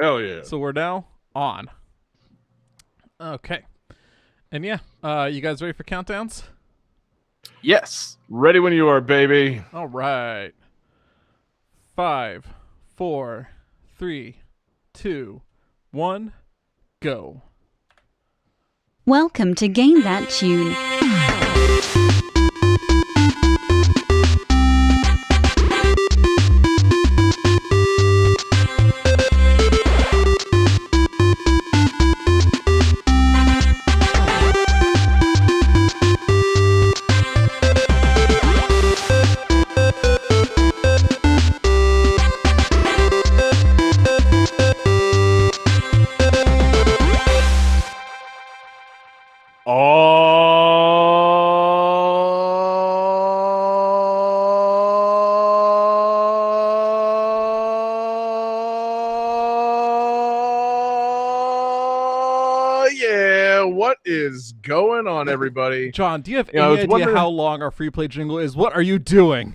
Hell yeah. So we're now on. Okay. And yeah, you guys ready for countdowns? Yes. Ready when you are, baby. All right. 5, 4, 3, 2, 1, go. Welcome to Game That Tune. Yeah, what is going on, everybody? John, do you have I any was idea wondering- how long our free play jingle is? What are you doing?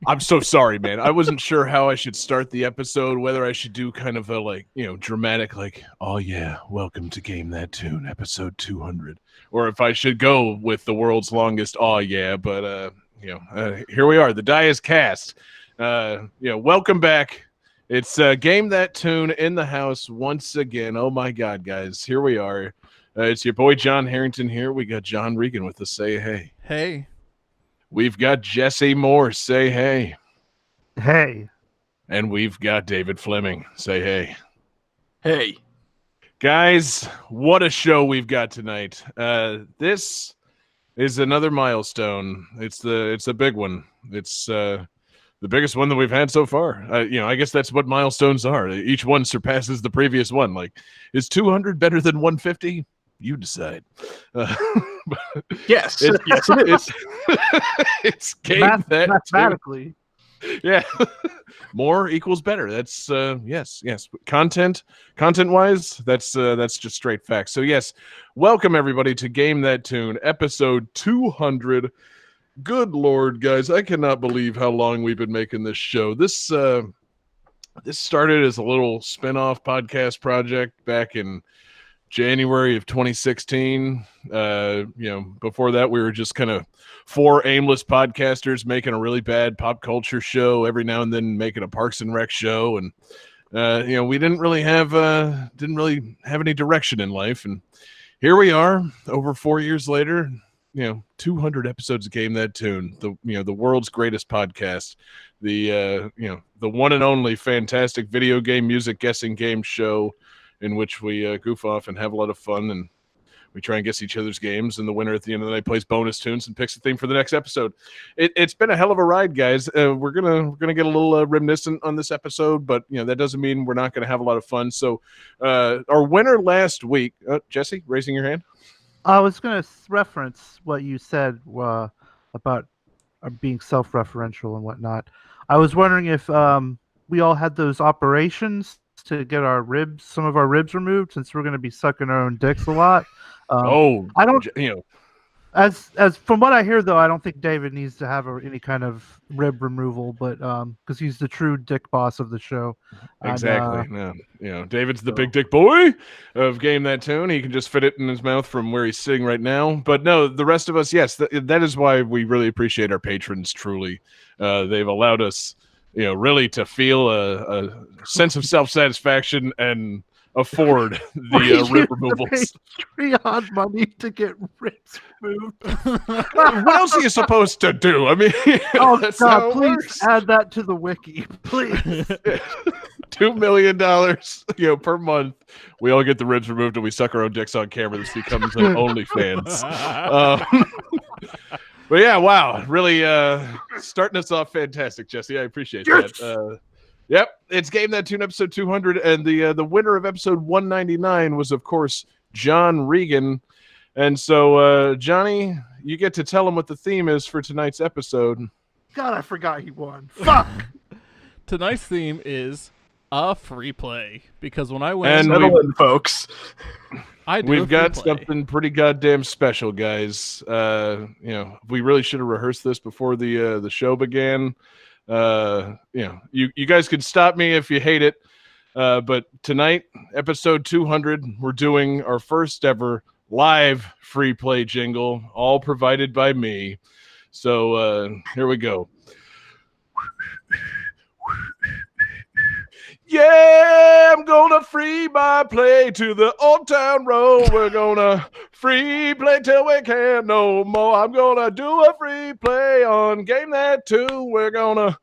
I'm so sorry, man. I wasn't sure how I should start the episode, whether I should do kind of a dramatic, oh yeah, welcome to Game That Tune, episode 200, or if I should go with the world's longest, oh yeah. But here we are. The die is cast. Welcome back. It's Game That Tune in the house once again. Oh my God, guys, here we are. It's your boy John Harrington here. We got John Regan with us. Say hey. Hey. We've got Jesse Moore. Say hey. Hey. And we've got David Fleming. Say hey. Hey. Guys, what a show we've got tonight. This is another milestone. It's a big one. It's the biggest one that we've had so far. I guess that's what milestones are. Each one surpasses the previous one. Like, is 200 better than 150? You decide. Yes. It's Game That mathematically. Yeah. More equals better. That's yes. Content wise, that's just straight facts. So yes, welcome everybody to Game That Tune, episode 200. Good Lord, guys, I cannot believe how long we've been making this show. This started as a little spin-off podcast project back in January of 2016. Before that, we were just kind of four aimless podcasters making a really bad pop culture show, every now and then making a Parks and Rec show, and we didn't really have any direction in life. And here we are, over 4 years later. 200 episodes of Game That Tune, the world's greatest podcast, the one and only fantastic video game music guessing game show, in which we goof off and have a lot of fun, and we try and guess each other's games, and the winner at the end of the night plays bonus tunes and picks the theme for the next episode. It's been a hell of a ride, guys. We're gonna get a little reminiscent on this episode, but that doesn't mean we're not gonna have a lot of fun. So our winner last week, Jesse, raising your hand. I was going to reference what you said about being self-referential and whatnot. I was wondering if we all had those operations to get some of our ribs removed, since we're going to be sucking our own dicks a lot. I don't. As from what I hear, though, I don't think David needs to have any kind of rib removal, but because he's the true dick boss of the show. Exactly. David's the big dick boy of Game That Tune. He can just fit it in his mouth from where he's sitting right now. But no, the rest of us, yes, that is why we really appreciate our patrons. Truly, they've allowed us, really to feel a sense of self-satisfaction and afford the rib removals. Patreon money to get ribs removed. What else are you supposed to do? I mean, that's God, please add that to the wiki, please. $2 million, per month. We all get the ribs removed and we suck our own dicks on camera. This becomes an OnlyFans. But yeah, wow, really starting us off fantastic, Jesse. I appreciate that. Yep, it's Game That Tune, episode 200, and the winner of episode 199 was, of course, John Regan. And so, Johnny, you get to tell him what the theme is for tonight's episode. God, I forgot he won. Fuck! Tonight's theme is a free play, because when I went... And folks. We've got something pretty goddamn special, guys. We really should have rehearsed this before the show began. You guys could stop me if you hate it. But tonight, episode 200, we're doing our first ever live free play jingle, all provided by me. So here we go. Yeah, I'm gonna free my play to the Old Town Road. We're gonna free play till we can't no more. I'm gonna do a free play on Game That Too. We're gonna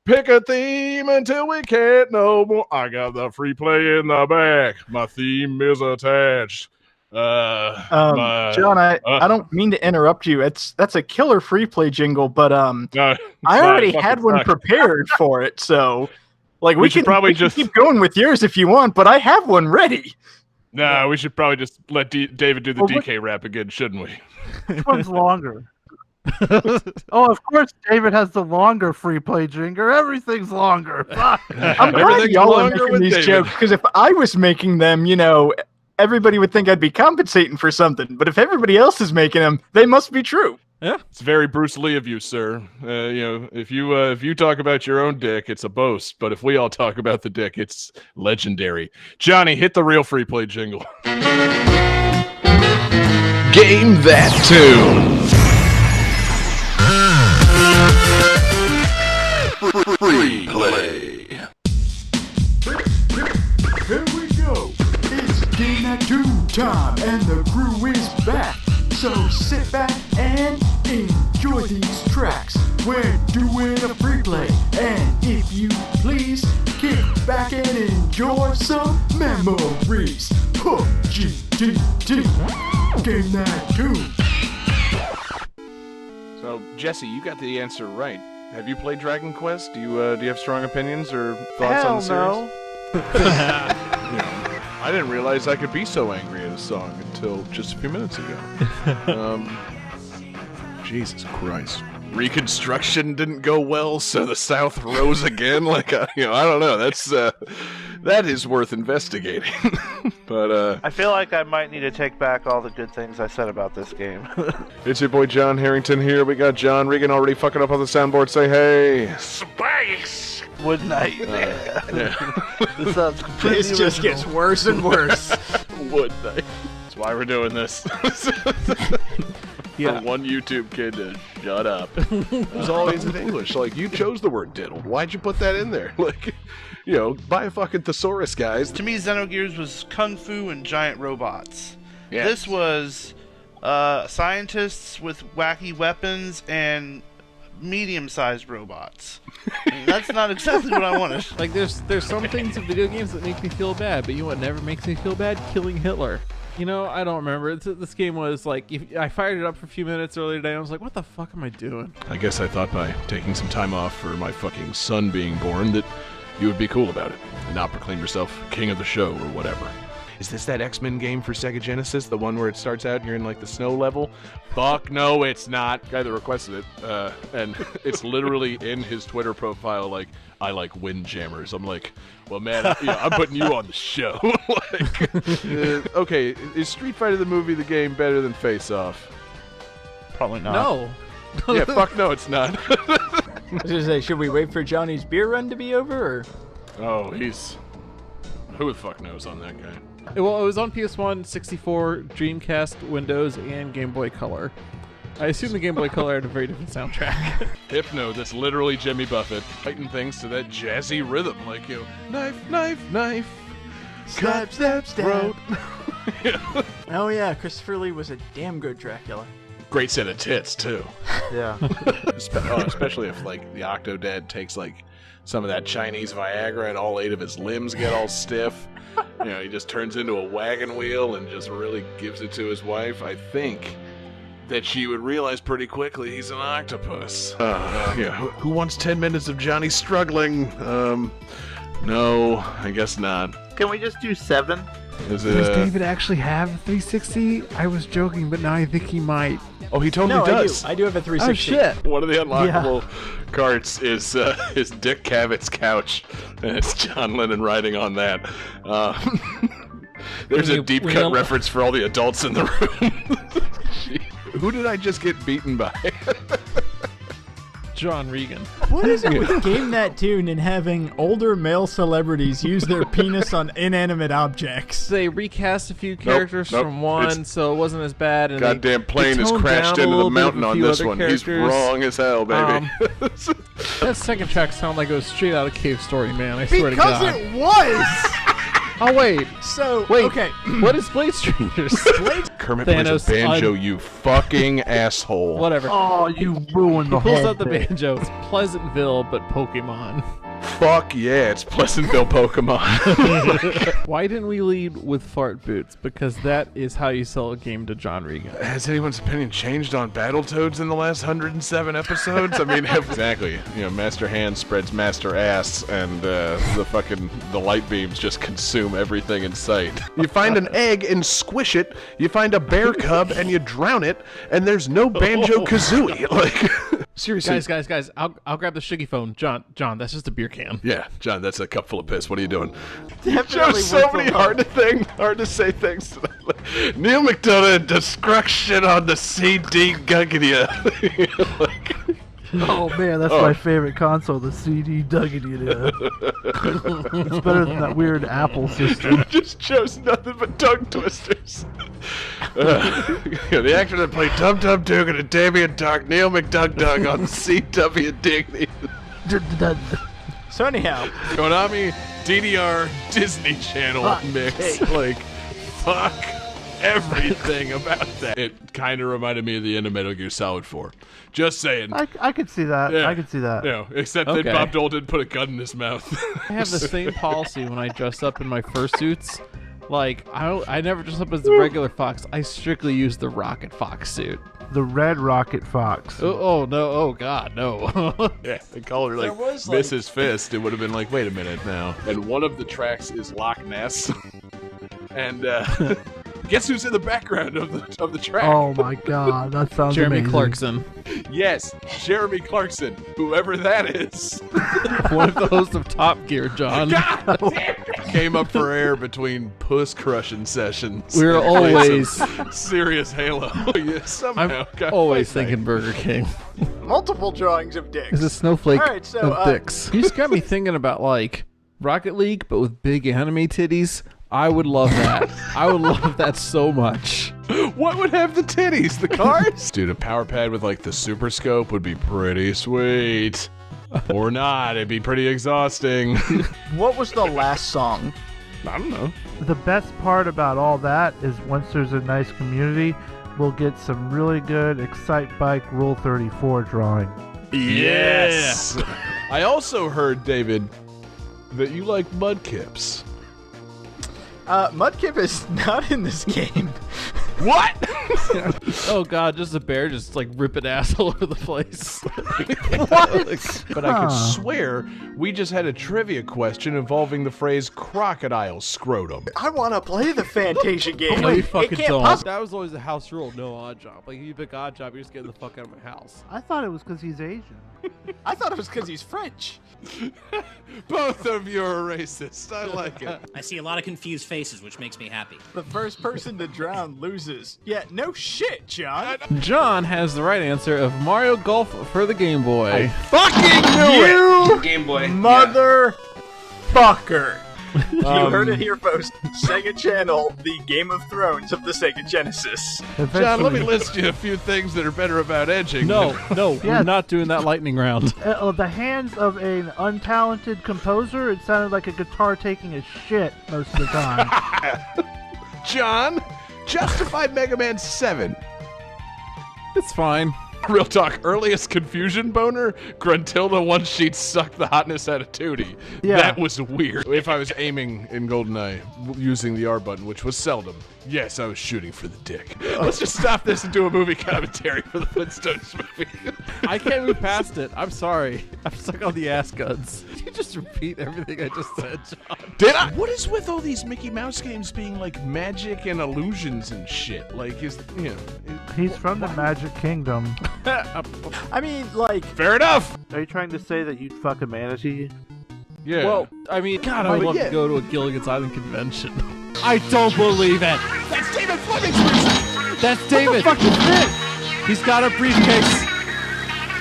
pick a theme until we can't no more. I got the free play in the back. My theme is attached. John, I don't mean to interrupt you. That's a killer free play jingle, but No, I already had one prepared for it, so like we can probably just keep going with yours if you want, but I have one ready. Nah, we should probably just let David do the DK rap again, shouldn't we? Which one's longer? Oh, of course, David has the longer free play jingle. Everything's longer. I'm glad y'all are making these jokes, because if I was making them, everybody would think I'd be compensating for something. But if everybody else is making them, they must be true. Yeah, it's very Bruce Lee of you, sir. If you talk about your own dick, it's a boast. But if we all talk about the dick, it's legendary. Johnny, hit the real free play jingle. Game That Tune. Free play. Here we go. It's Game That Tune time, and the crew is back. So sit back and enjoy these tracks. We're doing a free play, and if you please, kick back and enjoy some memories. GTT, Game That Tune. So, Jesse, you got the answer right. Have you played Dragon Quest? Do you have strong opinions or thoughts on the series? No. I didn't realize I could be so angry at a song until just a few minutes ago. Jesus Christ. Reconstruction didn't go well, so the South rose again. I don't know. That is worth investigating. But I feel like I might need to take back all the good things I said about this game. It's your boy John Harrington here. We got John Regan already fucking up on the soundboard. Say hey. Space! Wood Knight. This sounds completely This just original. gets worse and worse. Wood Knight. That's why we're doing this. Yeah. For one YouTube kid to shut up. It was always in English. You chose the word diddled. Why'd you put that in there? Buy a fucking thesaurus, guys. To me, Xenogears was kung fu and giant robots. Yes. This was scientists with wacky weapons and medium-sized robots. That's not exactly what I wanted. There's some things in video games that make me feel bad, but you know what never makes me feel bad? Killing Hitler. I don't remember. This game was if I fired it up for a few minutes earlier today, and I was like, what the fuck am I doing? I guess I thought by taking some time off for my fucking son being born that you would be cool about it and not proclaim yourself king of the show or whatever. Is this that X-Men game for Sega Genesis? The one where it starts out and you're in the snow level? Fuck no, it's not. Guy that requested it, and it's literally in his Twitter profile I like windjammers. I'm like, well, man, I'm putting you on the show. Okay, is Street Fighter the movie, the game, better than Face Off? Probably not. No. Yeah, fuck no, it's not. I was gonna say, should we wait for Johnny's beer run to be over, or? Oh, who the fuck knows on that guy? Well, it was on PS1, 64, Dreamcast, Windows, and Game Boy Color. I assume the Game Boy Color had a very different soundtrack. Hypno, that's literally Jimmy Buffett fighting things to that jazzy rhythm, knife, knife, knife, Slap, slap, stab. throat. Oh yeah, Christopher Lee was a damn good Dracula. Great set of tits too. Yeah. Especially if the Octodad takes some of that Chinese Viagra and all 8 of his limbs get all stiff. He just turns into a wagon wheel and just really gives it to his wife. I think that she would realize pretty quickly he's an octopus. Who wants 10 minutes of Johnny struggling? No, I guess not. Can we just do 7? Does David actually have a 360? I was joking, but now I think he might. Oh, he totally does. I do have a 360. Oh, shit. One of the unlockable carts is Dick Cavitt's couch, and it's John Lennon riding on that. There's a deep cut reference for all the adults in the room. Who did I just get beaten by? John Regan. What is it with Game That Tune and having older male celebrities use their penis on inanimate objects? They recast a few characters from one, so it wasn't as bad. And goddamn plane has crashed into the mountain on this one. He's wrong as hell, baby. That second track sounded like it was straight out of Cave Story, man. I swear to God. Because it was! Oh, wait. So, wait, okay. What is Blade Strangers? Kermit plays a banjo, you fucking asshole. Whatever. Oh, you ruined the whole He pulls out the thing. banjo. It's Pleasantville, but Pokemon. Fuck yeah, it's Pleasantville Pokemon. Why didn't we lead with Fart Boots? Because that is how you sell a game to John Regan. Has anyone's opinion changed on Battletoads in the last 107 episodes? I mean, exactly. You know, Master Hand spreads Master Ass, and the light beams just consume everything in sight. You find an egg and squish it. You find a bear cub and you drown it, and there's no Banjo-Kazooie. Like, seriously. Guys, I'll grab the shiggy phone. John, that's just a beer can. Yeah, John, that's a cup full of piss. What are you doing? Definitely So many hard to say things. Neil McDonough, destruction on the CD Guggity. Oh man, that's my favorite console, the CD Duggity. It's better than that weird Apple system. Just chose nothing but tongue twisters. The actor that played Tum Tum Dugan and Damien Dark, Neil McDoug on CW Dignity. So anyhow, Konami DDR Disney Channel mix. Like, fuck everything about that. It kind of reminded me of the end of Metal Gear Solid 4. Just saying. I could see that. Yeah. I could see that. You know, except that Bob Dole didn't put a gun in his mouth. I have the same policy when I dress up in my fursuits. Like, I never dress up as the regular Fox. I strictly use the Rocket Fox suit. The Red Rocket Fox. Oh no! Oh God, no! Yeah, they call her like Mrs. Fist. It would have been like, wait a minute now. And one of the tracks is Loch Ness. And guess who's in the background of the track? Oh my God, that sounds Jeremy amazing. Clarkson, Yes, Jeremy Clarkson, whoever that is. one of the hosts of Top Gear, John. God damn it. Came up for air between puss crushing sessions. We're and played always- some serious Halo. Yeah, somehow. I'm always thinking Burger King. Multiple drawings of dicks. It's a snowflake All right, so, of dicks. You just got me thinking about like Rocket League, but with big anime titties. I would love that. I would love that so much. What would have the titties? The cars? Dude, a power pad with like the super scope would be pretty sweet. Or not. It'd be pretty exhausting. What was the last song? I don't know. The best part about all that is once there's a nice community, we'll get some really good Excite Bike Rule 34 drawing. Yes. I also heard, David, that you like mudkips. Mudkip is not in this game. What? Oh God, just a bear just like ripping ass all over the place. What? But I could swear we just had a trivia question involving the phrase crocodile scrotum. I want to play the Fantasia game. No, you It fucking can't don't. possibly- That was always the house rule, no odd job. Like if you pick odd job, you're just getting the fuck out of my house. I thought it was because he's Asian. I thought it was because he's French. Both of you are racist. I like it. I see a lot of confused faces, which makes me happy. The first person to drown loses. Yeah, no shit, John. John has the right answer of Mario Golf for the Game Boy. Fucking knew it! Game Boy. Motherfucker. You heard it here first. Sega Channel, the Game of Thrones of the Sega Genesis. John, let me list you a few things that are better about edging. No, we're not doing that lightning round. The hands of an untalented composer, it sounded like a guitar taking a shit most of the time. John, justify Mega Man 7. It's fine. Real talk, earliest confusion boner, Gruntilda once she'd suck the hotness out of Tootie. Yeah. That was weird. If I was aiming in GoldenEye using the R button, which was seldom, yes, I was shooting for the dick. Let's just stop this and do a movie commentary for the Flintstones movie. I can't move past it. I'm sorry. I'm stuck on the ass guns. Did you just repeat everything I just said, John? Did I? What is with all these Mickey Mouse games being like magic and illusions and shit? Like, He's from the Magic Kingdom. I mean, like... Fair enough! Are you trying to say that you'd fuck a manatee? Yeah. Well, I mean, God, I would love yeah. to go to a Gilligan's Island convention. I don't believe it. That's David Fleming's person! That's David. What the fuck is this? He's got a briefcase.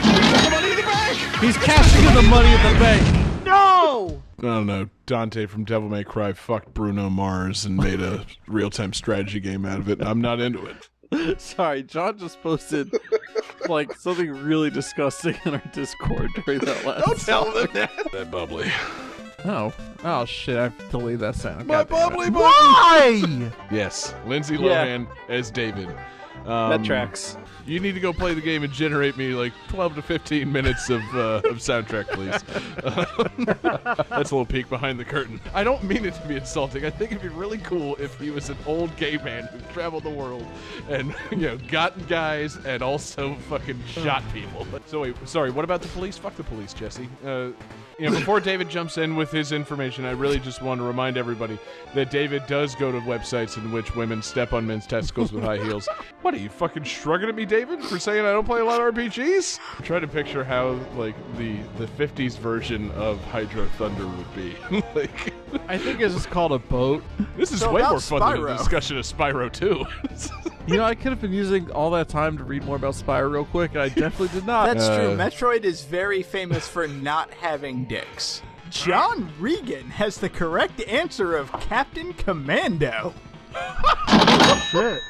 Put the money in the bag! He's cashing in the money at the bank. No! I don't know. Dante from Devil May Cry fucked Bruno Mars and made a real-time strategy game out of it. I'm not into it. Sorry, John just posted like something really disgusting in our Discord during that last. Don't tell them that. That bubbly. Oh shit! I have to delete that sound. My God damn it. bubbly button. Why? Yes, Lindsay Yeah. Lohan as David. That tracks. You need to go play the game and generate me like 12 to 15 minutes of soundtrack, please. That's a little peek behind the curtain. I don't mean it to be insulting. I think it'd be really cool if he was an old gay man who traveled the world and, gotten guys and also fucking shot people. So wait, sorry, what about the police? Fuck the police, Jesse. Before David jumps in with his information, I really just want to remind everybody that David does go to websites in which women step on men's testicles with high heels. What, are you fucking shrugging at me, David, for saying I don't play a lot of RPGs? I'm trying to picture how, like, the 50s version of Hydro Thunder would be. Like, I think it's just called a boat. this is So way about more fun than a Spyro. discussion of Spyro 2. I could have been using all that time to read more about Spyro real quick, and I definitely did not. That's true. Metroid is very famous for not having dicks. John Regan has the correct answer of Captain Commando. Shit.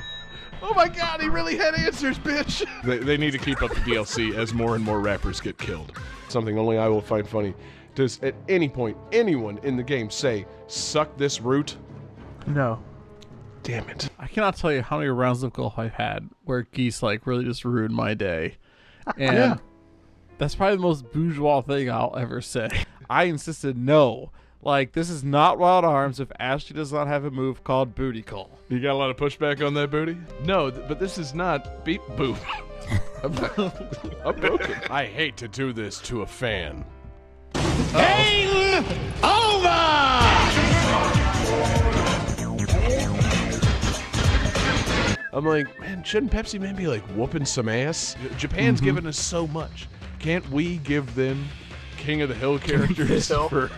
Oh my god, he really had answers, bitch! They need to keep up the DLC as more and more rappers get killed. Something only I will find funny. Does at any point anyone in the game say, suck this root? No. Damn it. I cannot tell you how many rounds of golf I've had where geese like really just ruined my day. And that's probably the most bourgeois thing I'll ever say. I insisted no. Like, this is not Wild Arms if Ashley does not have a move called Booty Call. You got a lot of pushback on that, Booty? No, but this is not beep boop. I'm broken. I hate to do this to a fan. Game over! I'm like, man, shouldn't Pepsi Man be like whooping some ass? Japan's given us so much. Can't we give them King of the Hill characters for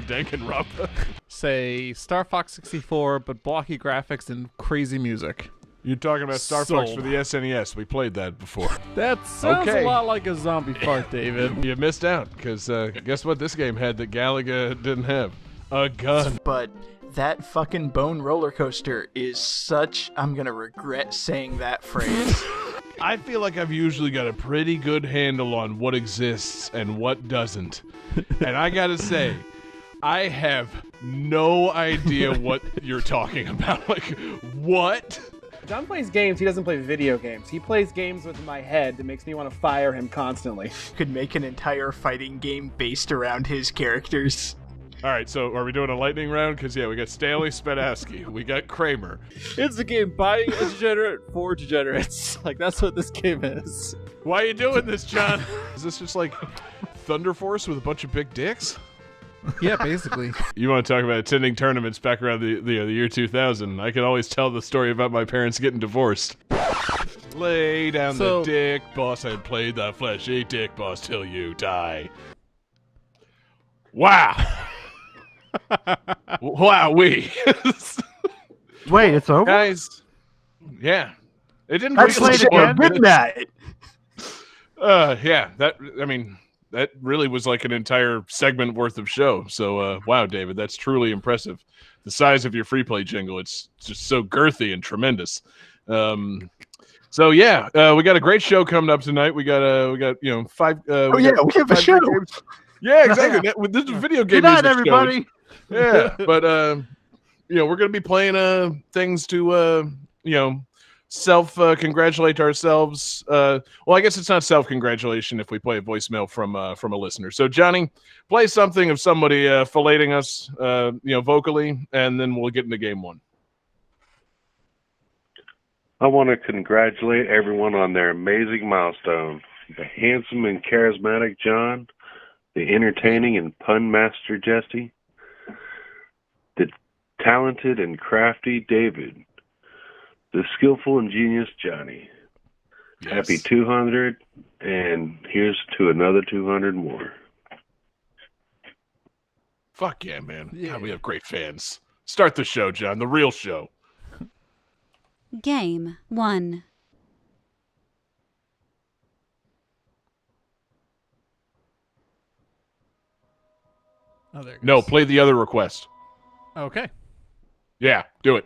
Danganronpa? Say Star Fox 64, but blocky graphics and crazy music. You're talking about Star Fox Sold. for the SNES. We played that before. That sounds Okay. a lot like a zombie fart, David. You missed out, because guess what this game had that Galaga didn't have? A gun. But that fucking bone roller coaster is such... I'm gonna regret saying that phrase. I feel like I've usually got a pretty good handle on what exists and what doesn't. And I gotta say, I have no idea what you're talking about. Like, what? John plays games, he doesn't play video games. He plays games with my head that makes me want to fire him constantly. Could make an entire fighting game based around his characters. All right, so are we doing a lightning round? Because, we got Stanley Spadowski. We got Kramer. It's a game buying a degenerate for degenerates. Like, that's what this game is. Why are you doing this, John? Is this just like Thunder Force with a bunch of big dicks? Yeah, basically. You want to talk about attending tournaments back around the year 2000? I can always tell the story about my parents getting divorced. Lay down the dick, boss, and play the fleshy dick, boss, till you die. Wow. Wow, we. Wait, it's over? Guys, yeah. It didn't Let's really play it again. Good night. Yeah, that really was like an entire segment worth of show. So, wow, David, that's truly impressive. The size of your free play jingle, it's just so girthy and tremendous. So yeah, we got a great show coming up tonight. We got five. We have a show. Yeah, exactly. This is a video game. Good night, music show. everybody. Yeah, but we're gonna be playing things to self-congratulate ourselves. Well, I guess it's not self-congratulation if we play a voicemail from a listener. So, Johnny, play something of somebody filleting us, vocally, and then we'll get into game one. I want to congratulate everyone on their amazing milestone. The handsome and charismatic John, the entertaining and pun master Jesse, the talented and crafty David, the skillful and genius Johnny. Yes. Happy 200, and here's to another 200 more. Fuck yeah, man. Yeah. God, we have great fans. Start the show, John, the real show. Game 1. Oh, there it No, goes. play the other request. Okay. Yeah, do it.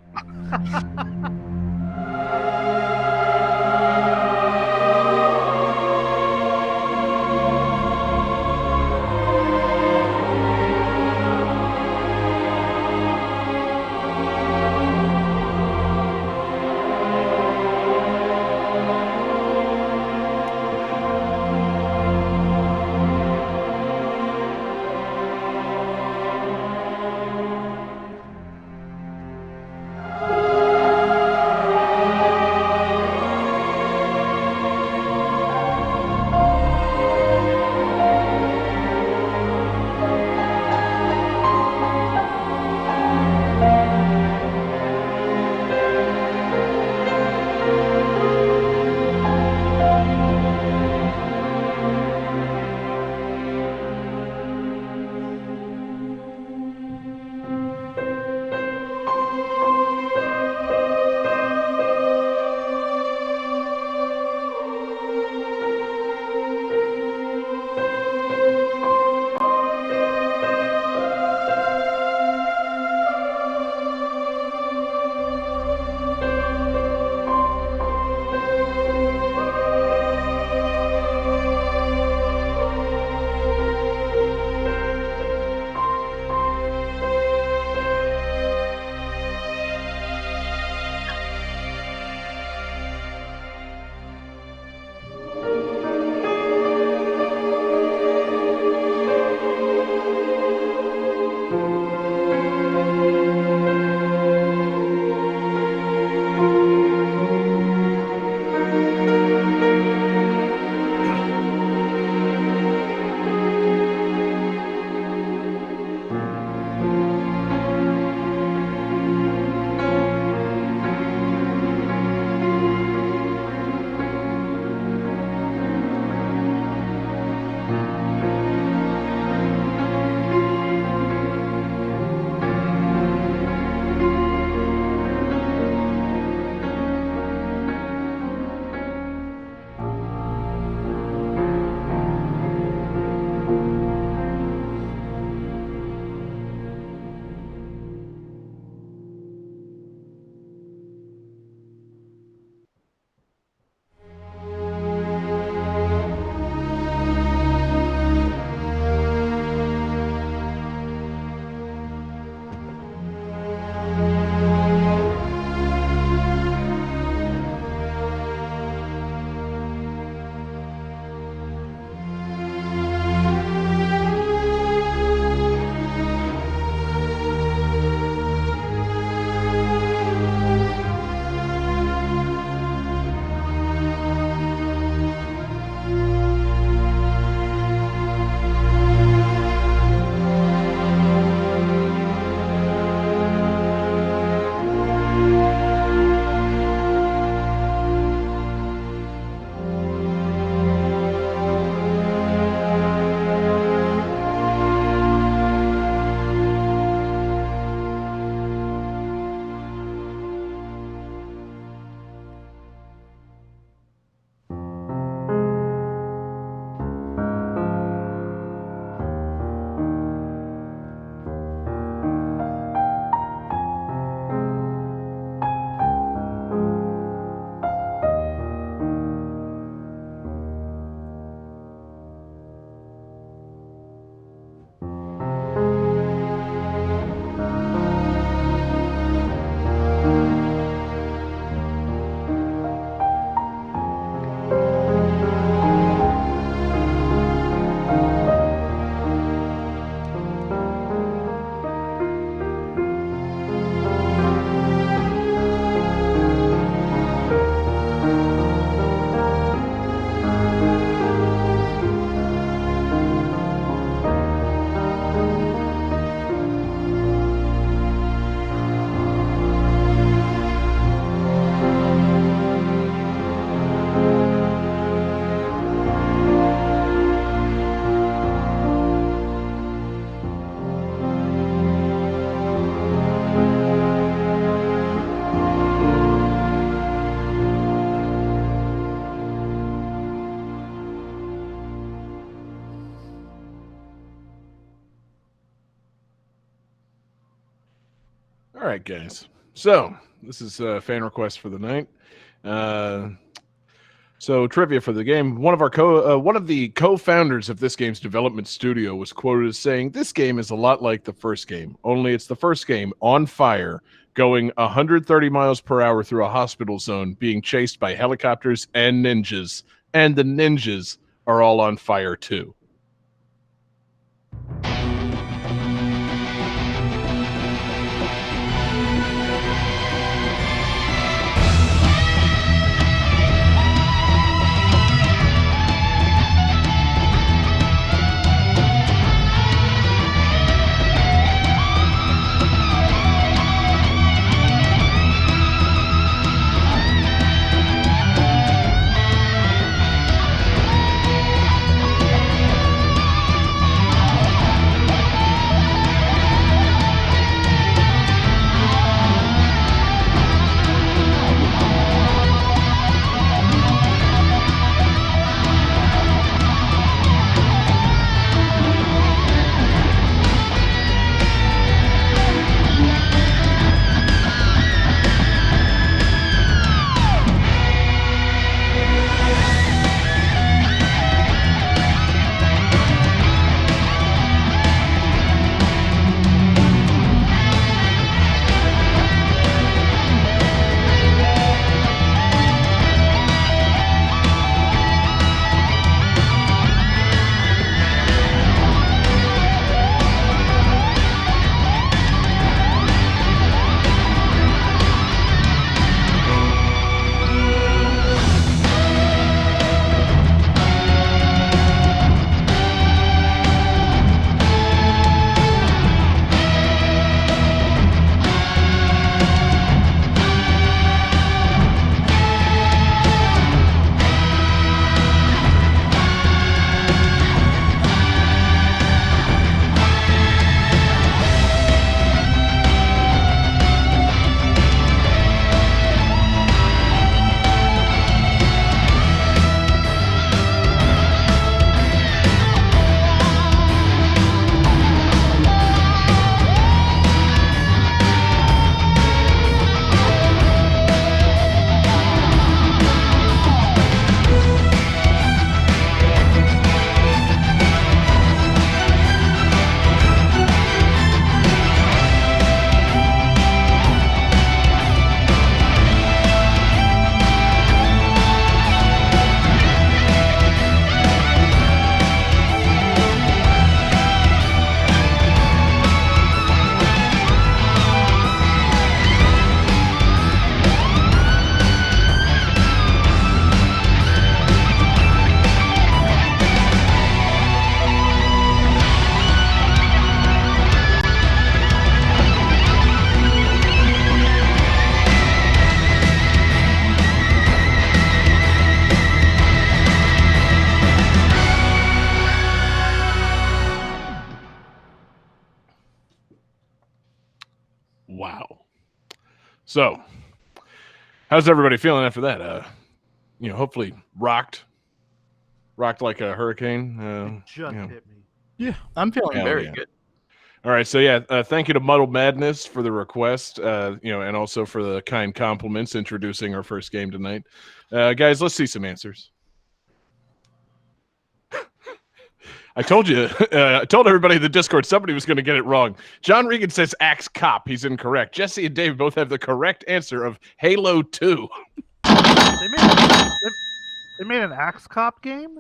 All right, guys. So this is a fan request for the night. So trivia for the game. One of the co-founders of this game's development studio was quoted as saying, "This game is a lot like the first game, only it's the first game on fire, going 130 miles per hour through a hospital zone, being chased by helicopters and ninjas, and the ninjas are all on fire too." Wow. So, how's everybody feeling after that? Hopefully rocked like a hurricane. It just hit me. Yeah, I'm feeling very good. All right, so thank you to Muddled Madness for the request, and also for the kind compliments introducing our first game tonight. Guys, let's see some answers. I told you, I told everybody in the Discord somebody was going to get it wrong. John Regan says Axe Cop. He's incorrect. Jesse and Dave both have the correct answer of Halo 2. They made an Axe Cop game?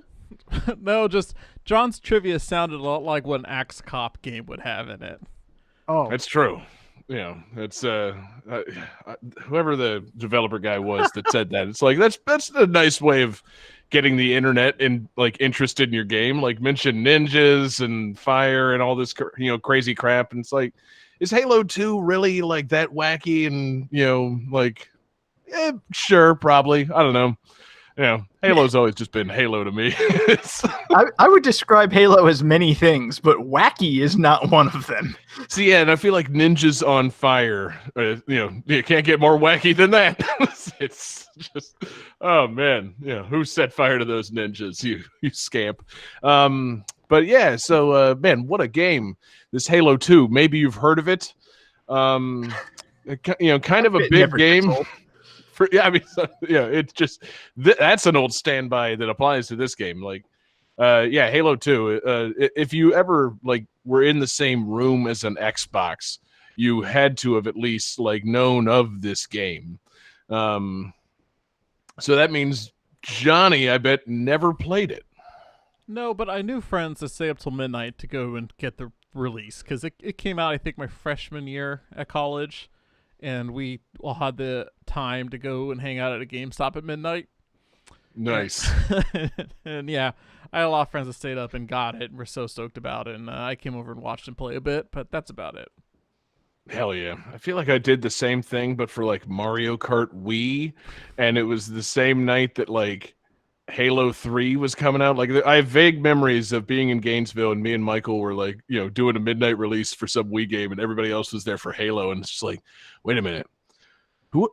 No, just John's trivia sounded a lot like what an Axe Cop game would have in it. Oh, that's true. It's whoever the developer guy was that said that. It's like that's a nice way of getting the internet interested in your game. Like, mention ninjas and fire and all this crazy crap, and it's like, is Halo 2 really like that wacky? And sure, probably. I don't know. Halo's always just been Halo to me. I would describe Halo as many things, but wacky is not one of them. See, yeah, and I feel like ninjas on fire. You can't get more wacky than that. It's just, oh man, who set fire to those ninjas? You scamp. But yeah, so man, what a game! This Halo 2. Maybe you've heard of it. kind of a big game. It's just that's an old standby that applies to this game. Like, Halo 2. If you ever were in the same room as an Xbox, you had to have at least known of this game. So that means Johnny, I bet, never played it. No, but I knew friends that stay up till midnight to go and get the release because it came out, I think, my freshman year at college, and we all had the time to go and hang out at a GameStop at midnight. Nice. And yeah, I had a lot of friends that stayed up and got it and were so stoked about it, and I came over and watched them play a bit, but that's about it. Hell yeah. I feel like I did the same thing, but for Mario Kart Wii, and it was the same night that Halo 3 was coming out. I have vague memories of being in Gainesville and me and Michael were doing a midnight release for some Wii game, and everybody else was there for Halo, and it's just wait a minute. Who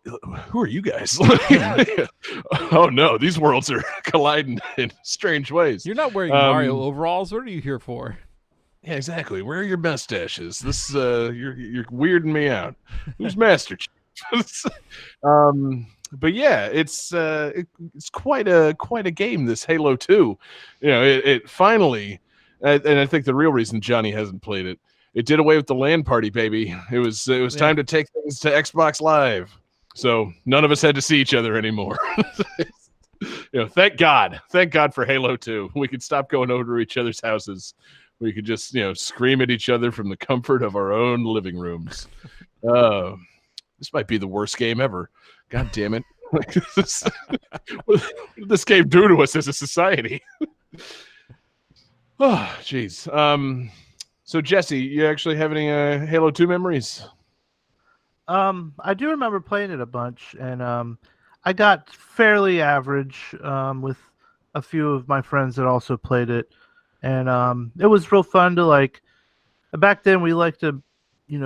are you guys? Oh no, these worlds are colliding in strange ways. You're not wearing Mario overalls. What are you here for? Yeah, exactly. Where are your mustaches? This you're weirding me out. Who's Master Chief? But yeah, it's quite a game. This Halo 2, it finally, and I think the real reason Johnny hasn't played it, it did away with the LAN party, baby. It was time to take things to Xbox Live, so none of us had to see each other anymore. Thank God for Halo 2. We could stop going over to each other's houses. We could just scream at each other from the comfort of our own living rooms. This might be the worst game ever. God damn it. What did this game do to us as a society? Oh, jeez. So, Jesse, you actually have any Halo 2 memories? I do remember playing it a bunch, and I got fairly average with a few of my friends that also played it. And it was real fun to back then we liked to,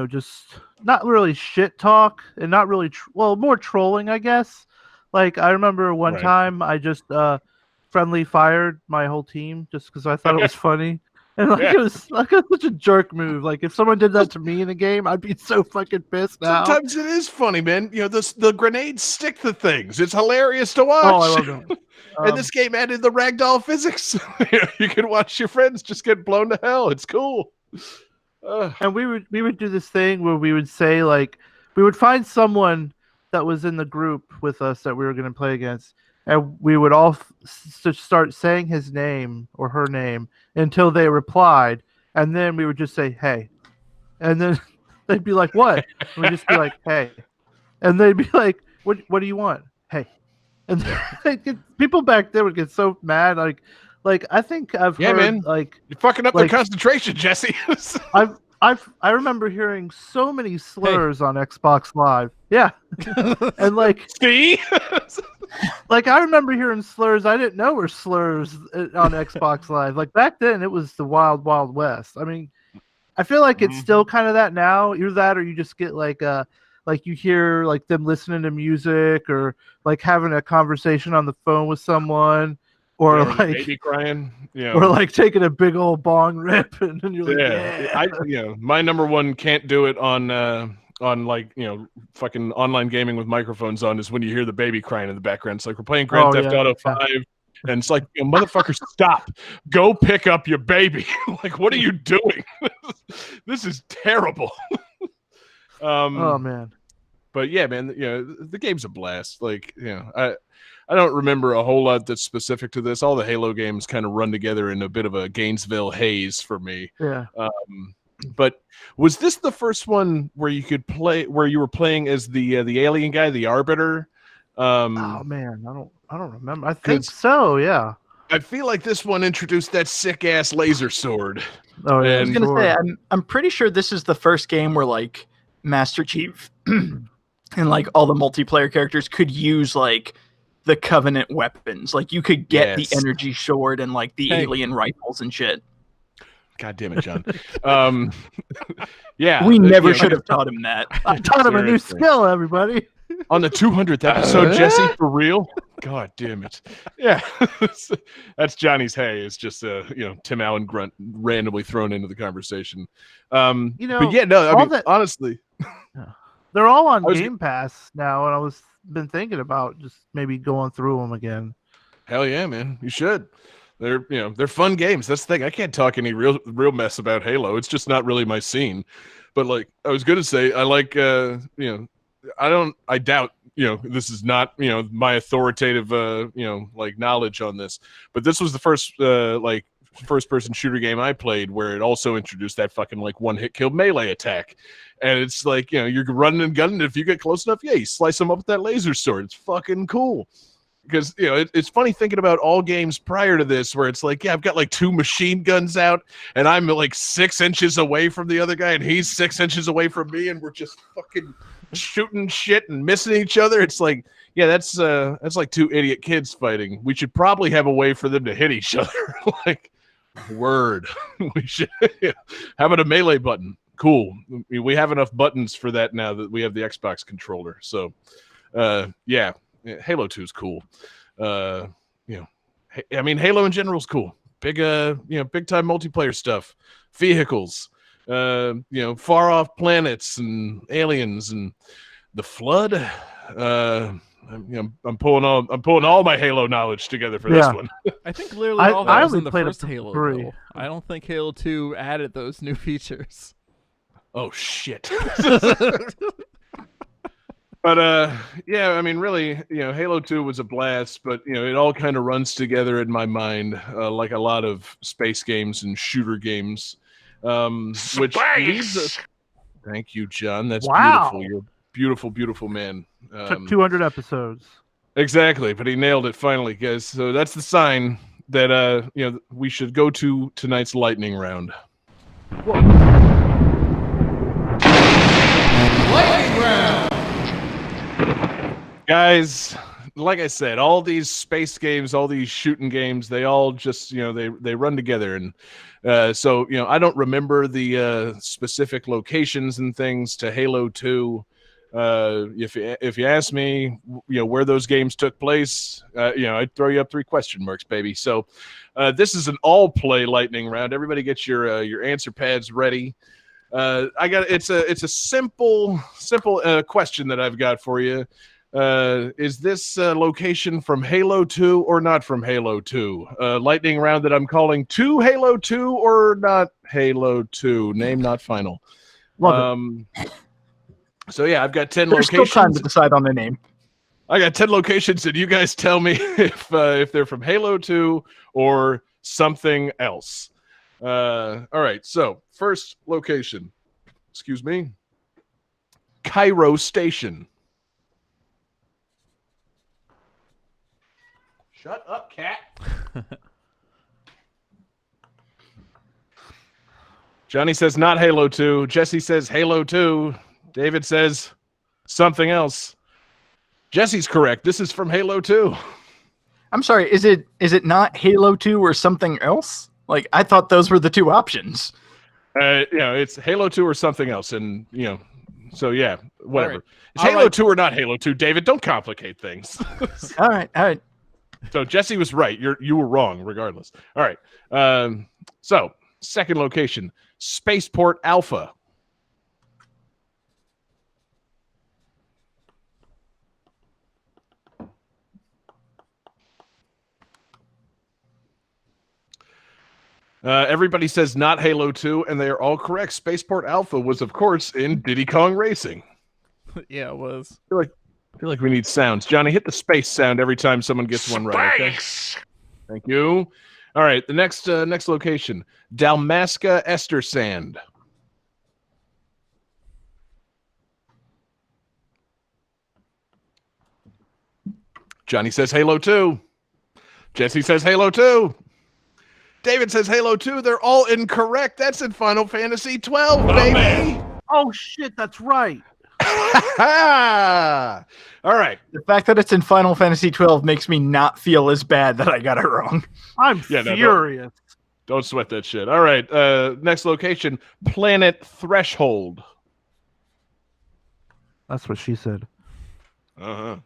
just not really shit talk and not really, more trolling, I guess. I remember one time I just friendly fired my whole team just because I thought it was funny. And it was such a jerk move. If someone did that to me in a game, I'd be so fucking pissed now. Sometimes it is funny, man. The grenades stick to things. It's hilarious to watch. Oh, I love that. And this game added the ragdoll physics. You can watch your friends just get blown to hell. It's cool. And we would do this thing where we would say we would find someone that was in the group with us that we were going to play against, and we would all start saying his name or her name until they replied, and then we would just say hey, and then they'd be like, what? And we'd just be like, hey, and they'd be like, what do you want? Hey. And people back there would get so mad. I think I've heard, man. You're fucking up their concentration, Jesse. I remember hearing so many slurs on Xbox Live. Yeah. And see? I remember hearing slurs I didn't know were slurs on Xbox Live. Back then it was the wild, wild west. I mean, I feel like it's still kind of that now. Either that or you just get you hear them listening to music or having a conversation on the phone with someone. Or baby crying, or taking a big old bong rip, and then you're yeah. My number one can't do it on fucking online gaming with microphones on is when you hear the baby crying in the background. It's we're playing Grand Theft Auto 5, and it's motherfucker, stop, go pick up your baby. What are you doing? This is terrible. Oh man. But yeah, man, the game's a blast. I don't remember a whole lot that's specific to this. All the Halo games kind of run together in a bit of a Gainesville haze for me. Yeah. But was this the first one where you could play, where you were playing as the alien guy, the Arbiter? Oh man, I don't remember. I think so. Yeah. I feel like this one introduced that sick ass laser sword. Oh yeah. I was gonna say, I'm pretty sure this is the first game where Master Chief and all the multiplayer characters could use the Covenant weapons. You could get the energy sword and the alien rifles and shit. God damn it, John. Yeah. We never should have taught him that. I taught him a new skill, everybody. On the 200th episode, Jesse, for real? God damn it. Yeah. That's Johnny's hey. It's just Tim Allen grunt randomly thrown into the conversation. But yeah, no, I mean, honestly. They're all on I was- Game Pass now, and I was been thinking about just maybe going through them again. Hell yeah, man! You should. They're fun games. That's the thing. I can't talk any real mess about Halo. It's just not really my scene. But like I was gonna say, I like I doubt this is not my authoritative like knowledge on this. But this was the first first person shooter game I played where it also introduced that fucking like one hit kill melee attack. And it's like, you're running and gunning. If you get close enough, you slice them up with that laser sword. It's fucking cool. Because, it's funny thinking about all games prior to this where it's like, I've got like 2 machine guns out and I'm like 6 inches away from the other guy and he's 6 inches away from me and we're just fucking shooting shit and missing each other. It's like, that's like 2 idiot kids fighting. We should probably have a way for them to hit each other. Like, word. We should. How about a melee button? Cool. We have enough buttons for that now that we have the Xbox controller. So, Halo 2 is cool. I mean, Halo in general is cool. Big time multiplayer stuff, vehicles, far off planets and aliens and the flood. I'm pulling all my Halo knowledge together for this one. I think literally all that was in the played first up to Halo. 3. Though. I don't think Halo 2 added those new features. Oh shit. But I mean, really, Halo 2 was a blast, but it all kind of runs together in my mind, like a lot of space games and shooter games. Which leads us... Thank you, John. That's beautiful. You're a beautiful, beautiful man. Took 200 episodes. Exactly, but he nailed it finally, guys. So that's the sign that we should go to tonight's lightning round. Lightning round. Guys, like I said, all these space games, all these shooting games, they all just, they run together. And so, I don't remember the specific locations and things to Halo 2. If you ask me, where those games took place, I'd throw you up 3 question marks, baby. So this is an all-play lightning round. Everybody get your answer pads ready. It's a simple question that I've got for you. Is this location from Halo 2 or not from Halo 2? Lightning round that I'm calling to Halo 2 or not Halo 2. Name not final. Love it. So yeah, I've got 10 There's locations. still time to decide on the name. I got 10 locations, and you guys tell me if they're from Halo 2 or something else. All right, so first location. Excuse me. Cairo Station. Shut up, cat. Johnny says not Halo 2. Jesse says Halo 2. David says something else. Jesse's correct. This is from Halo 2. I'm sorry, is it not Halo 2 or something else? Like, I thought those were the 2 options. It's Halo 2 or something else. And, so yeah, whatever. Right. It's Halo 2 or not Halo 2, David. Don't complicate things. All right. So Jesse was right. You were wrong, regardless. All right. So second location, Spaceport Alpha. Everybody says not Halo 2, and they are all correct. Spaceport Alpha was, of course, in Diddy Kong Racing. Yeah, it was. I feel like we need sounds. Johnny, hit the space sound every time someone gets one right. Okay? Thank you. All right, the next location, Dalmasca Ester Sand. Johnny says Halo 2. Jesse says Halo 2. David says Halo 2. They're all incorrect. That's in Final Fantasy 12, baby. Man. Oh shit, that's right. All right. The fact that it's in Final Fantasy 12 makes me not feel as bad that I got it wrong. I'm furious. Don't sweat that shit. All right. Next location, Planet Threshold. That's what she said. Uh-huh.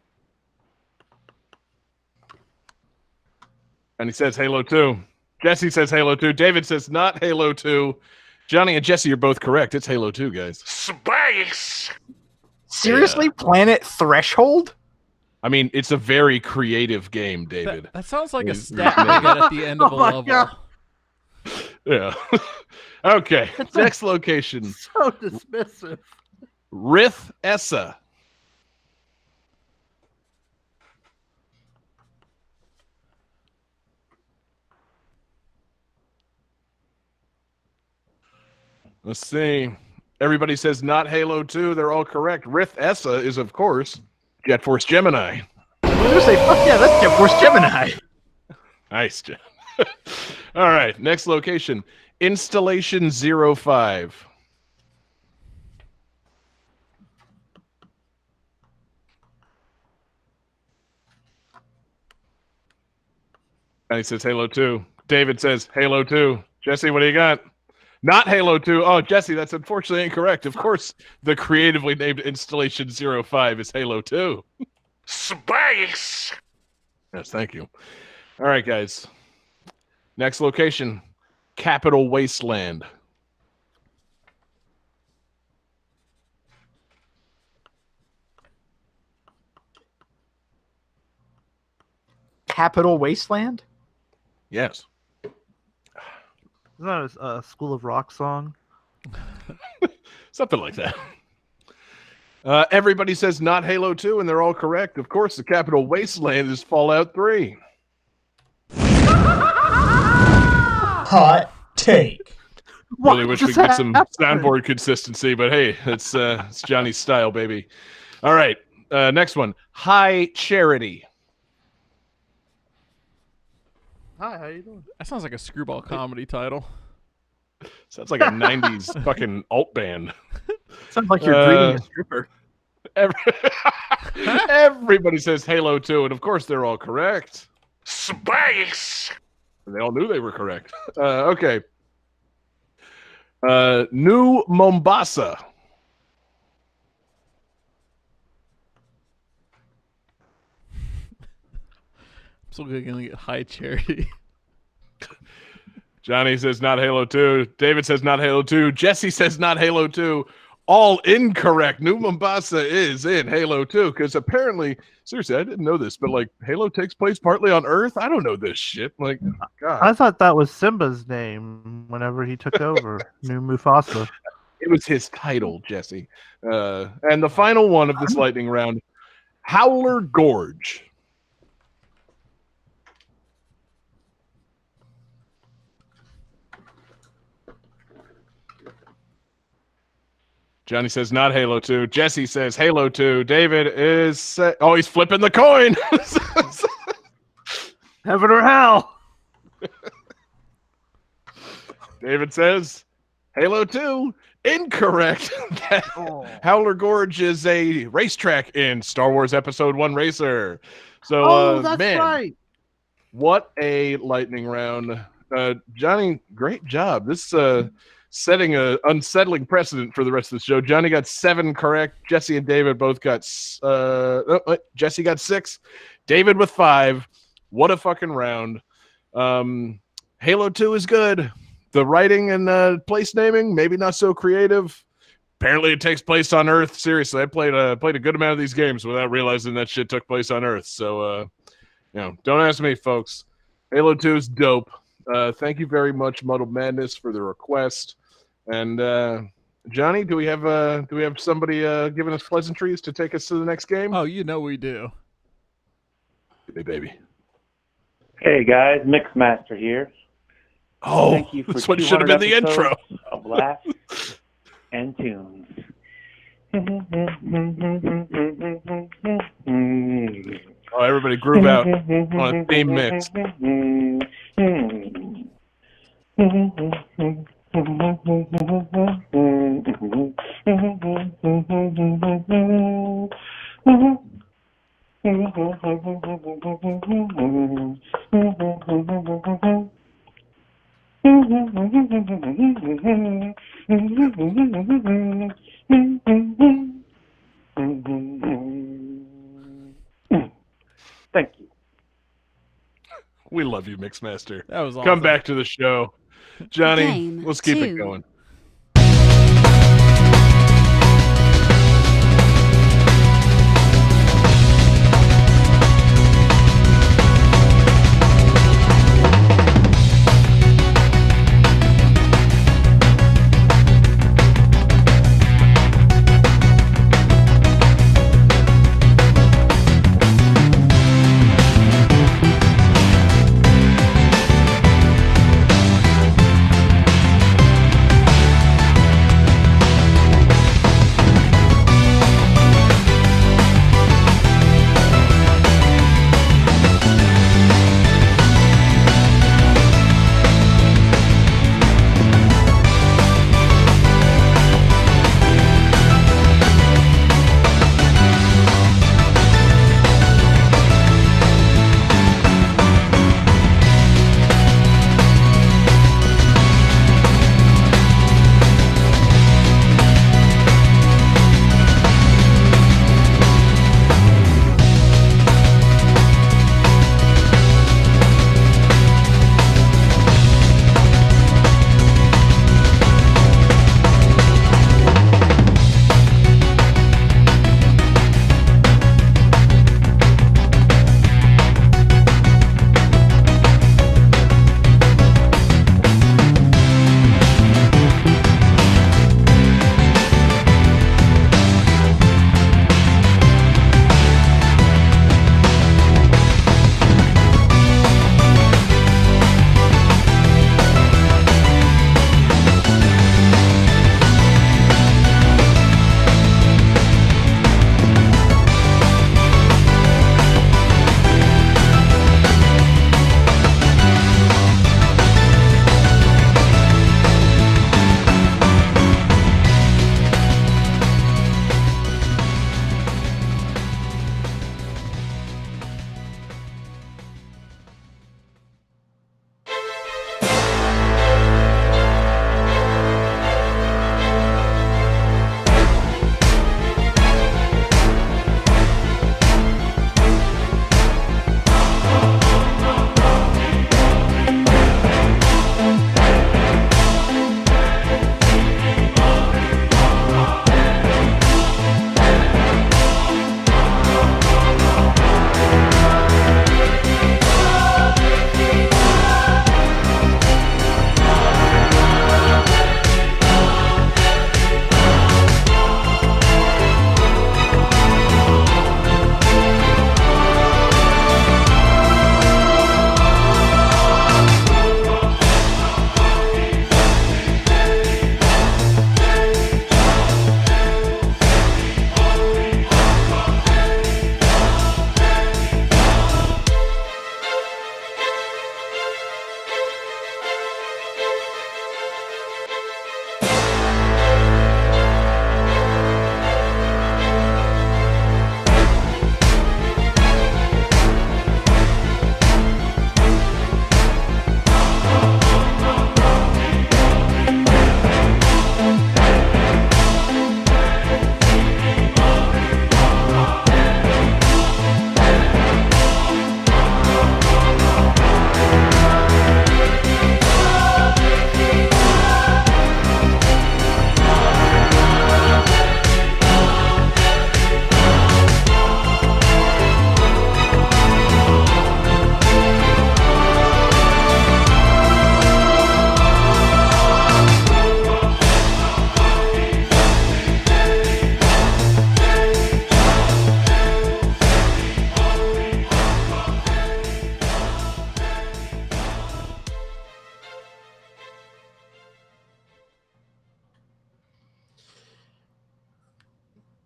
And he says Halo 2. Jesse says Halo 2. David says not Halo 2. Johnny and Jesse are both correct. It's Halo 2, guys. Space. Seriously, Planet Threshold? I mean, it's a very creative game, David. That sounds like a stat you get at the end of a level. God. Yeah. Okay. Next location. So dismissive. Rith Essa. Let's see. Everybody says not Halo 2. They're all correct. Rith Essa is, of course, Jet Force Gemini. I'm going to say, fuck yeah, that's Jet Force Gemini. Nice, Jet. All right. Next location. Installation 05. And he says Halo 2. David says Halo 2. Jesse, what do you got? Not Halo 2. Oh, Jesse, that's unfortunately incorrect. Of course, the creatively named Installation 05 is Halo 2. Space! Yes, thank you. All right, guys. Next location, Capital Wasteland. Capital Wasteland? Yes. Isn't that a School of Rock song? Something like that. Everybody says not Halo 2, and they're all correct. Of course, the Capital Wasteland is Fallout 3. Hot take. Really wish we could get some soundboard consistency, but hey, it's Johnny's style, baby. All right, next one. High Charity. Hi, how you doing? That sounds like a screwball comedy title. Sounds like a 90s fucking alt band. Sounds like you're greeting a stripper. Everybody says Halo 2, and of course they're all correct. Space! They all knew they were correct. Okay. New Mombasa. I'm still going to get High Charity. Johnny says not Halo 2. David says not Halo 2. Jesse says not Halo 2. All incorrect. New Mombasa is in Halo 2 because apparently, seriously, I didn't know this, but like Halo takes place partly on Earth. I don't know this shit. Like, God. I thought that was Simba's name whenever he took over. New Mufasa. It was his title, Jesse. And the final one of this lightning round, Howler Gorge. Johnny says not Halo 2. Jesse says Halo 2. David is... oh, he's flipping the coin. Heaven or hell. David says Halo 2. Incorrect. Howler Gorge is a racetrack in Star Wars Episode 1 Racer. So, that's man, right. What a lightning round. Johnny, great job. This setting a unsettling precedent for the rest of the show. Johnny got 7 correct. Jesse and David both got Jesse got 6. David with 5. What a fucking round. Halo 2 is good. The writing and place naming, maybe not so creative. Apparently it takes place on Earth. Seriously, I played a good amount of these games without realizing that shit took place on Earth. So don't ask me, folks. Halo 2 is dope. Thank you very much, Muddled Madness, for the request. And Johnny, do we have somebody giving us pleasantries to take us to the next game? Oh, you know we do. Hey, baby. Hey guys, Mixmaster here. Oh, thank you for that's what should have been the intro. Of laughs and tunes. Oh, everybody groove out on a theme mix. Thank you. We love you, Mixmaster. That was awesome. Come back to the show. Johnny, Game let's keep 2. it going.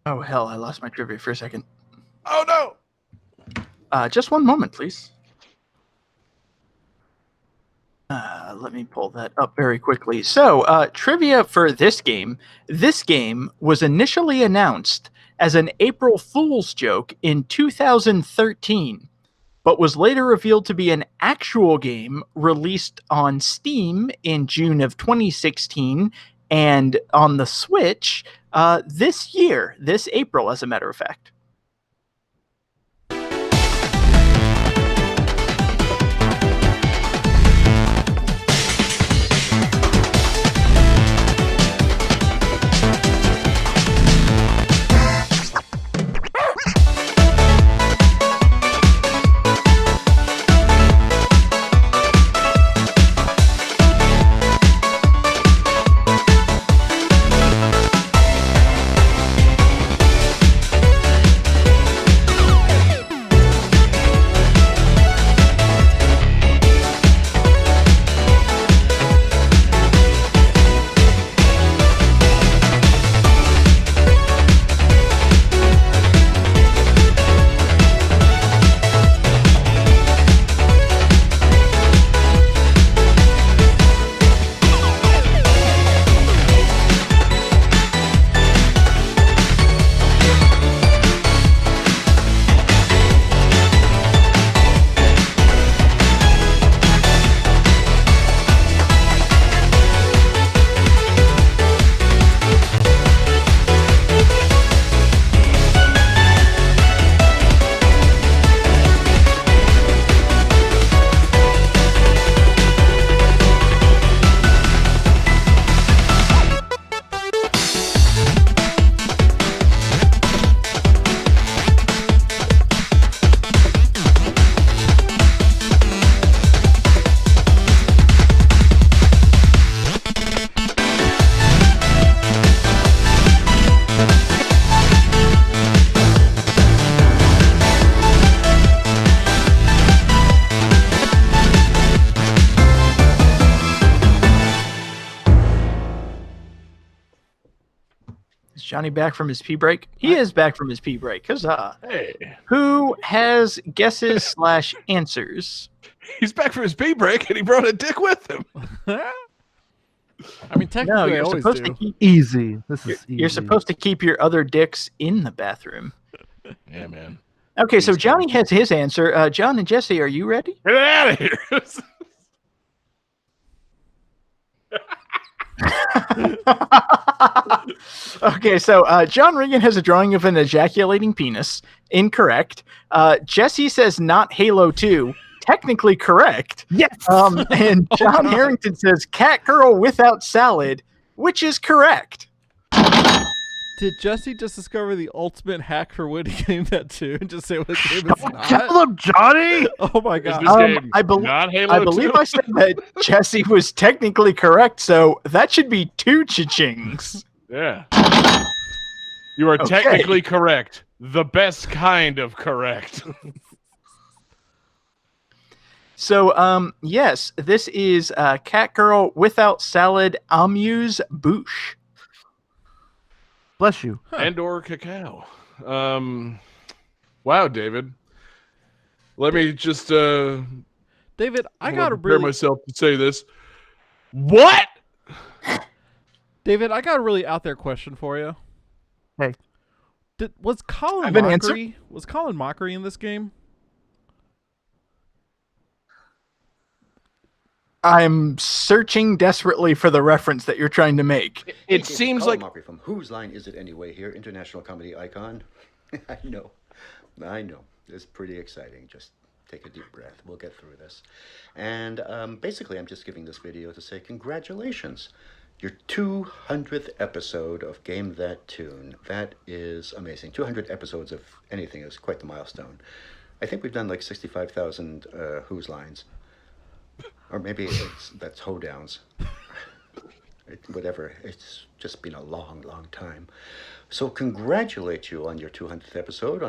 Oh, hell, I lost my trivia for a second. Oh, no! Just one moment, please. Let me pull that up very quickly. So, trivia for this game. This game was initially announced as an April Fool's joke in 2013, but was later revealed to be an actual game released on Steam in June of 2016 and on the Switch this year, this April, as a matter of fact. Is Johnny back from his pee break? He is back from his pee break. Huzzah. Hey. Who has guesses / answers? He's back from his pee break, and he brought a dick with him. I mean, technically, No, I you're always supposed do. to keep. Easy. This is easy. You're supposed to keep your other dicks in the bathroom. Yeah, man. Okay, so Johnny has his answer. John and Jesse, are you ready? Get it out of here. Okay, so John Regan has a drawing of an ejaculating penis. Incorrect. Jesse says not Halo 2. Technically correct. Yes. And John Harrington says cat girl without salad, which is correct. Did Jesse just discover the ultimate hack for winning game that too and just say what game it's not? Tell him, Johnny. Oh my god. I believe I said that Jesse was technically correct, so that should be 2 cha-chings. Yeah. You are technically correct. The best kind of correct. So, yes, this is cat girl without salad Amuse-Bouche. Bless you. And or cacao. Wow, David. Let me just David, I gotta prepare really myself to say this. What? David, I got a really out there question for you. Hey. Was Colin I've been Mockery in this game? I'm searching desperately for the reference that you're trying to make. It seems like mockery from whose line is it anyway here? International comedy icon. I know. It's pretty exciting. Just take a deep breath. We'll get through this. And basically, I'm just giving this video to say congratulations. Your 200th episode of Game That Tune. That is amazing. 200 episodes of anything is quite the milestone. I think we've done like 65,000 Who's lines. Or maybe that's hoedowns. Whatever. It's just been a long, long time. So congratulate you on your 200th episode,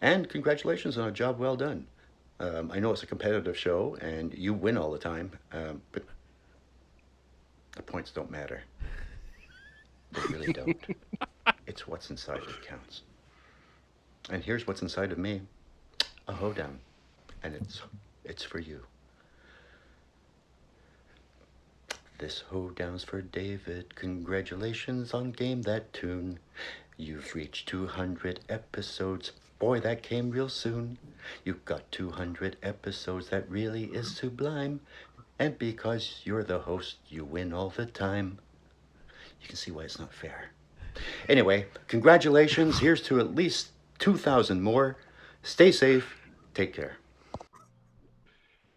and congratulations on a job well done. I know it's a competitive show, and you win all the time, but the points don't matter. They really don't. It's what's inside that counts. And here's what's inside of me. A hoedown. And it's for you. This hoedown's for David. Congratulations on Game That Tune. You've reached 200 episodes. Boy, that came real soon. You've got 200 episodes. That really is sublime. And because you're the host, you win all the time. You can see why it's not fair. Anyway, congratulations. Here's to at least 2,000 more. Stay safe. Take care.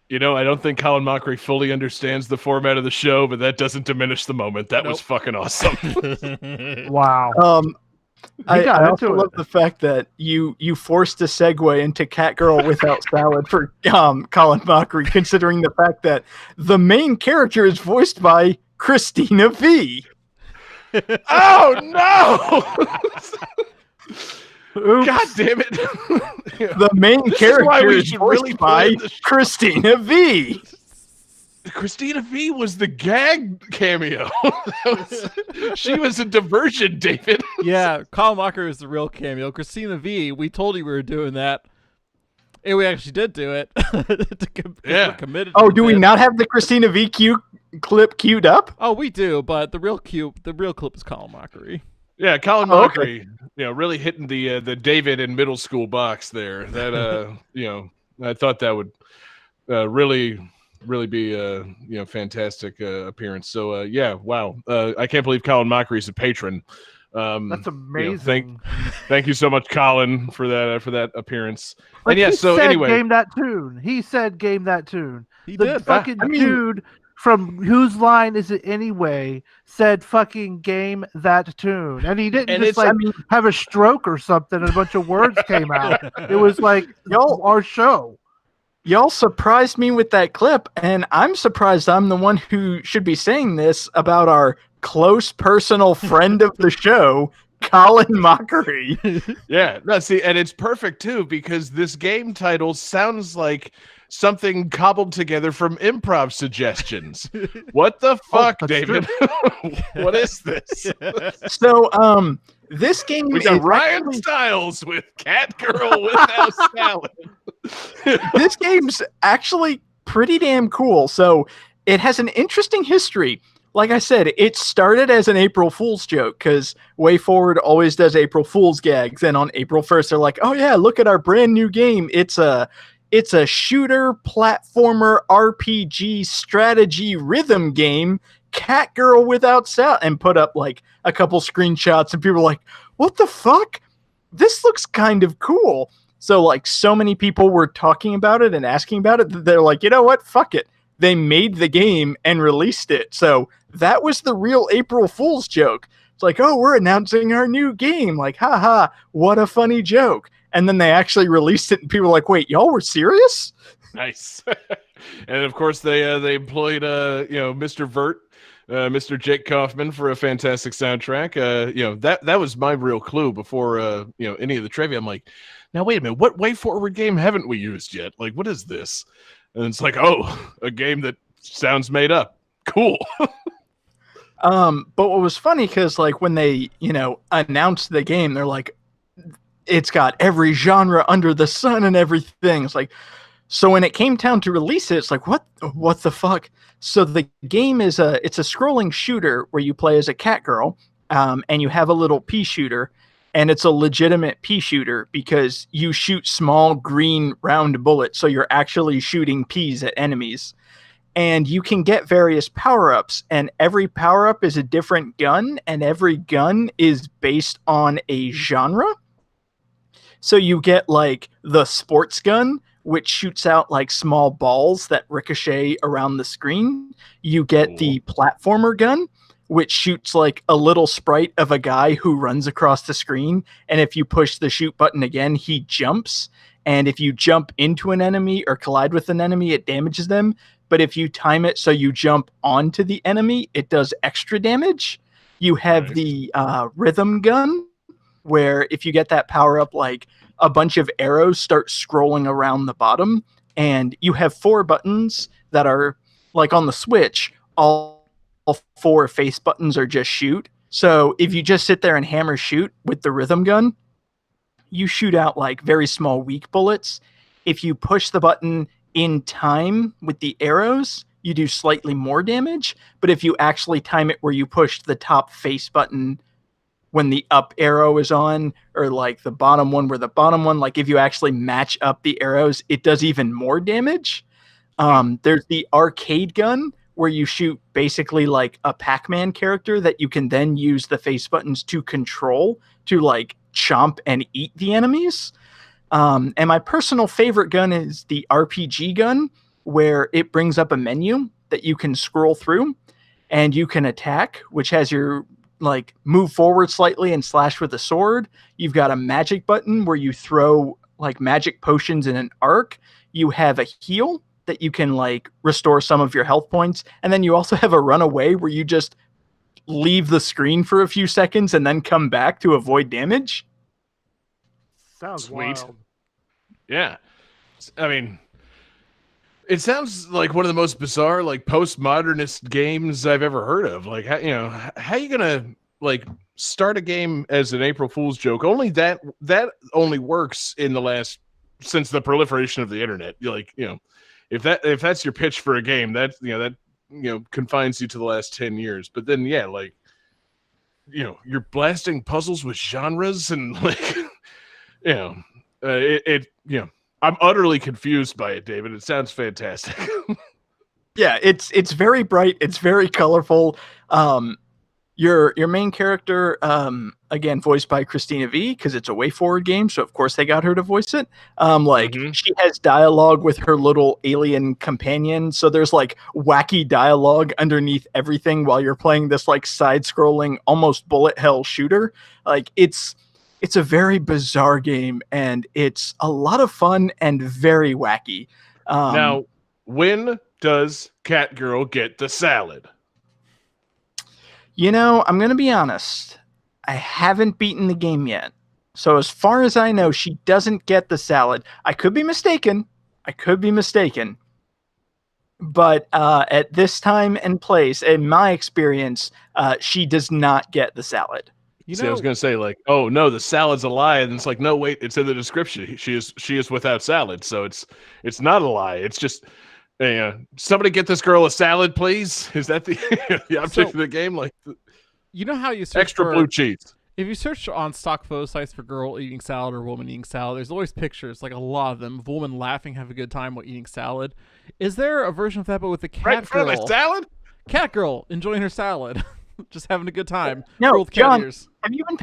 You know, I don't think Colin Mockery fully understands the format of the show, but that doesn't diminish the moment. That was fucking awesome. Wow. I also love the fact that you forced a segue into Catgirl Without Salad for Colin Mockery, considering the fact that the main character is voiced by Christina V. Oh no! God damn it! The main character is voiced by Christina V. Christina V was the gag cameo. She was a diversion, David. Yeah, Colin Walker is the real cameo. Christina V, we told you we were doing that. And we actually did do it. Yeah. Committed. Oh, do we not have the Christina V clip queued up? Oh, we do, but the real clip is Colin Mockery. Yeah, Colin Mockery, really hitting the David in middle school box there. That I thought that would really be a fantastic appearance. So wow. I can't believe Colin Mockery's a patron. That's amazing. Thank you so much, Colin, for that appearance. Like, and yeah, so anyway, game that tune. He said game that tune. He the did. Fucking dude from Whose Line Is It Anyway said fucking game that tune. And he didn't have a stroke or something and a bunch of words came out. It was like our show. Y'all surprised me with that clip, and I'm surprised I'm the one who should be saying this about our close personal friend of the show, Colin Mockery. Yeah, no, see, and it's perfect too, because this game title sounds like something cobbled together from improv suggestions. What the fuck, David? What is this? So, this game we got Ryan Stiles with Catgirl Without Salad. This game's actually pretty damn cool. So it has an interesting history. Like I said, it started as an April Fool's joke because Way Forward always does April Fool's gags. And on April 1st, they're like, oh yeah, look at our brand new game. It's a shooter, platformer, RPG, strategy, rhythm game, Catgirl Without Salad, and put up like a couple screenshots and people were like, what the fuck? This looks kind of cool. So like so many people were talking about it and asking about it. They're like, you know what? Fuck it. They made the game and released it. So that was the real April Fool's joke. It's like, oh, we're announcing our new game. Like, haha, what a funny joke. And then they actually released it and people were like, wait, y'all were serious? Nice. And of course they employed Mr. Vert, Mr. Jake Kaufman for a fantastic soundtrack. That was my real clue before any of the trivia. I'm like, now wait a minute, what Way Forward game haven't we used yet? Like, what is this? And it's like, oh, a game that sounds made up. Cool. But what was funny, because like when they announced the game, they're like, it's got every genre under the sun and everything. It's like, so when it came down to release it, it's like, what the fuck? So the game is it's a scrolling shooter where you play as a cat girl, and you have a little pea shooter, and it's a legitimate pea shooter because you shoot small green round bullets, so you're actually shooting peas at enemies. And you can get various power-ups, and every power-up is a different gun, and every gun is based on a genre. So you get like the sports gun, which shoots out like small balls that ricochet around the screen. You get the platformer gun, which shoots like a little sprite of a guy who runs across the screen. And if you push the shoot button again, he jumps. And if you jump into an enemy or collide with an enemy, it damages them. But if you time it so you jump onto the enemy, it does extra damage. You have the rhythm gun, where if you get that power up, like a bunch of arrows start scrolling around the bottom. And you have 4 buttons that are like on the Switch. All 4 face buttons are just shoot. So if you just sit there and hammer shoot with the rhythm gun, you shoot out like very small weak bullets. If you push the button in time with the arrows, you do slightly more damage. But if you actually time it where you push the top face button when the up arrow is on, or like the bottom one where the bottom one, like if you actually match up the arrows, it does even more damage. There's the arcade gun where you shoot basically like a Pac-Man character that you can then use the face buttons to control to like chomp and eat the enemies. And my personal favorite gun is the RPG gun, where it brings up a menu that you can scroll through and you can attack, which has your like move forward slightly and slash with a sword. You've got a magic button where you throw like magic potions in an arc. You have a heal that you can like restore some of your health points. And then you also have a runaway where you just leave the screen for a few seconds and then come back to avoid damage. Sounds Sweet. wild. Yeah. I mean, it sounds like one of the most bizarre, like postmodernist games I've ever heard of. Like, how you gonna like start a game as an April Fool's joke? Only that only works in the last since the proliferation of the internet. You're like, if that's your pitch for a game, that confines you to the last 10 years. But then, yeah, like, you're blasting puzzles with genres and like, I'm utterly confused by it, David. It sounds fantastic. Yeah, it's very bright. It's very colorful. Your main character, again, voiced by Christina V, because it's a WayForward game, so of course they got her to voice it. She has dialogue with her little alien companion, so there's like wacky dialogue underneath everything while you're playing this like side-scrolling, almost bullet hell shooter. Like it's a very bizarre game, and it's a lot of fun and very wacky. Now, when does Catgirl get the salad? I'm going to be honest. I haven't beaten the game yet. So as far as I know, she doesn't get the salad. I could be mistaken. But at this time and place, in my experience, she does not get the salad. I was going to say, like, oh no, the salad's a lie, and it's like, no, wait, it's in the description. She is without salad, so it's not a lie. It's just, somebody get this girl a salad, please. Is that the object of the game? Like, how you search extra for blue cheese? If you search on stock photo sites for girl eating salad or woman eating salad, there's always pictures, like a lot of them, of a woman laughing, having a good time while eating salad. Is there a version of that, but with the cat girl? Right, salad? Cat girl enjoying her salad. Just having a good time. No, John, have you been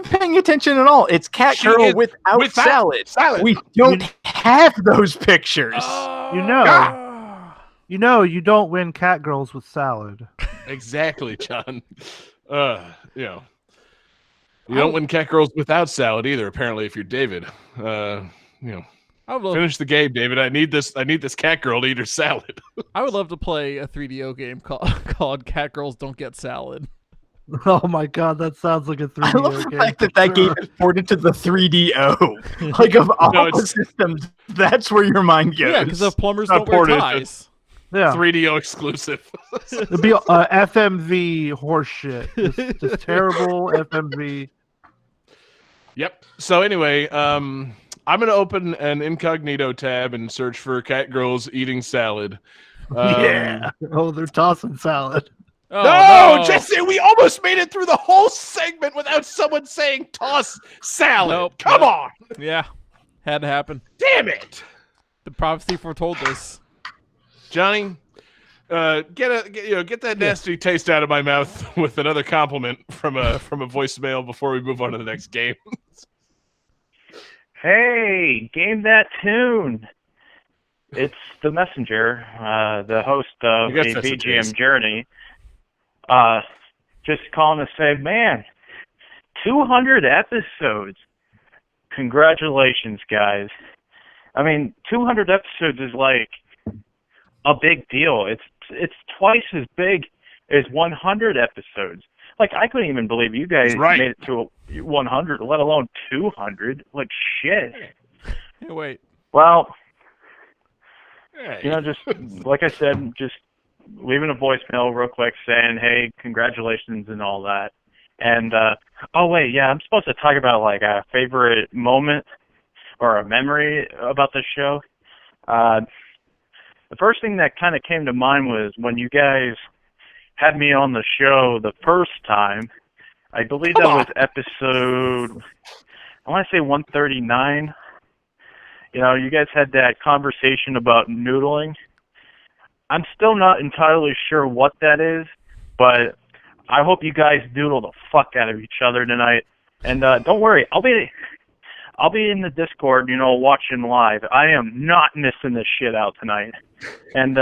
paying attention at all? It's Cat Girl without salad. We don't have those pictures. You don't win cat girls with salad. Exactly, John. You don't win cat girls without salad either. Apparently, if you're David, finish the game, David. I need this cat girl to eat her salad. I would love to play a 3DO game called Cat Girls Don't Get Salad. Oh my god, that sounds like a 3DO I love the game. fact that game is ported to the 3DO. Like, of all the systems, that's where your mind goes. Yeah, because the plumbers don't wear ties. Yeah. 3DO exclusive. It'd be FMV horseshit. Just terrible FMV. Yep. So anyway, I'm going to open an incognito tab and search for cat girls eating salad. Yeah. Oh, they're tossing salad. Oh, no, Jesse, we almost made it through the whole segment without someone saying toss salad. Nope. Come on. Yeah. Had to happen. Damn it. The prophecy foretold this. Johnny, get that nasty taste out of my mouth with another compliment from a voicemail before we move on to the next game. Hey, game that tune. It's the messenger, the host of the VGM Journey. Just calling to say, man, 200 episodes. Congratulations, guys. I mean, 200 episodes is like a big deal. It's twice as big as 100 episodes. Like, I couldn't even believe you guys made it to 100, let alone 200. Like, shit. Hey, wait. Well, just like I said, just leaving a voicemail real quick saying, hey, congratulations and all that. And, oh, wait, yeah, I'm supposed to talk about, like, a favorite moment or a memory about the show. The first thing that kind of came to mind was when you guys had me on the show the first time. I believe that was episode, I want to say 139. You know, you guys had that conversation about noodling. I'm still not entirely sure what that is, but I hope you guys noodle the fuck out of each other tonight. And don't worry, I'll be in the Discord, you know, watching live. I am not missing this shit out tonight. And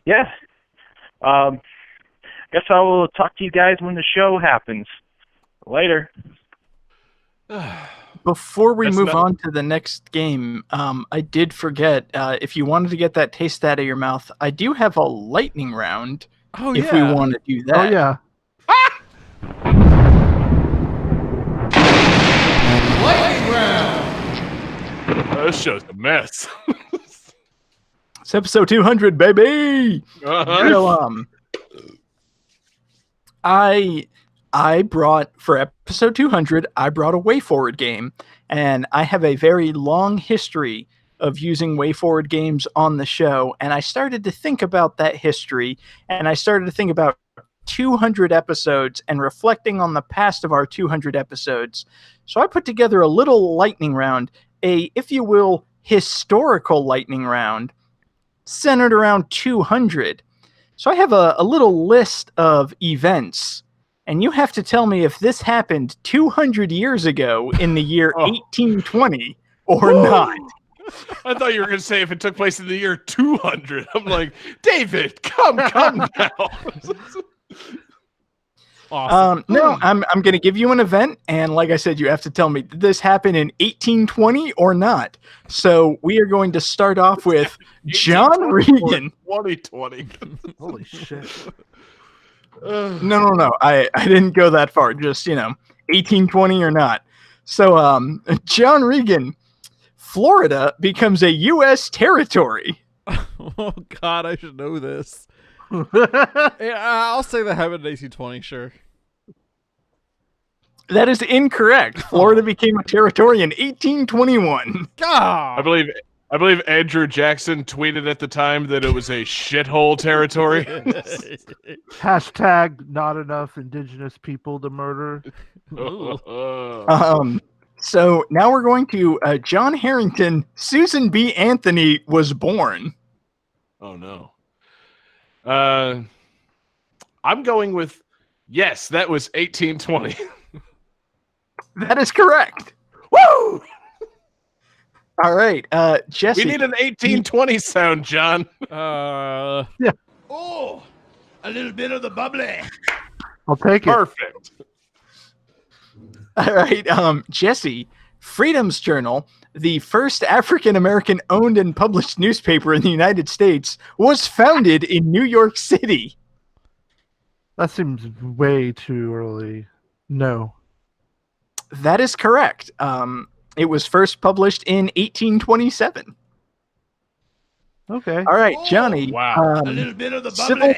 yeah, guess I will talk to you guys when the show happens. Later. Before we move on to the next game, I did forget, if you wanted to get that taste out of your mouth, I do have a lightning round if we want to do that. Oh, yeah. Lightning round. This show's a mess. It's episode 200, baby! So, I brought, for episode 200, I brought a WayForward game, and I have a very long history of using WayForward games on the show, and I started to think about that history, and I started to think about 200 episodes and reflecting on the past of our 200 episodes. So I put together a little lightning round, if you will, historical lightning round, centered around 200. So I have a little list of events, and you have to tell me if this happened 200 years ago in the year 1820 or not. I thought you were going to say if it took place in the year 200. I'm like, David, come now. Awesome. No, I'm going to give you an event, and like I said, you have to tell me, did this happen in 1820 or not? So we are going to start off with John Regan. 2020. Holy shit. No. I didn't go that far. Just, 1820 or not. So, John Regan, Florida becomes a U.S. territory. Oh, God, I should know this. Yeah, I'll say that happened in 1820, sure. That is incorrect. Florida became a territory in 1821. God! I believe Andrew Jackson tweeted at the time that it was a shithole territory. Hashtag not enough indigenous people to murder. So now we're going to John Harrington. Susan B. Anthony was born. Oh, no. I'm going with, yes, that was 1820. That is correct. Woo! All right, Jesse. We need an 1820 sound, John. Yeah. Oh, a little bit of the bubbly. I'll take it. Perfect. All right, Jesse. Freedom's Journal, the first African-American owned and published newspaper in the United States, was founded in New York City. That seems way too early. No. That is correct. It was first published in 1827. Okay. All right, Johnny. Wow. A little bit of the bubbly.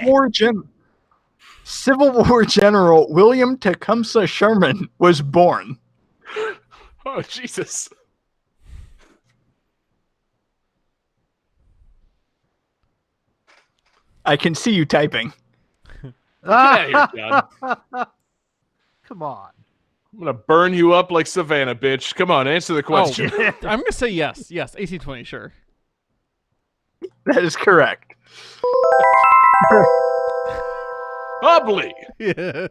Civil War General William Tecumseh Sherman was born. Oh, Jesus. I can see you typing. Get out of here, John. Come on. I'm going to burn you up like Savannah, bitch. Come on, answer the question. Oh, I'm going to say yes. Yes, 1820, sure. That is correct. Bubbly. Yeah.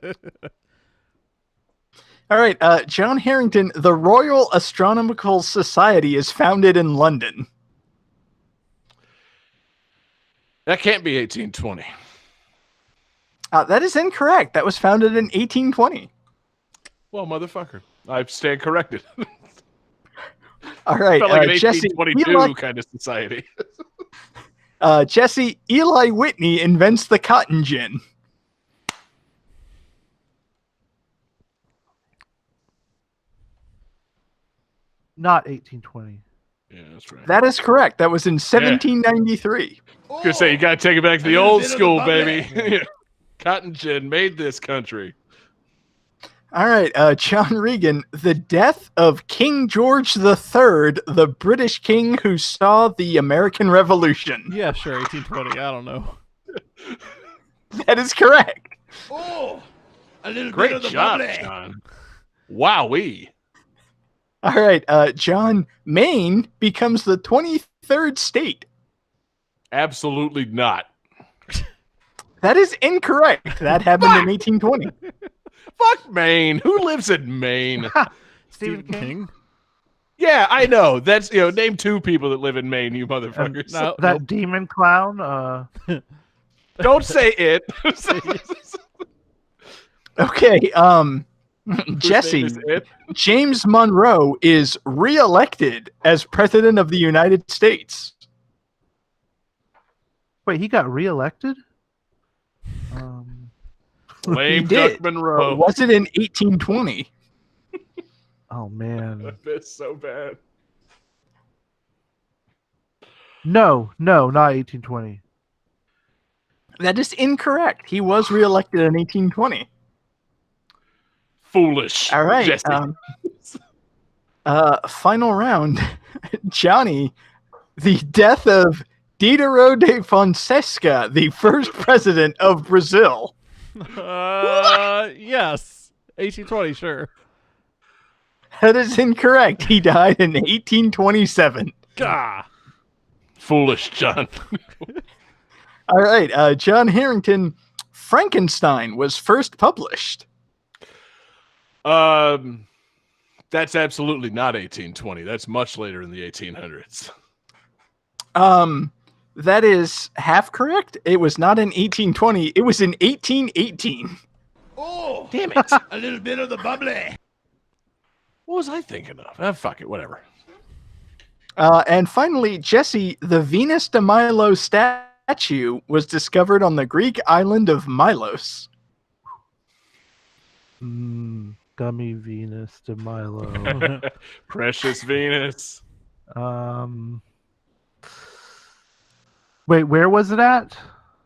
All right, John Harrington, the Royal Astronomical Society is founded in London. That can't be 1820. That is incorrect. That was founded in 1820. Well, motherfucker. I stand corrected. All right, Felt like an Jesse. 1822 kind of society. Jesse, Eli Whitney invents the cotton gin. Not 1820. Yeah, that's right. That is correct. That was in 1793. Gonna say you gotta take it back to the old school, baby. Cotton gin made this country. All right, John Regan, the death of King George III, the British king who saw the American Revolution. Yeah, sure, 1820. I don't know. That is correct. Oh, a little Great bit of the job, bubbly. John. Wowee. All right, John, Maine becomes the 23rd state. Absolutely not. That is incorrect. That happened in 1820. Fuck Maine. Who lives in Maine? Stephen King. Yeah, I know. That's name 2 people that live in Maine, you motherfuckers. That demon clown. Don't say it. Okay, Jesse, is it? James Monroe is reelected as president of the United States. Wait, he got reelected? Lame He did, Duck Monroe. but was it in 1820? Oh man. That's so bad. No, not 1820. That is incorrect. He was reelected in 1820. Foolish. All right. Jesse. Final round. Johnny, the death of Diderot de Fonseca, the first president of Brazil. Yes. 1820, sure. That is incorrect. He died in 1827. Gah. Foolish, John. All right. John Harrington, Frankenstein was first published. That's absolutely not 1820. That's much later in the 1800s. That is half correct. It was not in 1820. It was in 1818. Oh, damn it. A little bit of the bubbly. What was I thinking of? Fuck it, whatever. And finally, Jesse, the Venus de Milo statue was discovered on the Greek island of Milos. Gummy Venus de Milo. Precious Venus. Wait, where was it at?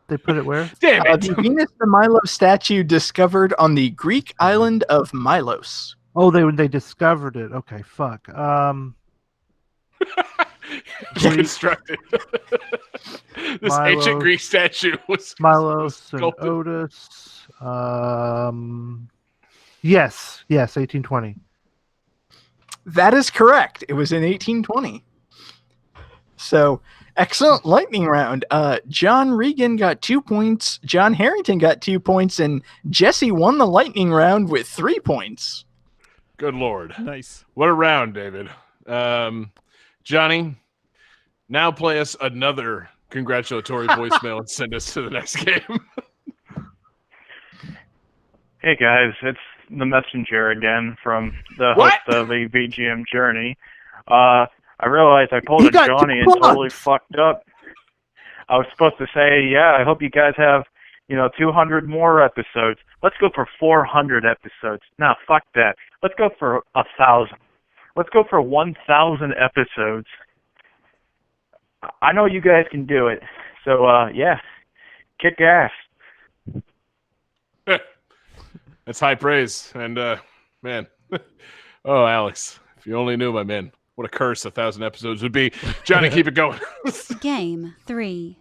They put it where? Damn it. The Venus de Milo statue discovered on the Greek island of Milos. Oh, they discovered it. Okay, fuck. Constructed. This ancient Greek statue was Milos and sculpted. Otis. Yes, 1820. That is correct. It was in 1820. So, excellent lightning round. John Regan got 2 points. John Harrington got 2 points. And Jesse won the lightning round with 3 points. Good Lord. Nice. What a round, David. Johnny, now play us another congratulatory voicemail and send us to the next game. Hey guys, it's the messenger again from the host of the VGM Journey. I realized I pulled a Johnny and totally fucked up. I was supposed to say, yeah, I hope you guys have, 200 more episodes. Let's go for 400 episodes. No, fuck that. Let's go for 1,000. Let's go for 1,000 episodes. I know you guys can do it. So, yeah, kick ass. That's high praise. And, man, oh, Alex, if you only knew, my man, what a curse 1,000 episodes would be. Johnny, keep it going. Game 3.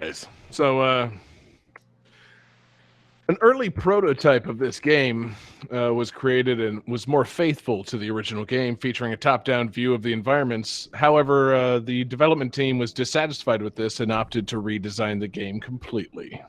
guys. So, an early prototype of this game was created and was more faithful to the original game, featuring a top-down view of the environments. However, the development team was dissatisfied with this and opted to redesign the game completely.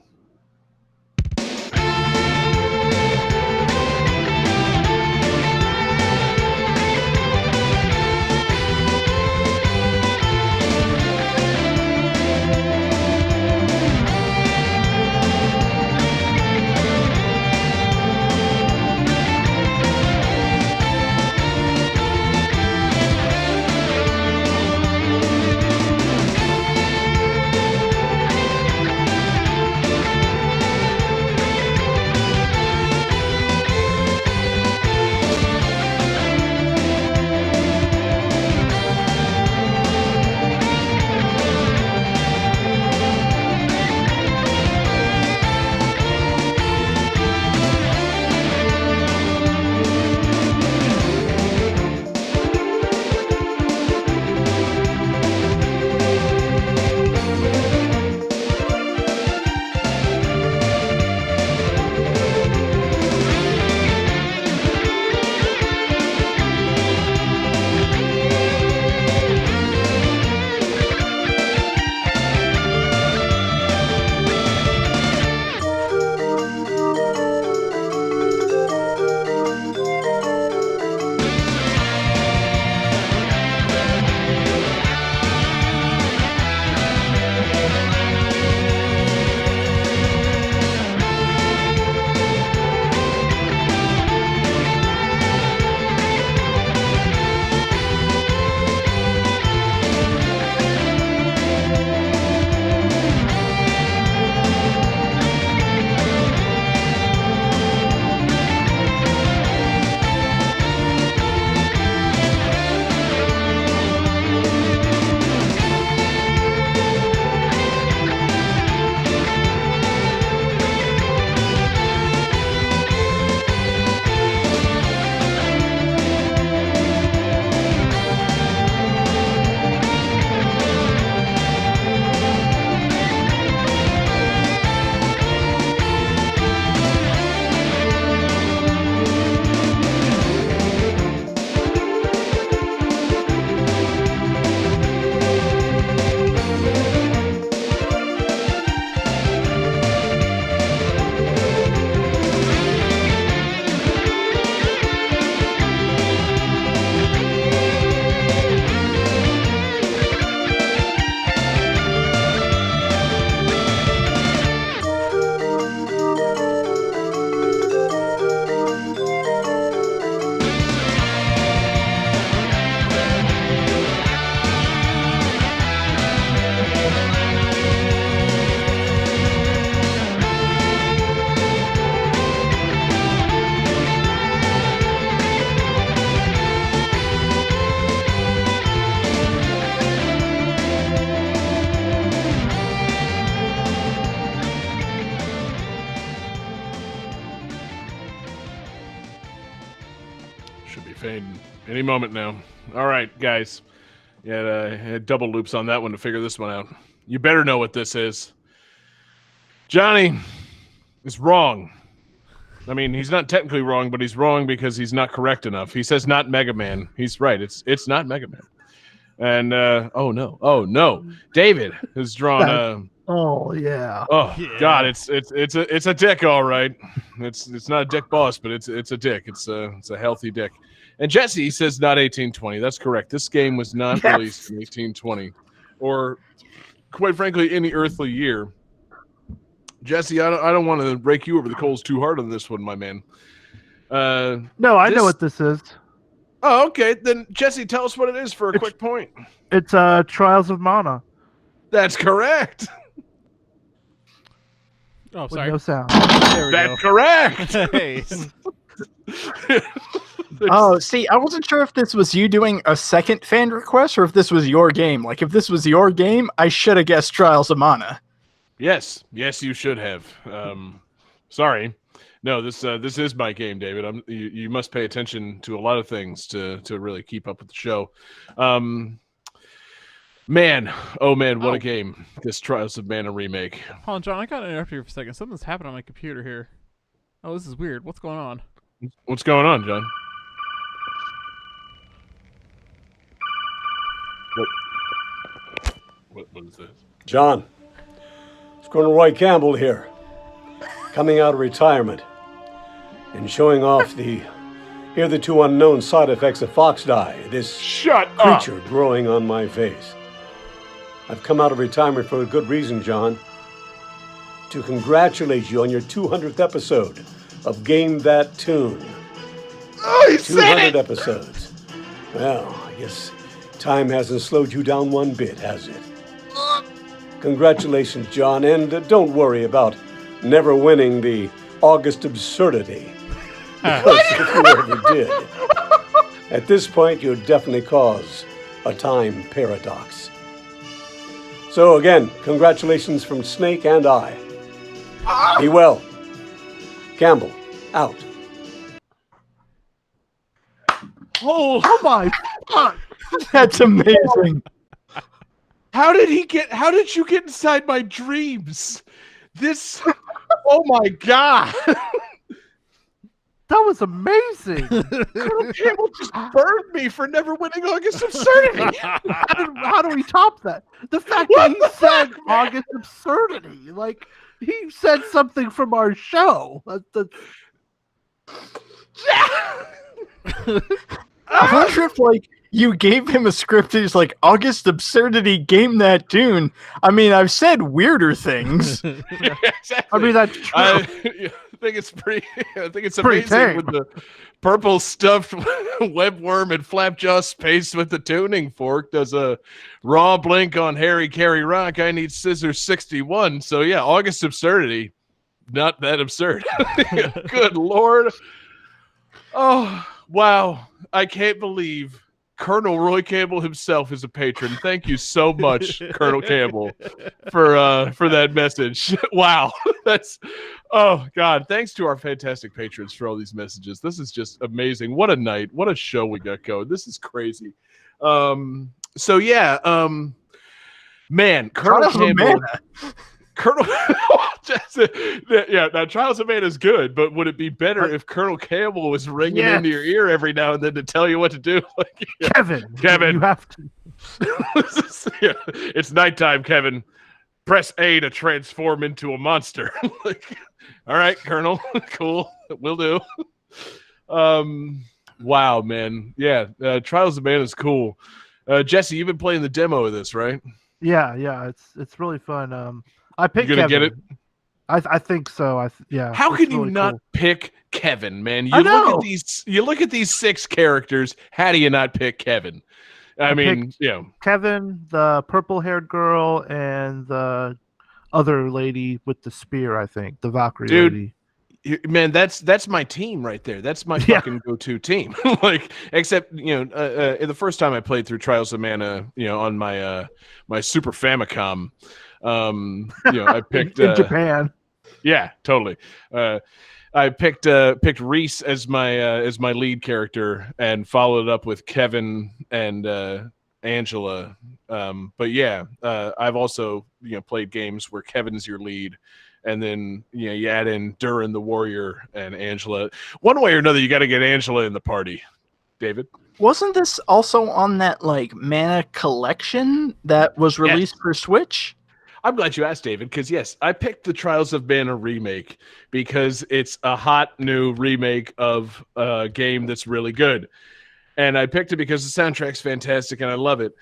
Any moment now. All right, guys. Yeah, had double loops on that one to figure this one out. You better know what this is. Johnny is wrong. I mean, he's not technically wrong, but he's wrong because he's not correct enough. He says not Mega Man. He's right. It's not Mega Man. And oh no, David has drawn. Oh yeah. Oh yeah. God, it's a dick, all right. It's not a dick boss, but it's a dick. It's a healthy dick. And Jesse says not 1820. That's correct. This game was not released in 1820, or quite frankly, any earthly year. Jesse, I don't want to rake you over the coals too hard on this one, my man. No, I know what this is. Oh, okay. Then Jesse, tell us what it is for a quick point. It's Trials of Mana. That's correct. Oh, With sorry. no sound. That's correct. Hey. Oh, see, I wasn't sure if this was you doing a second fan request or if this was your game. Like, if this was your game, I should have guessed Trials of Mana. Yes, you should have. Sorry. No, this is my game, David. You must pay attention to a lot of things to really keep up with the show. Man, oh man, what a game! This Trials of Mana remake. Hold on, John. I got to interrupt you for a second. Something's happened on my computer here. Oh, this is weird. What's going on? What's going on, John? What is this? John, it's Colonel Roy Campbell here, coming out of retirement and showing off the hitherto unknown side effects of fox dye, this creature growing on my face. I've come out of retirement for a good reason, John. To congratulate you on your 200th episode of Game That Tune. Oh, he said 200 it! episodes. Well, I guess time hasn't slowed you down one bit, has it? Congratulations, John, and don't worry about never winning the August absurdity. Because if you ever did, at this point, you'd definitely cause a time paradox. So again, congratulations from Snake and I. Be well. Campbell, out. Oh my God. That's amazing. How did you get inside my dreams? This, oh my God. That was amazing. Colonel Campbell just burned me for never winning August Absurdity. How do we top that? The fact that he said August Absurdity. Like, he said something from our show. I wonder if, like, you gave him a script and he's like, August Absurdity, Game That Tune. I mean, I've said weirder things. Yeah, exactly. I mean, that's true. I think it's pretty. I think it's Pretty amazing tame. with the purple stuffed webworm and flapjaw space with the tuning fork. Does a raw blink on Harry Carry Rock. I need scissors 61. So yeah, August Absurdity, not that absurd. Good Lord. Oh wow! I can't believe Colonel Roy Campbell himself is a patron. Thank you so much, Colonel Campbell, for that message. Wow, that's oh God! Thanks to our fantastic patrons for all these messages. This is just amazing. What a night! What a show we got going. This is crazy. So yeah, man, Colonel Campbell. Colonel, yeah. Now, Trials of Mana is good, but would it be better if Colonel Campbell was ringing into your ear every now and then to tell you what to do? Like, yeah. Kevin, you have to. Yeah, it's nighttime, Kevin. Press A to transform into a monster. Like, all right, Colonel, cool, will do. Wow, man, yeah. Trials of Mana is cool. Jesse, you've been playing the demo of this, right? Yeah, it's really fun. I picked You gonna Kevin. get it? I think so. Yeah. How it's can you really not cool. pick Kevin, man? I You look know. at these. You look at these 6 characters. How do you not pick Kevin? I mean, picked you know, Kevin, the purple-haired girl, and the other lady with the spear. I think the Valkyrie dude. lady. Man, that's my team right there. That's my fucking go-to team. Like, except the first time I played through Trials of Mana, on my my Super Famicom, I picked in Japan. Yeah, totally. I picked Reese as my lead character and followed up with Kevin and Angela. But yeah, I've also played games where Kevin's your lead. And then you add in Durin the Warrior and Angela. One way or another, you got to get Angela in the party. David, Wasn't this also on that like Mana collection that was released for Switch? I'm glad you asked, David, because yes, I picked the Trials of Mana remake because it's a hot new remake of a game that's really good, and I picked it because the soundtrack's fantastic and I love it.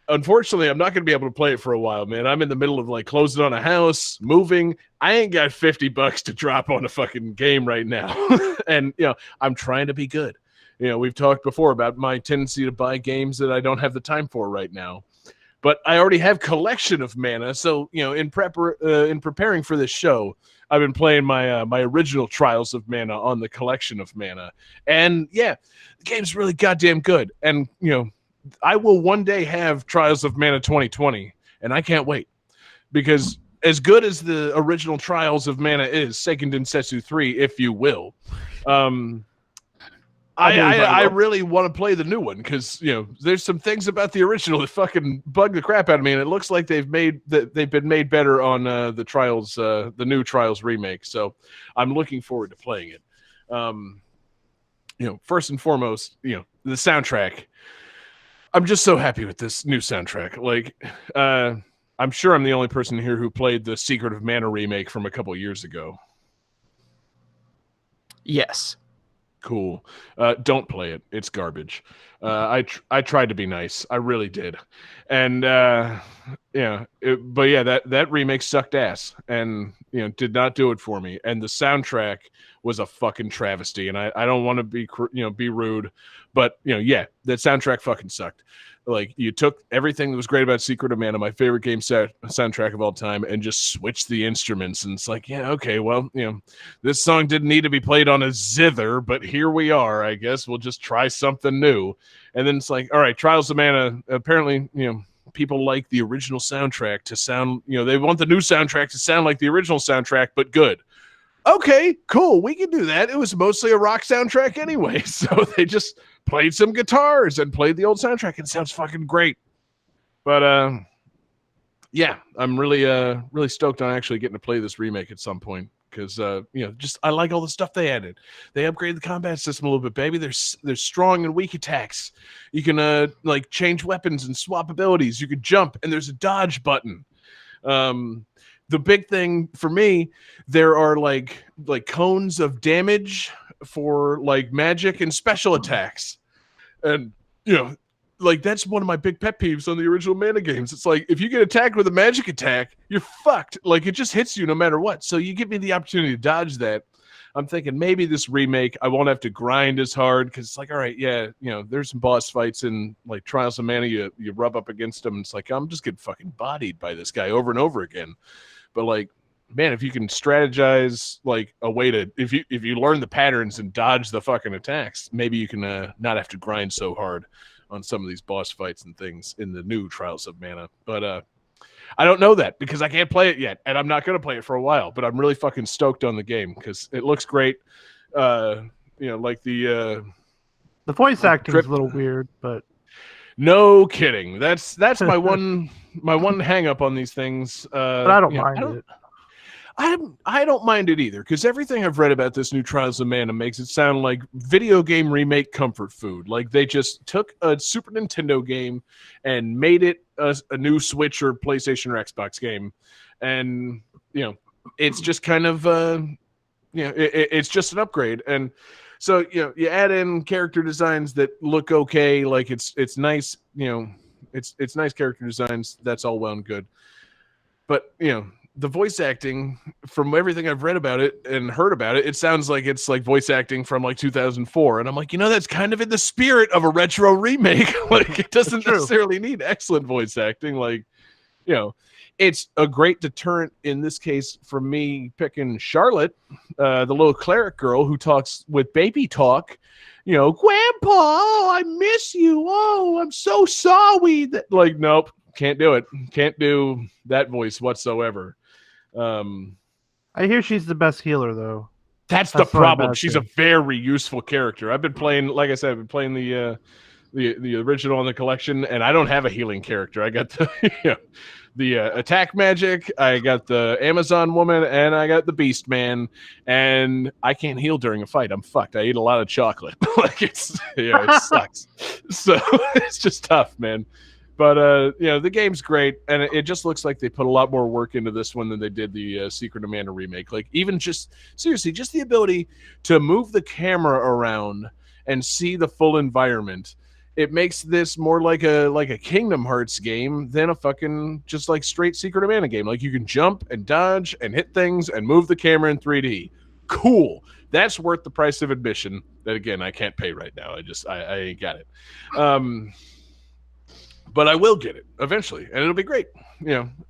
Unfortunately, I'm not going to be able to play it for a while, man. I'm in the middle of like closing on a house, moving. I ain't got $50 to drop on a fucking game right now. And, I'm trying to be good. We've talked before about my tendency to buy games that I don't have the time for right now. But I already have collection of Mana. So, in preparing for this show, I've been playing my original Trials of Mana on the collection of Mana. And yeah, the game's really goddamn good. And, I will one day have Trials of Mana 2020, and I can't wait. Because as good as the original Trials of Mana is, Seiken Densetsu 3, if you will, I really want to play the new one because there's some things about the original that fucking bug the crap out of me, and it looks like they've been made better on the Trials, the new Trials remake. So I'm looking forward to playing it. First and foremost, the soundtrack. I'm just so happy with this new soundtrack. Like, I'm sure I'm the only person here who played the Secret of Mana remake from a couple years ago. Yes. Cool. Don't play it. It's garbage. I tried to be nice. I really did. And that remake sucked ass and did not do it for me. And the soundtrack was a fucking travesty. And I don't want to be rude, but that soundtrack fucking sucked. Like, you took everything that was great about Secret of Mana, my favorite game soundtrack of all time, and just switched the instruments. And it's like, yeah, okay, well, this song didn't need to be played on a zither, but here we are. I guess we'll just try something new. And then it's like, all right, Trials of Mana, apparently, people like the original soundtrack to sound, they want the new soundtrack to sound like the original soundtrack, but good. Okay, cool. We can do that. It was mostly a rock soundtrack anyway. So they just played some guitars and played the old soundtrack. It sounds fucking great. But I'm really stoked on actually getting to play this remake at some point because I like all the stuff they added. They upgraded the combat system a little bit, baby. There's strong and weak attacks. You can change weapons and swap abilities. You can jump, and there's a dodge button. The big thing for me, there are like cones of damage for like magic and special attacks. And that's one of my big pet peeves on the original Mana games. It's like, if you get attacked with a magic attack, you're fucked. Like, it just hits you no matter what. So you give me the opportunity to dodge that. I'm thinking maybe this remake, I won't have to grind as hard because it's like, all right, there's some boss fights in like Trials of Mana. You rub up against them. And it's like, I'm just getting fucking bodied by this guy over and over again. But like, man, if you can strategize like a way to, if you learn the patterns and dodge the fucking attacks, maybe you can not have to grind so hard on some of these boss fights and things in the new Trials of Mana. But I don't know that because I can't play it yet, and I'm not going to play it for a while. But I'm really fucking stoked on the game because it looks great. Like the voice acting is a little weird, but no kidding. That's my one hang up on these things. But I don't mind it. I don't mind it either because everything I've read about this new Trials of Mana makes it sound like video game remake comfort food. Like they just took a Super Nintendo game and made it a new Switch or PlayStation or Xbox game, and it's just kind of it's just an upgrade. And so you add in character designs that look okay, like it's nice, it's nice character designs. That's all well and good, but the voice acting, from everything I've read about it and heard about it, it sounds like it's like voice acting from like 2004. And I'm like, that's kind of in the spirit of a retro remake. Like, it doesn't necessarily need excellent voice acting. Like, it's a great deterrent in this case for me picking Charlotte, the little cleric girl who talks with baby talk. Grandpa, oh, I miss you. Oh, I'm so sorry. Like, nope, can't do it. Can't do that voice whatsoever. I hear she's the best healer, though. That's the problem. She's a very useful character. I've been playing, like I said, I've been playing the original in the collection, and I don't have a healing character. I got the attack magic, I got the Amazon woman, and I got the Beast Man, and I can't heal during a fight. I'm fucked. I eat a lot of chocolate. Like it sucks. So it's just tough, man. But the game's great, and it just looks like they put a lot more work into this one than they did the Secret of Mana remake. Like, even just seriously, just the ability to move the camera around and see the full environment. It makes this more like a Kingdom Hearts game than a fucking just like straight Secret of Mana game. Like, you can jump and dodge and hit things and move the camera in 3D. Cool. That's worth the price of admission. That, again, I can't pay right now. I ain't got it. But I will get it eventually, and it'll be great.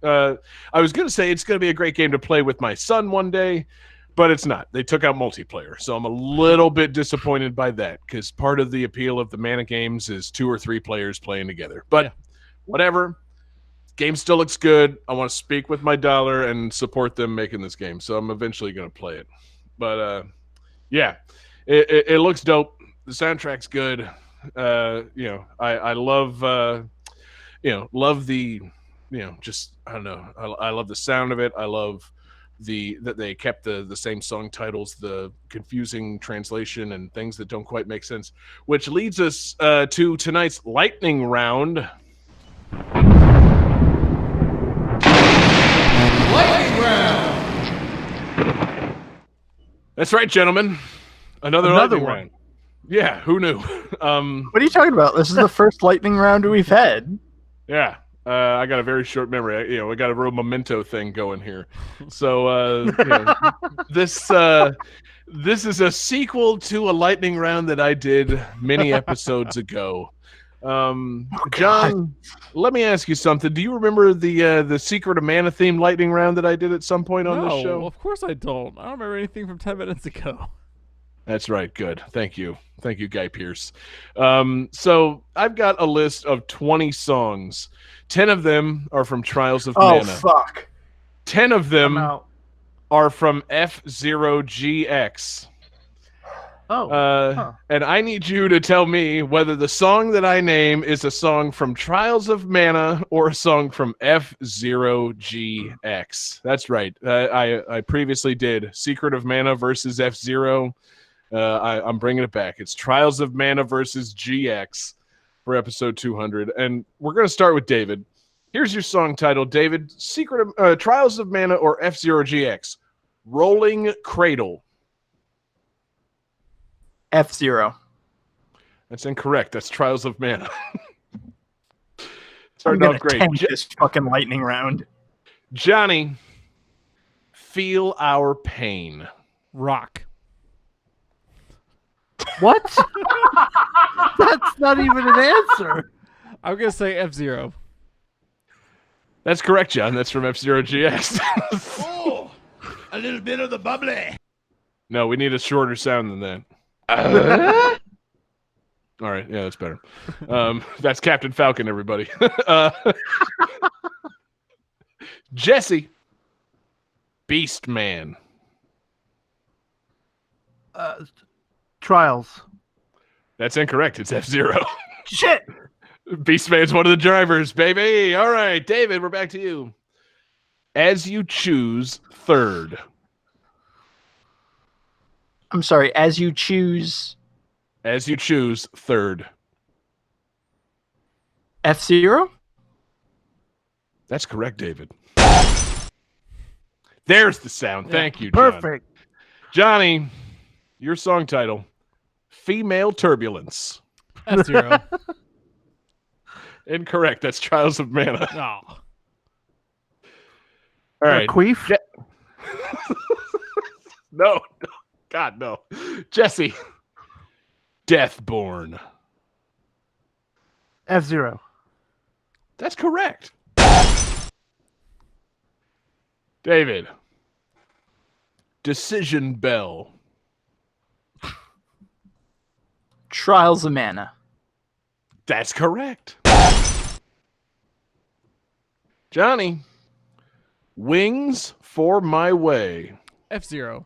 I was going to say it's going to be a great game to play with my son one day, but it's not. They took out multiplayer, so I'm a little bit disappointed by that because part of the appeal of the Mana games is 2 or 3 players playing together. But whatever. Game still looks good. I want to speak with my dollar and support them making this game, so I'm eventually going to play it. But, it looks dope. the soundtrack's good. I love love the just I don't know. I love the sound of it. I love that they kept the same song titles, the confusing translation and things that don't quite make sense, which leads us to tonight's lightning round. Lightning round. That's right, gentlemen. Another lightning round. Yeah, who knew? What are you talking about? This is the first lightning round we've had. Yeah. I got a very short memory. I got a real memento thing going here. So this is a sequel to a lightning round that I did many episodes ago. John, let me ask you something. Do you remember the Secret of Mana theme lightning round that I did at some point on this show? No, of course I don't. I don't remember anything from 10 minutes ago. That's right. Good. Thank you, Guy Pearce. So I've got a list of 20 songs. 10 of them are from Trials of Mana. Oh, fuck. 10 of them are from F-Zero GX. And I need you to tell me whether the song that I name is a song from Trials of Mana or a song from F-Zero GX. That's right. I previously did Secret of Mana versus F-Zero. I'm bringing it back. It's Trials of Mana versus GX for episode 200. And we're going to start with David. Here's your song title, David. Trials of Mana or F-Zero GX? Rolling Cradle. F-Zero. That's incorrect. That's Trials of Mana. I'm Started gonna off great. tank this fucking lightning round. Johnny, Feel Our Pain. Rock. What? That's not even an answer. I'm going to say F-Zero. That's correct, John. That's from F-Zero GX. Oh, a little bit of the bubbly. No, we need a shorter sound than that. All right, yeah, that's better. That's Captain Falcon, everybody. Jesse, Beast Man. Trials. That's incorrect. It's F-Zero. Shit. Beastman's one of the drivers, baby. All right, David, we're back to you. As You Choose, third. I'm sorry, As You Choose. As You Choose, third. F-Zero? That's correct, David. There's the sound. Thank you, John. Perfect. Johnny, your song title, Female Turbulence. F-Zero. Incorrect. That's Trials of Mana. No. All right. Queef? No. God, no. Jesse, Deathborn. F-Zero. That's correct. David, Decision Bell. Trials of Mana. That's correct. Johnny, Wings for My Way. F-Zero.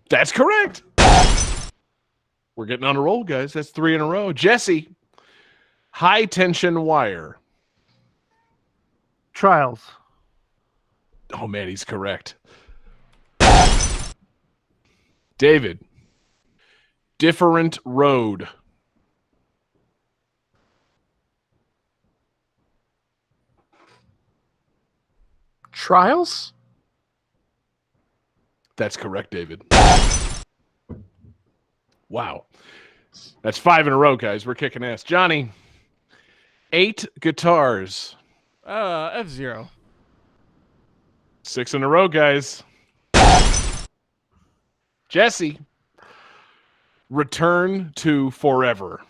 That's correct. We're getting on a roll, guys. That's 3 in a row. Jesse, High Tension Wire. Trials. Oh, man, he's correct. David, Different Road. Trials? That's correct, David. Wow. That's 5 in a row, guys. We're kicking ass. Johnny, 8 Guitars. F-Zero. 6 in a row, guys. Jesse, Return to Forever.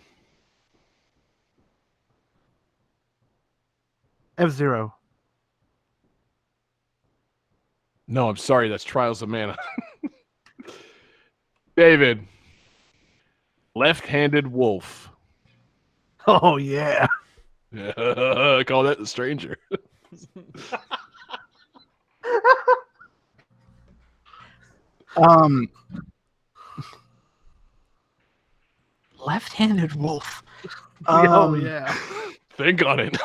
F-Zero. No, I'm sorry. That's Trials of Mana. David, Left-Handed Wolf. Oh, yeah. I call that The Stranger. Left-handed wolf. Oh yeah. Think on it.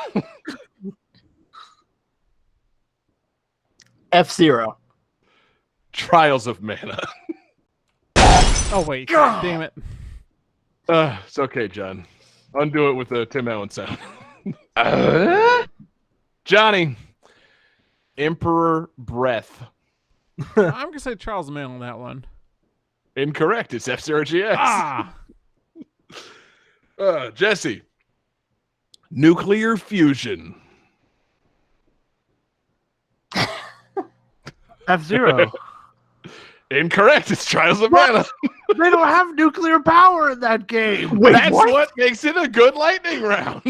F-Zero. Trials of Mana. Oh wait, damn it. It's okay, John. Undo it with the Tim Allen sound. Johnny. Emperor Breath. I'm gonna say Charles Mann on that one. Incorrect. It's F-Zero GX. Ah. Jesse. Nuclear fusion. F-Zero. Incorrect. It's Trials of Mana. They don't have nuclear power in that game. Wait, That's what? what makes it a good lightning round.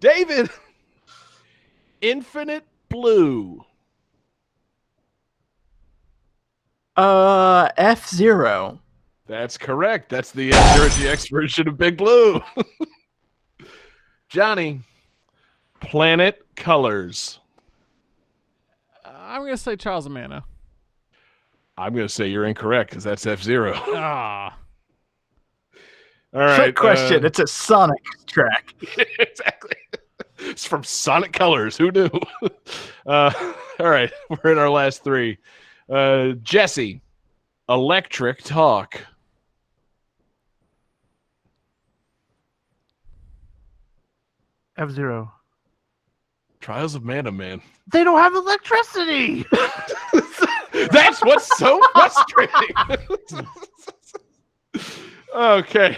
David. Infinite Blue. F-Zero. That's correct. That's the F-Zero GX version of Big Blue. Johnny. Planet Colors. I'm gonna say Charles Mann. I'm going to say you're incorrect because that's F-Zero. Ah. All right. Trick question. It's a Sonic track. Exactly. It's from Sonic Colors. Who knew? All right. We're in our last three. Jesse. Electric Talk. F-Zero. Trials of Mana, man. They don't have electricity. That's what's so frustrating. Okay.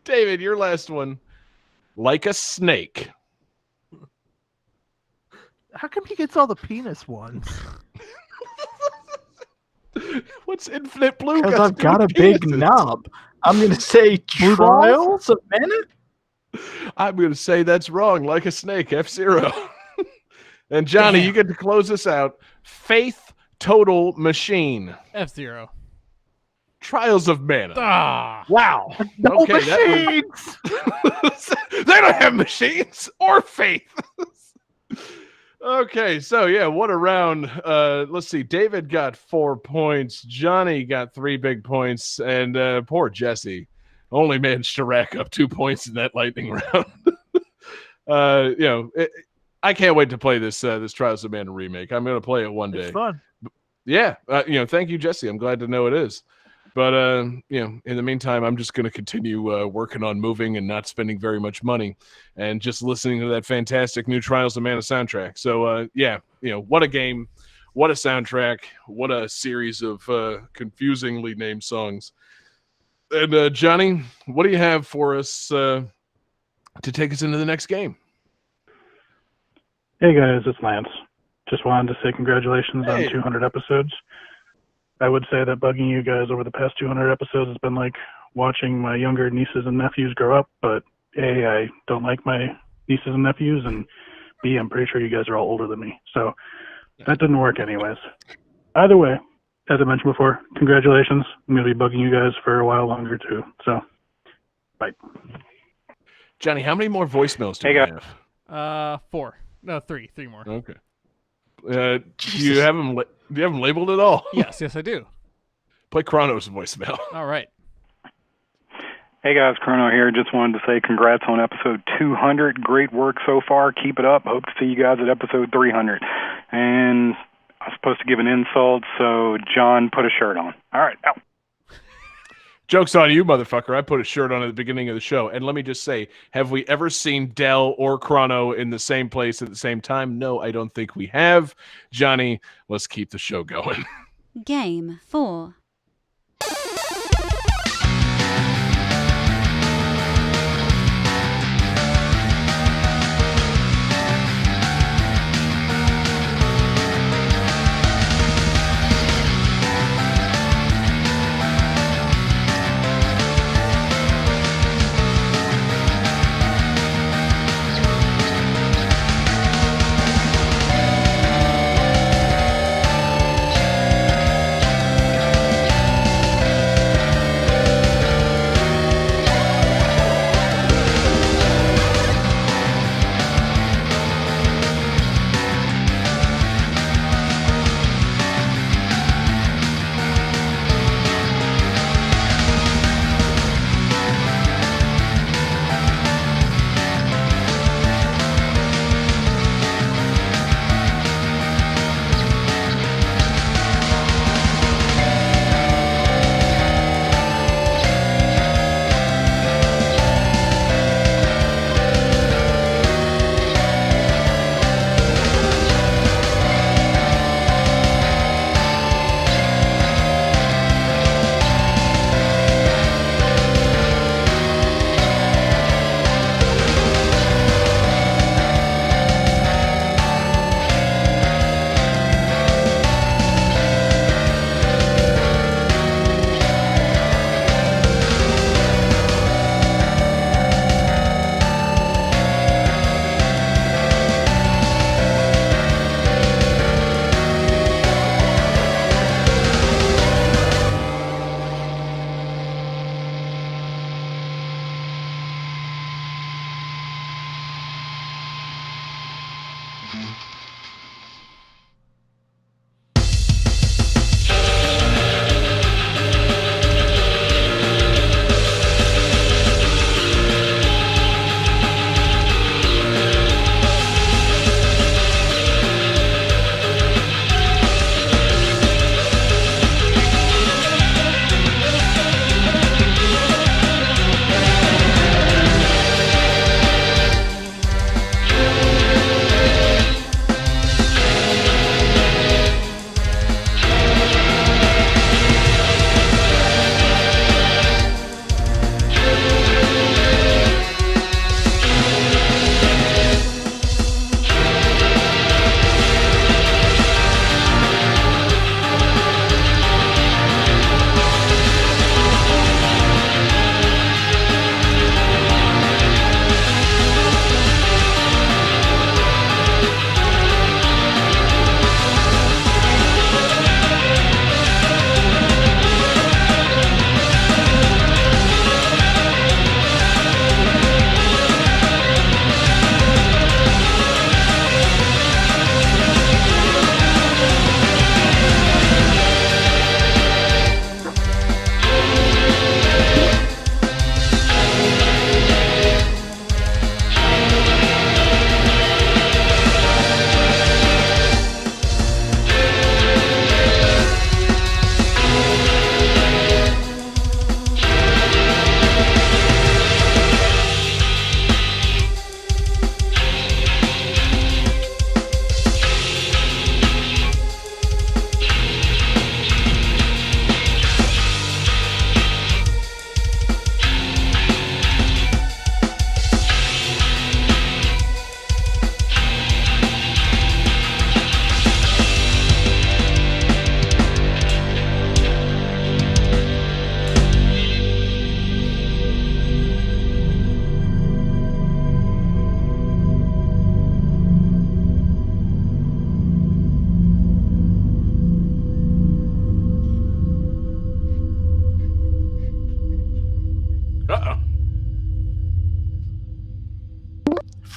David, your last one. Like a Snake. How come he gets all the penis ones? What's Infinite Blue? Because I've got a big knob. I'm going to say Trials of Mana. I'm going to say that's wrong. Like a Snake, F-Zero. And Johnny, you get to close this out. Faith Total Machine. F-Zero. Trials of Mana. Ah. Wow. No Okay, machines. They don't have machines or faith. Okay, so yeah, what a round. Let's see. David got 4 points. Johnny got 3 big points. And poor Jesse only managed to rack up 2 points in that lightning round. I can't wait to play this Trials of Mana remake. I'm going to play it one day. It's fun. Yeah, thank you, Jesse. I'm glad to know it is. But in the meantime, I'm just going to continue working on moving and not spending very much money, and just listening to that fantastic new Trials of Mana soundtrack. So what a game, what a soundtrack, what a series of confusingly named songs. And Johnny, what do you have for us to take us into the next game? Hey guys, it's Lance. Just wanted to say congratulations on 200 episodes. I would say that bugging you guys over the past 200 episodes has been like watching my younger nieces and nephews grow up, but A, I don't like my nieces and nephews, and B, I'm pretty sure you guys are all older than me. So that didn't work anyways. Either way, as I mentioned before, congratulations. I'm going to be bugging you guys for a while longer too. So, bye. Johnny, how many more voicemails do you have? 4. No, 3. 3 more. Okay. Do you have them labeled at all? Yes, I do. Play Chrono's voicemail. All right. Hey guys, Chrono here. Just wanted to say congrats on episode 200. Great work so far. Keep it up. Hope to see you guys at episode 300. And I was supposed to give an insult, so John, put a shirt on. All right, out. Joke's on you, motherfucker. I put a shirt on at the beginning of the show. And let me just say, have we ever seen Dell or Chrono in the same place at the same time? No, I don't think we have. Johnny, let's keep the show going. Game 4.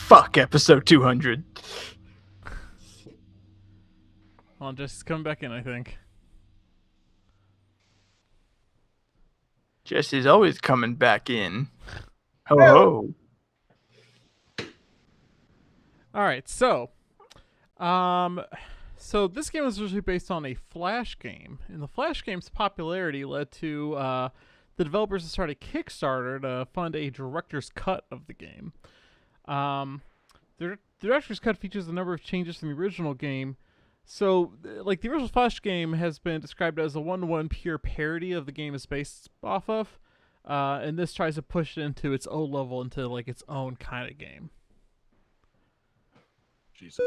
Fuck episode 200. Well, Jesse's coming back in, I think. Jesse's always coming back in. Ho ho. All right, so this game was originally based on a Flash game, and the Flash game's popularity led to the developers to start a Kickstarter to fund a director's cut of the game. The director's cut features a number of changes from the original game. So, like, the original Flash game has been described as a one-to-one pure parody of the game it's based off of, and this tries to push it into its own level, into like its own kind of game. Jesus.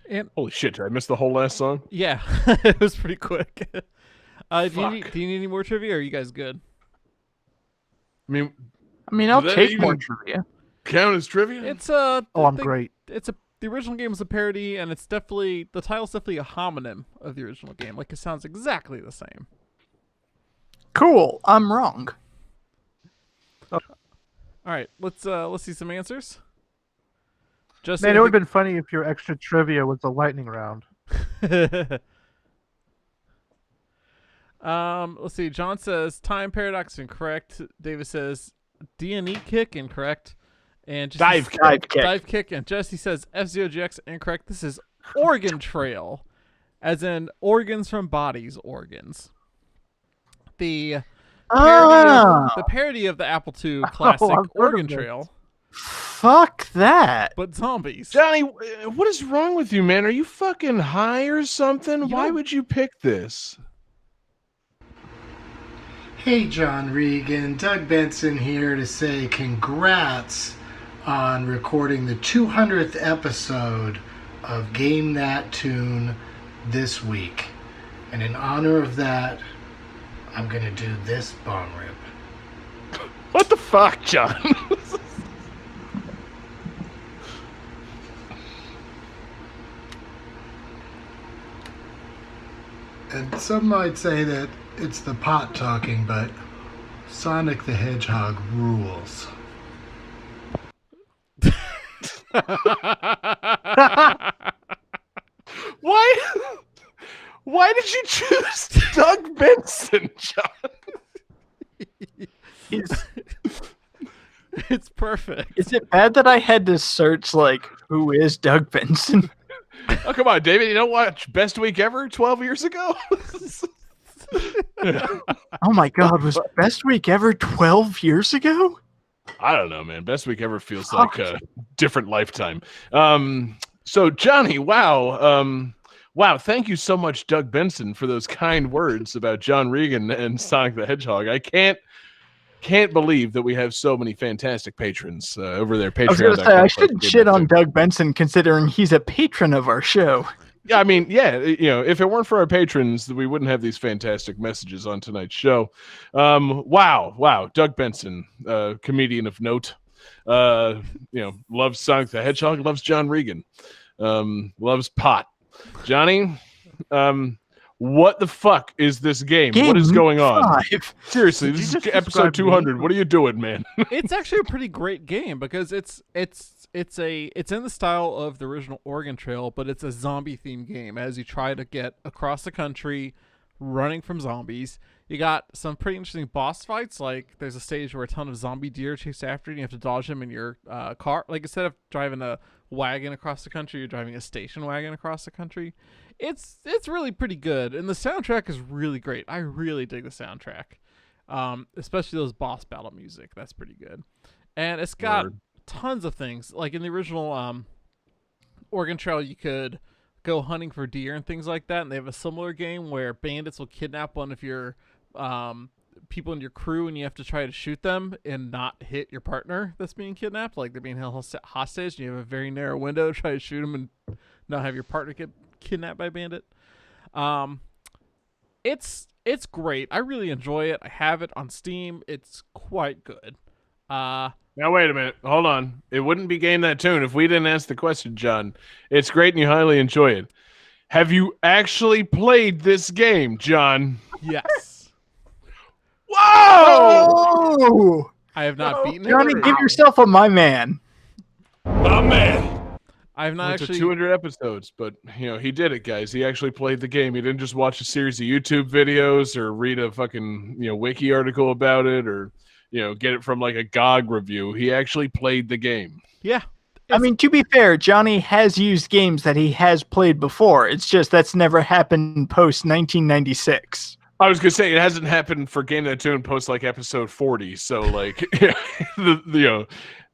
And holy shit! Did I miss the whole last song? Yeah, it was pretty quick. Do you need any more trivia, or are you guys good? I mean, I'll does that take even more trivia. Count as trivia? It's I'm great. The original game was a parody, and the title's definitely a homonym of the original game. Like, it sounds exactly the same. Cool. I'm wrong. All right, let's see some answers. Man, it would have been funny if your extra trivia was a lightning round. Let's see. John says time paradox incorrect. David says D&E kick incorrect. And dive kick. And Jesse says F-Zero GX incorrect. This is organ trail, as in organs from bodies, organs. The parody of the Apple II classic Organ Trail Fuck that. But zombies. Johnny, what is wrong with you, man? Are you fucking high or something? Why would you pick this? Hey, John Regan. Doug Benson here to say congrats on recording the 200th episode of Game That Tune this week. And in honor of that, I'm going to do this bong rip. What the fuck, John? And some might say that it's the pot talking, but Sonic the Hedgehog rules. Why did you choose Doug Benson, John? It's perfect. Is it bad that I had to search, like, who is Doug Benson? Oh, come on, David. You don't watch Best Week Ever 12 years ago? Oh my God, was Best Week Ever 12 years ago? I don't know, man. Best Week Ever feels like a different lifetime. So, Johnny, wow. Wow, thank you so much, Doug Benson, for those kind words about John Regan and Sonic the Hedgehog. I can't believe that we have so many fantastic patrons over there. I was going to say, I shouldn't shit on Doug Benson considering he's a patron of our show. Yeah, I mean, yeah, if it weren't for our patrons, we wouldn't have these fantastic messages on tonight's show. Wow, Doug Benson, comedian of note, loves Sonic the Hedgehog, loves John Regan, loves pot. Johnny, what the fuck is this game? What is going on? Seriously, this is episode 200. What are you doing, man? It's actually a pretty great game because it's in the style of the original Oregon Trail, but it's a zombie themed game as you try to get across the country running from zombies. You got some pretty interesting boss fights, like there's a stage where a ton of zombie deer chase after you and you have to dodge them in your car. Like instead of driving a wagon across the country, you're driving a station wagon across the country. It's really pretty good, and the soundtrack is really great. I really dig the soundtrack, especially those boss battle music. That's pretty good, and it's got tons of things. Like in the original Oregon Trail, you could go hunting for deer and things like that, and they have a similar game where bandits will kidnap one of your people in your crew, and you have to try to shoot them and not hit your partner that's being kidnapped. Like they're being held hostage, and you have a very narrow window to try to shoot them and not have your partner get kidnapped by a bandit. It's great. I really enjoy it. I have it on Steam. It's quite good. Now wait a minute. Hold on. It wouldn't be Game That Tune if we didn't ask the question, John. It's great and you highly enjoy it. Have you actually played this game, John? Yes. Whoa! I have not beaten it. Johnny, give yourself a my man. My man. I have not actually 200 episodes, but he did it, guys. He actually played the game. He didn't just watch a series of YouTube videos or read a fucking wiki article about it or get it from like a GOG review. He actually played the game. Yeah. I mean, to be fair, Johnny has used games that he has played before. It's just that's never happened post 1996. I was gonna say it hasn't happened for Game That Tune post like episode 40. So like,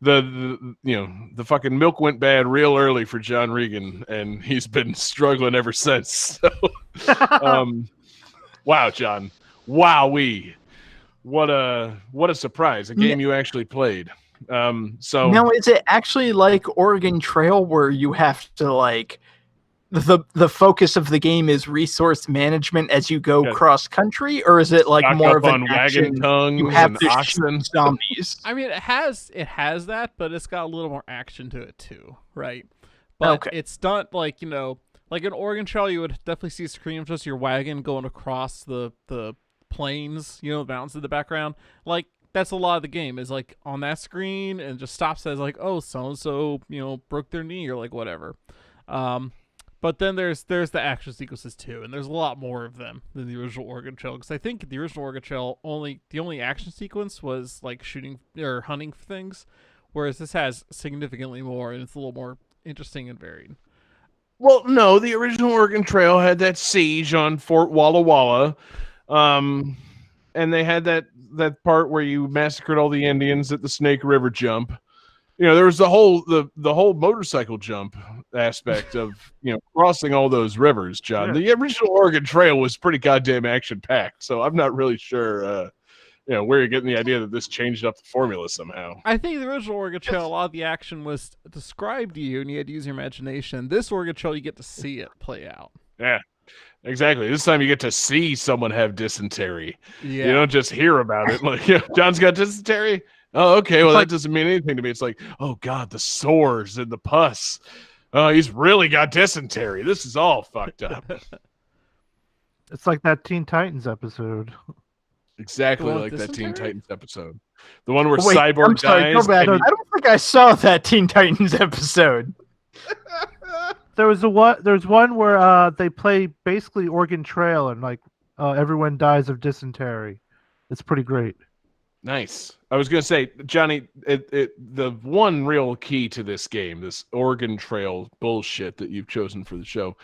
the fucking milk went bad real early for John Regan, and he's been struggling ever since. So, wow, John, wowee, what a surprise! A game you actually played. So now, is it actually like Oregon Trail where you have to like the focus of the game is resource management as you go cross country, or is it like more of an action? You have to shoot zombies. I mean, it has that, but it's got a little more action to it too, right? But it's done like like in Oregon Trail, you would definitely see a screen of just your wagon going across the plains, the mountains in the background. Like that's a lot of the game is like on that screen and just stops as like, oh, so and so broke their knee or like whatever. But then there's the action sequences too, and there's a lot more of them than the original Oregon Trail. Because I think the original Oregon Trail the only action sequence was like shooting or hunting for things, whereas this has significantly more, and it's a little more interesting and varied. Well, no, the original Oregon Trail had that siege on Fort Walla Walla, and they had that part where you massacred all the Indians at the Snake River jump. there was the whole motorcycle jump aspect of crossing all those rivers, John. The original Oregon Trail was pretty goddamn action packed, so I'm not really sure where you're getting the idea that this changed up the formula somehow. I think the original Oregon Trail, a lot of the action was described to you, and you had to use your imagination. This Oregon Trail, you get to see it play out. Yeah, exactly. This time you get to see someone have dysentery. Yeah. You don't just hear about it. Like, John's got dysentery. Oh, okay. Well, that doesn't mean anything to me. It's like, oh God, the sores and the pus. Oh, he's really got dysentery. This is all fucked up. It's like that Teen Titans episode. Exactly like that Teen Titans episode. The one where Wait, Cyborg I'm sorry, dies. go back. I don't think I saw that Teen Titans episode. There's one where they play basically Oregon Trail and everyone dies of dysentery. It's pretty great. Nice. I was gonna say, Johnny, the one real key to this game, this Oregon Trail bullshit that you've chosen for the show,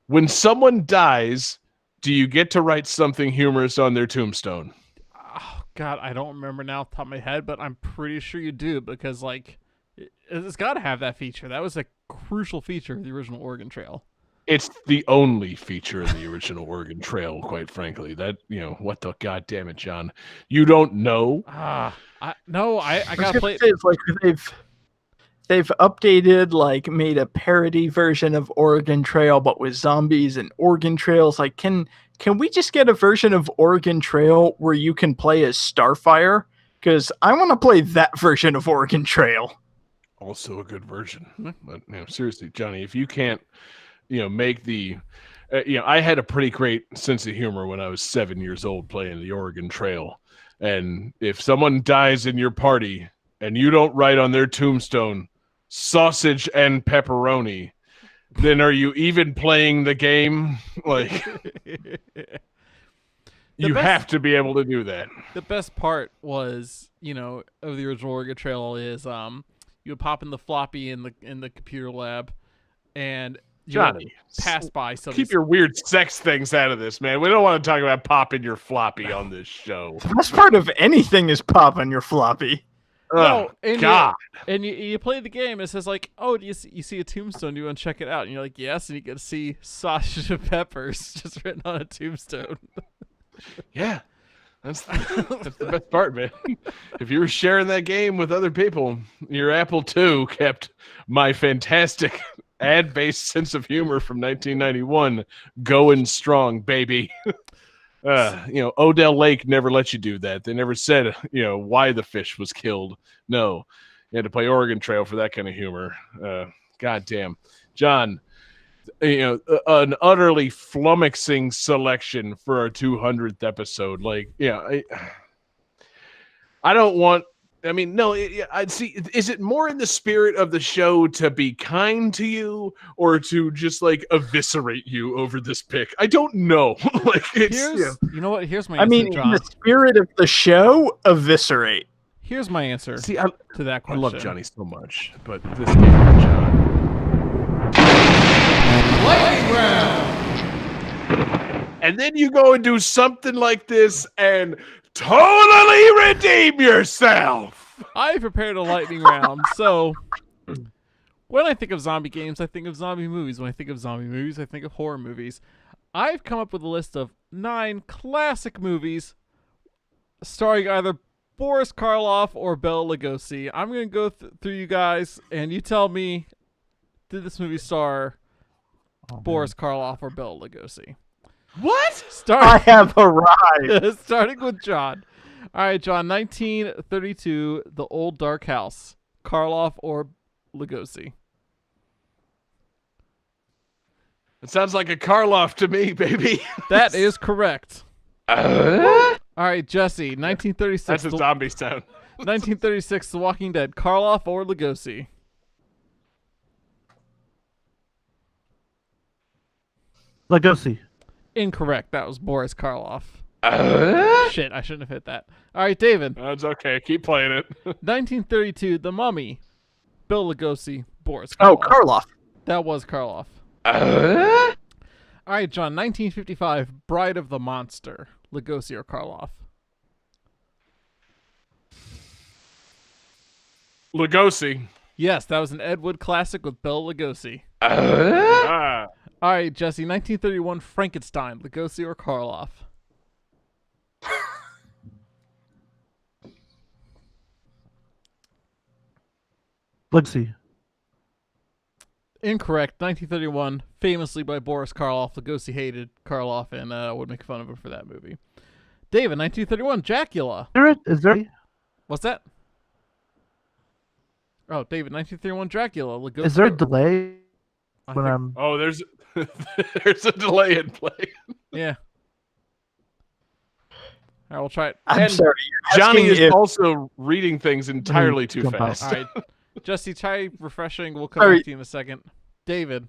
when someone dies, do you get to write something humorous on their tombstone? Oh God, I don't remember now off the top of my head, but I'm pretty sure you do because it's got to have that feature. That was a crucial feature of the original Oregon Trail. It's the only feature of the original Oregon Trail, quite frankly. That what the goddamn it, John? You don't know? I gotta play. It's like they've updated, made a parody version of Oregon Trail, but with zombies and Oregon Trails. Like, can we just get a version of Oregon Trail where you can play as Starfire? Because I want to play that version of Oregon Trail. Also a good version. But seriously, Johnny, if you can't, make the, I had a pretty great sense of humor when I was 7 years old playing the Oregon Trail. And if someone dies in your party and you don't write on their tombstone sausage and pepperoni, then are you even playing the game? You have to be able to do that. The best part was, of the original Oregon Trail is you would pop in the floppy in the computer lab, and you Johnny, pass by some. Keep your weird sex things out of this, man. We don't want to talk about popping your floppy on this show. The best part of anything is popping your floppy. Oh, God. You play the game, it says oh, you see a tombstone, do you want to check it out? And you're like, yes, and you get to see sausage and peppers just written on a tombstone. Yeah. That's the best part, man. If you were sharing that game with other people, your Apple II kept my fantastic ad-based sense of humor from 1991 going strong, baby. Odell Lake never let you do that. They never said, why the fish was killed. No, you had to play Oregon Trail for that kind of humor. God damn. John, an utterly flummoxing selection for our 200th episode. I don't want, I'd see, is it more in the spirit of the show to be kind to you or to just eviscerate you over this pick? I don't know. You know what? Here's my answer, John. In the spirit of the show, eviscerate. Here's my answer to that question. I love Johnny so much, but this game, John. Lightning round. And then you go and do something like this and totally redeem yourself. I prepared a lightning round. So when I think of zombie games, I think of zombie movies. When I think of zombie movies, I think of horror movies. I've come up with a list of 9 classic movies starring either Boris Karloff or Bela Lugosi. I'm going to go through you guys, and you tell me, did this movie star Boris Karloff or Bela Lugosi? What? I have arrived. Starting with John. All right, John, 1932, The Old Dark House. Karloff or Lugosi? It sounds like a Karloff to me, baby. That is correct. All right, Jesse, 1936. That's a zombie sound. 1936, The Walking Dead. Karloff or Lugosi? Lugosi. Incorrect. That was Boris Karloff. Shit, I shouldn't have hit that. All right, David. That's okay. Keep playing it. 1932, The Mummy. Bill Lugosi, Boris Karloff. Oh, Karloff. That was Karloff. All right, John. 1955, Bride of the Monster. Lugosi or Karloff? Lugosi. Yes, that was an Ed Wood classic with Bela Lugosi. Ah. All right, Jesse. 1931 Frankenstein. Lugosi or Karloff? Let's see. Incorrect. 1931, famously by Boris Karloff. Lugosi hated Karloff and would make fun of him for that movie. David, 1931, Dracula. Is there? What's that? Oh, David, 1931, Dracula. Lugosi. Is there a delay when I'm? Oh, there's there's a delay in play. Yeah. All right, we'll try it. I'm And sorry. Johnny is if- also reading things entirely too jump out. fast. All right, Jesse, try refreshing. We'll come Sorry. back to you in a second. David.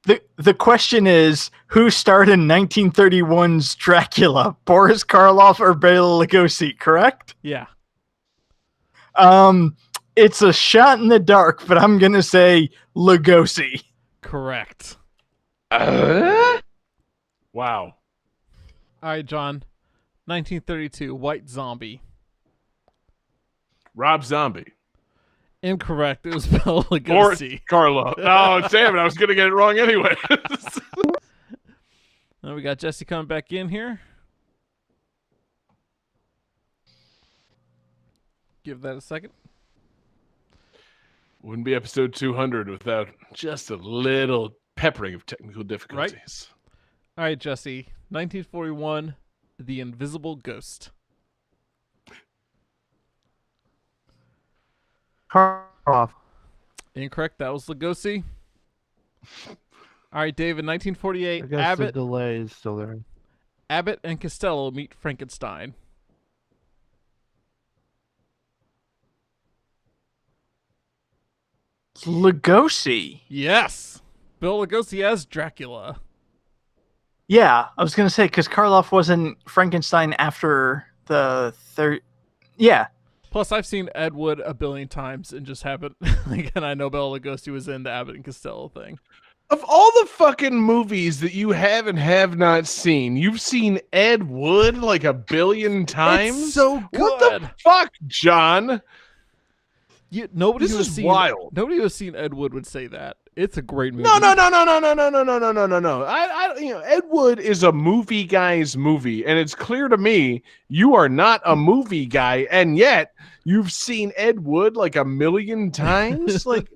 The question is, who starred in 1931's Dracula? Boris Karloff or Bela Lugosi, correct? Yeah. It's a shot in the dark, but I'm going to say Lugosi. Correct. Wow. All right, John. 1932, White Zombie. Rob Zombie. Incorrect. It was Bela Or Lugosi. Carlo. Oh, damn it. I was going to get it wrong anyway. Now we got Jesse coming back in here. Give that a second. Wouldn't be episode 200 without just a little peppering of technical difficulties. All right, Jesse. 1941, The Invisible Ghost. Karloff. Incorrect. That was Lugosi. All right, David. I 1948, guess Abbott. the delay is still there. Abbott and Costello meet Frankenstein. Lugosi. Yes. Bill Lugosi as Dracula. Yeah, I was going to say, because Karloff wasn't Frankenstein after the third. Yeah. Plus, I've seen Ed Wood a billion times and just haven't. And I know Bela Lugosi was in the Abbott and Costello thing. Of all the fucking movies that you have and have not seen, you've seen Ed Wood like a billion times? It's so good. What the fuck, John? Nobody This who has is seen, wild. Nobody who has seen Ed Wood would say that. It's a great movie. No. Ed Wood is a movie guy's movie, and it's clear to me you are not a movie guy, and yet you've seen Ed Wood like a million times. Like,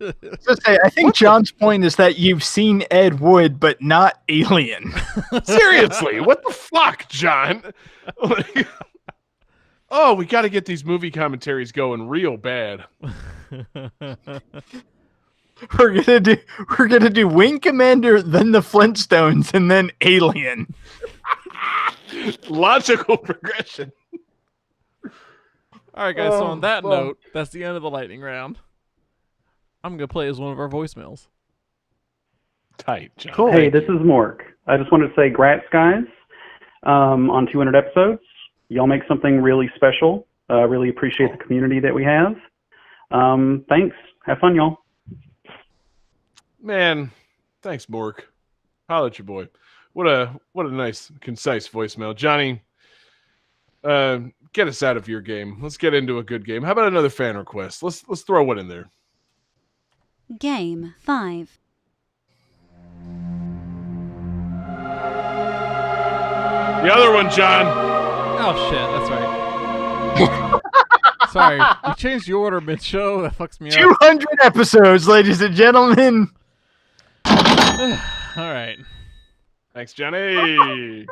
I think John's point is that you've seen Ed Wood, but not Alien. seriously, what the fuck, John? Like, oh, we got to get these movie commentaries going real bad. We're gonna do Wing Commander, then the Flintstones, and then Alien. Logical progression. All right, guys. So on that note, that's the end of the lightning round. I'm gonna play as one of our voicemails. Tight, John. Cool. Hey, this is Mork. I just wanted to say grats, guys, on 200 episodes. Y'all make something really special. Really appreciate the community that we have. Thanks. Have fun, y'all. Man, thanks, Mork. Holla at your boy. What a nice, concise voicemail, Johnny. Get us out of your game. Let's get into a good game. How about another fan request? Let's throw one in there. Game 5. The other one, John. Oh shit, that's right. Sorry, we changed the order mid-show. That fucks me up. 200 episodes, ladies and gentlemen. All right. Thanks, Johnny.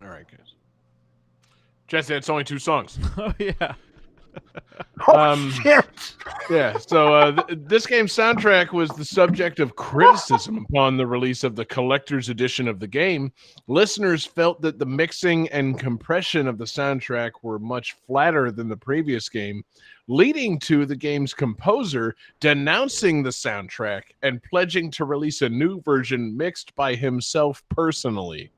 All right, guys. Jesse, it's only 2 songs. Oh yeah. Shit. Yeah, so this game's soundtrack was the subject of criticism upon the release of the collector's edition of the game. Listeners felt that the mixing and compression of the soundtrack were much flatter than the previous game, leading to the game's composer denouncing the soundtrack and pledging to release a new version mixed by himself personally.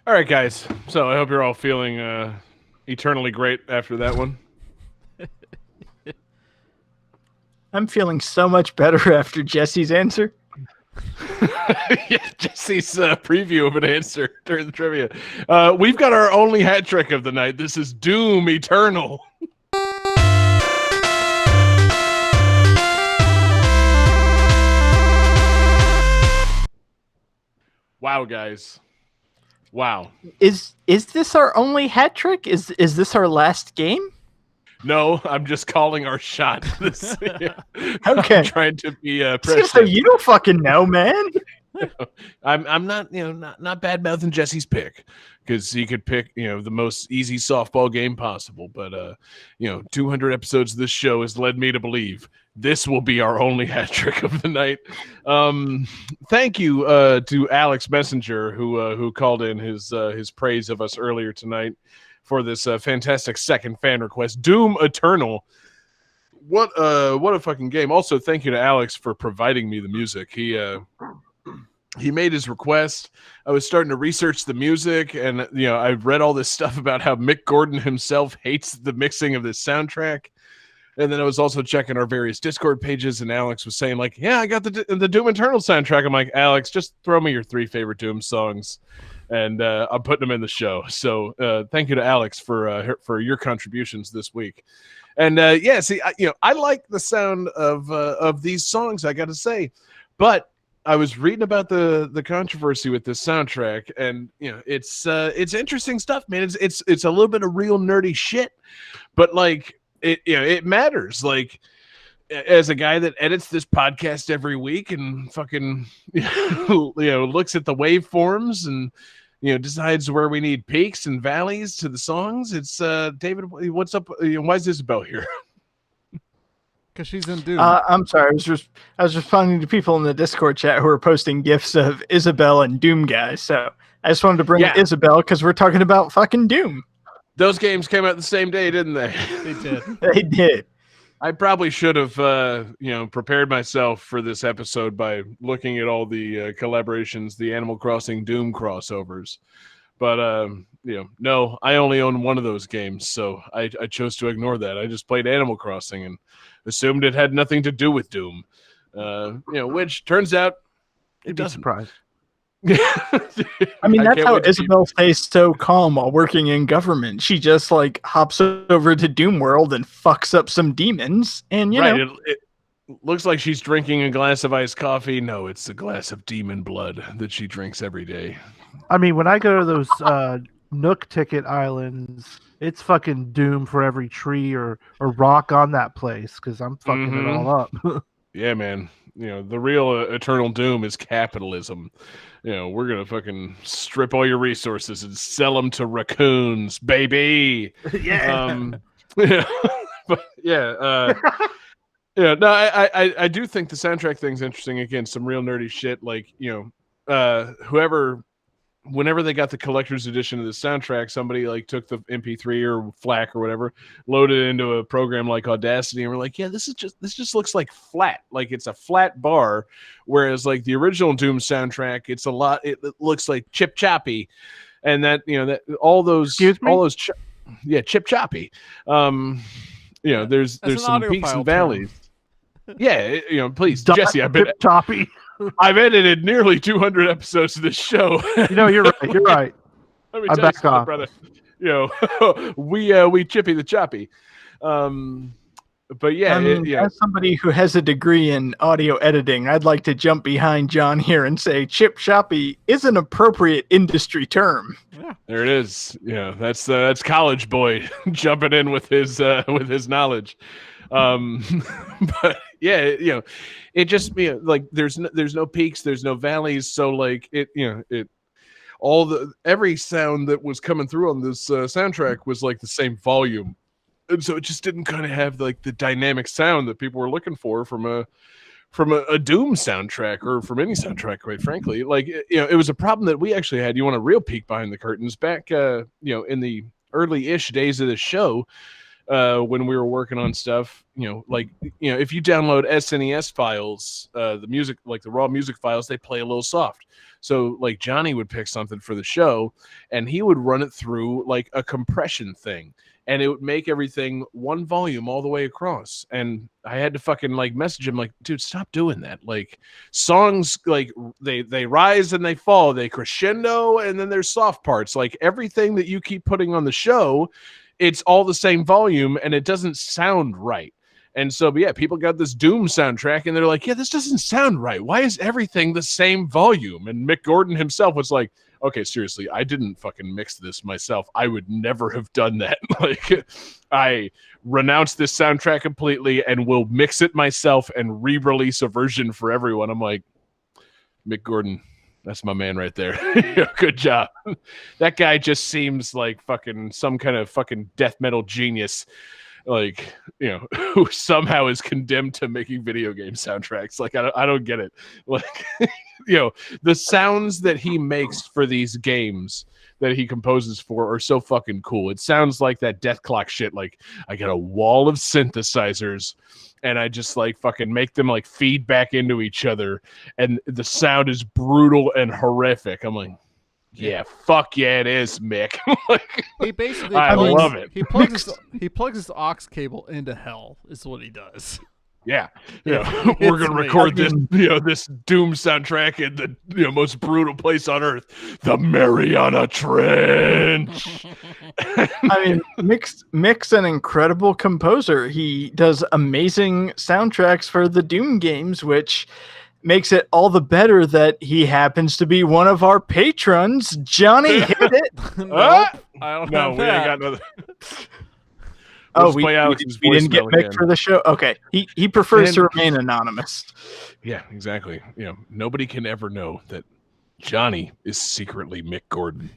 All right, guys. So I hope you're all feeling eternally great after that one. I'm feeling so much better after Jesse's answer. Yeah, Jesse's preview of an answer during the trivia. We've got our only hat trick of the night. This is Doom Eternal. Wow, guys. Wow. Is this our only hat trick? Is this our last game? No, I'm just calling our shot. Okay. I'm trying to be so you don't fucking know, man. I'm not, not bad mouthing Jesse's pick, because he could pick, the most easy softball game possible. But 200 episodes of this show has led me to believe this will be our only hat trick of the night. Thank you to Alex Messenger, who called in his praise of us earlier tonight for this fantastic second fan request, Doom Eternal. What a fucking game. Also, thank you to Alex for providing me the music. he made his request. I was starting to research the music, and I read all this stuff about how Mick Gordon himself hates the mixing of this soundtrack. And then I was also checking our various Discord pages, and Alex was saying like, "Yeah, I got the Doom Eternal soundtrack." I'm like, "Alex, just throw me your 3 favorite Doom songs, and I'm putting them in the show." So thank you to Alex for your contributions this week. And I like the sound of these songs, I got to say, but I was reading about the controversy with this soundtrack, and it's interesting stuff, man. It's a little bit of real nerdy shit, but like it matters. Like, as a guy that edits this podcast every week and fucking looks at the waveforms and decides where we need peaks and valleys to the songs, it's David. What's up? Why is Isabel here? Because she's in Doom. I'm sorry. I was responding to people in the Discord chat who were posting gifs of Isabel and Doom guys. So I just wanted to bring Isabel because we're talking about fucking Doom. Those games came out the same day, didn't they? They did. They did. I probably should have, prepared myself for this episode by looking at all the collaborations, the Animal Crossing Doom crossovers. But no, I only own one of those games, so I chose to ignore that. I just played Animal Crossing and assumed it had nothing to do with Doom, which turns out it doesn't. Surprised. I mean, that's how Isabel stays so calm while working in government. She just like hops over to Doom World and fucks up some demons, and it looks like she's drinking a glass of iced coffee. No, it's a glass of demon blood that she drinks every day. I mean, when I go to those Nook Ticket Islands, it's fucking Doom for every tree or rock on that place because I'm fucking it all up. Yeah, man. The real eternal doom is capitalism. We're going to fucking strip all your resources and sell them to raccoons, baby. Yeah. But yeah. No, I do think the soundtrack thing's interesting. Again, some real nerdy shit. Like, whenever they got the collector's edition of the soundtrack, somebody like took the MP3 or FLAC or whatever, loaded it into a program like Audacity, and we're like, yeah, this just looks like flat, like it's a flat bar. Whereas like the original Doom soundtrack, it looks like chip choppy, and that chip choppy. There's some peaks and valleys. Yeah, please, Jesse, choppy. I've edited nearly 200 episodes of this show. You're right. You're right. Let me tell you something, brother. We chippy the choppy. But yeah, as somebody who has a degree in audio editing, I'd like to jump behind John here and say chip choppy is an appropriate industry term. Yeah, there it is. That's college boy jumping in with his knowledge. But yeah, it just like there's no peaks, there's no valleys, so like every sound that was coming through on this soundtrack was like the same volume, and so it just didn't kind of have like the dynamic sound that people were looking for from a Doom soundtrack or from any soundtrack, quite frankly. Like it was a problem that we actually had. You want a real peek behind the curtains back in the early-ish days of the show. When we were working on stuff, if you download SNES files, the music, like the raw music files, they play a little soft. So like Johnny would pick something for the show and he would run it through like a compression thing, and it would make everything one volume all the way across. And I had to fucking like message him like, dude, stop doing that. Like songs, like they rise and they fall, they crescendo, and then there's soft parts. Like everything that you keep putting on the show, it's all the same volume and it doesn't sound right. And so, but yeah, people got this Doom soundtrack and they're like, yeah, this doesn't sound right. Why is everything the same volume? And Mick Gordon himself was like, okay, seriously, I didn't fucking mix this myself. I would never have done that. Like, I renounce this soundtrack completely and will mix it myself and re-release a version for everyone. I'm like, Mick Gordon, that's my man right there. Good job. That guy just seems like fucking some kind of fucking death metal genius, like, who somehow is condemned to making video game soundtracks. Like, I don't get it. Like, the sounds that he makes for these games, that he composes for are so fucking cool. It sounds like that Death Clock shit. Like I got a wall of synthesizers and I just like fucking make them like feed back into each other, and the sound is brutal and horrific. I'm like, yeah, fuck yeah, it is, Mick. Like, He basically I love it. He plugs his aux cable into hell is what he does. Yeah, Yeah. we're gonna It's record this, amazing. this Doom soundtrack in the most brutal place on earth, the Mariana Trench. I mean, Mick's an incredible composer. He does amazing soundtracks for the Doom games, which makes it all the better that he happens to be one of our patrons. Johnny hit it. Nope, I don't No, have we that. ain't got nothing. Oh, Let's play Alex's we didn't get voicemail Mick again. for the show. Okay, he prefers to And- remain anonymous. Yeah, exactly. Nobody can ever know that Johnny is secretly Mick Gordon.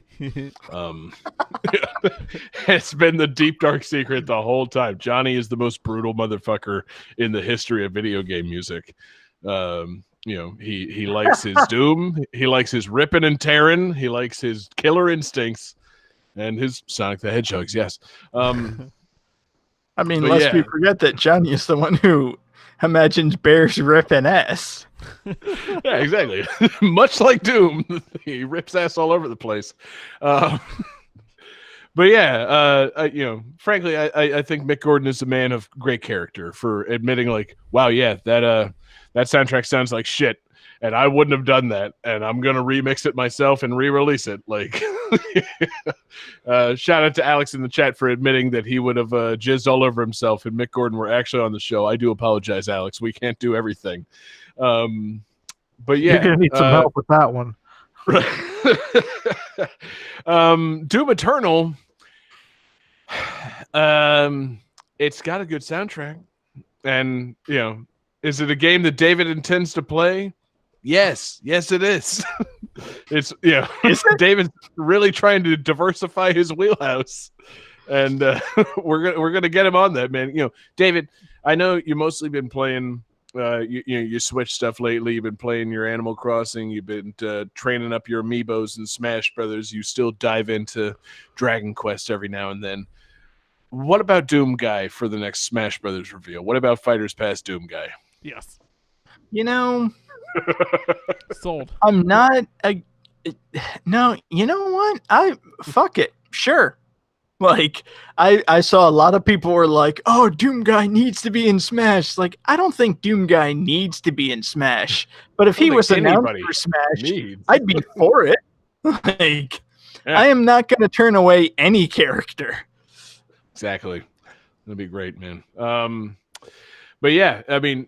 It's been the deep dark secret the whole time. Johnny is the most brutal motherfucker in the history of video game music. He likes his Doom, he likes his ripping and tearing, he likes his killer instincts, and his Sonic the Hedgehogs. Yes. I mean, But lest yeah. we forget that Johnny is the one who imagines bears ripping ass. Yeah, exactly. Much like Doom, he rips ass all over the place. But yeah, frankly, I think Mick Gordon is a man of great character for admitting, like, wow, yeah, that soundtrack sounds like shit, and I wouldn't have done that, and I'm gonna remix it myself and re-release it. Like, shout out to Alex in the chat for admitting that he would have jizzed all over himself and Mick Gordon were actually on the show. I do apologize, Alex. We can't do everything. But yeah, You're gonna need some help with that one. Doom Eternal. It's got a good soundtrack, and is it a game that David intends to play? Yes, it is. It's David's really trying to diversify his wheelhouse, and we're gonna get him on that, man. David, I know you mostly been playing your Switch stuff lately. You've been playing your Animal Crossing. You've been training up your amiibos in Smash Brothers. You still dive into Dragon Quest every now and then. What about Doom Guy for the next Smash Brothers reveal? What about Fighters Pass Doom Guy? Yes. Sold. I'm not no, you know what? Fuck it. Sure. Like, I saw a lot of people were like, oh, Doom Guy needs to be in Smash. Like, I don't think Doom Guy needs to be in Smash. But if he was announced for Smash, I'd be for it. Like, I am not going to turn away any character. Exactly. That'd be great, man. But yeah, I mean,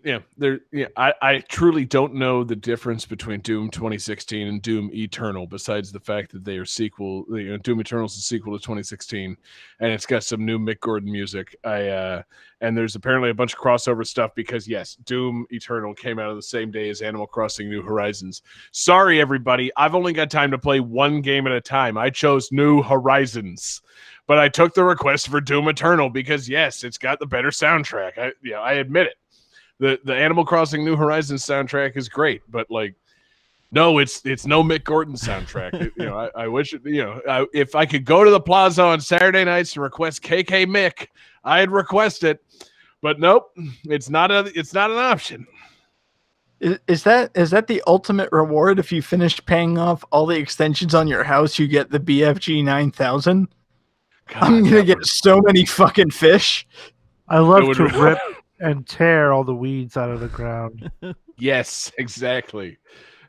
I truly don't know the difference between Doom 2016 and Doom Eternal, besides the fact that they are sequel. Doom Eternal is a sequel to 2016, and it's got some new Mick Gordon music. And there's apparently a bunch of crossover stuff because yes, Doom Eternal came out of the same day as Animal Crossing New Horizons. Sorry, everybody, I've only got time to play one game at a time. I chose New Horizons. But I took the request for Doom Eternal because, yes, it's got the better soundtrack. I admit it. The Animal Crossing New Horizons soundtrack is great, but no, it's no Mick Gordon soundtrack. I wish if I could go to the Plaza on Saturday nights and request KK Mick, I'd request it. But nope, it's not an option. Is that the ultimate reward? If you finish paying off all the extensions on your house, you get the BFG 9000. I'm gonna get so many fucking fish. I love to rip and tear all the weeds out of the ground. Yes, exactly.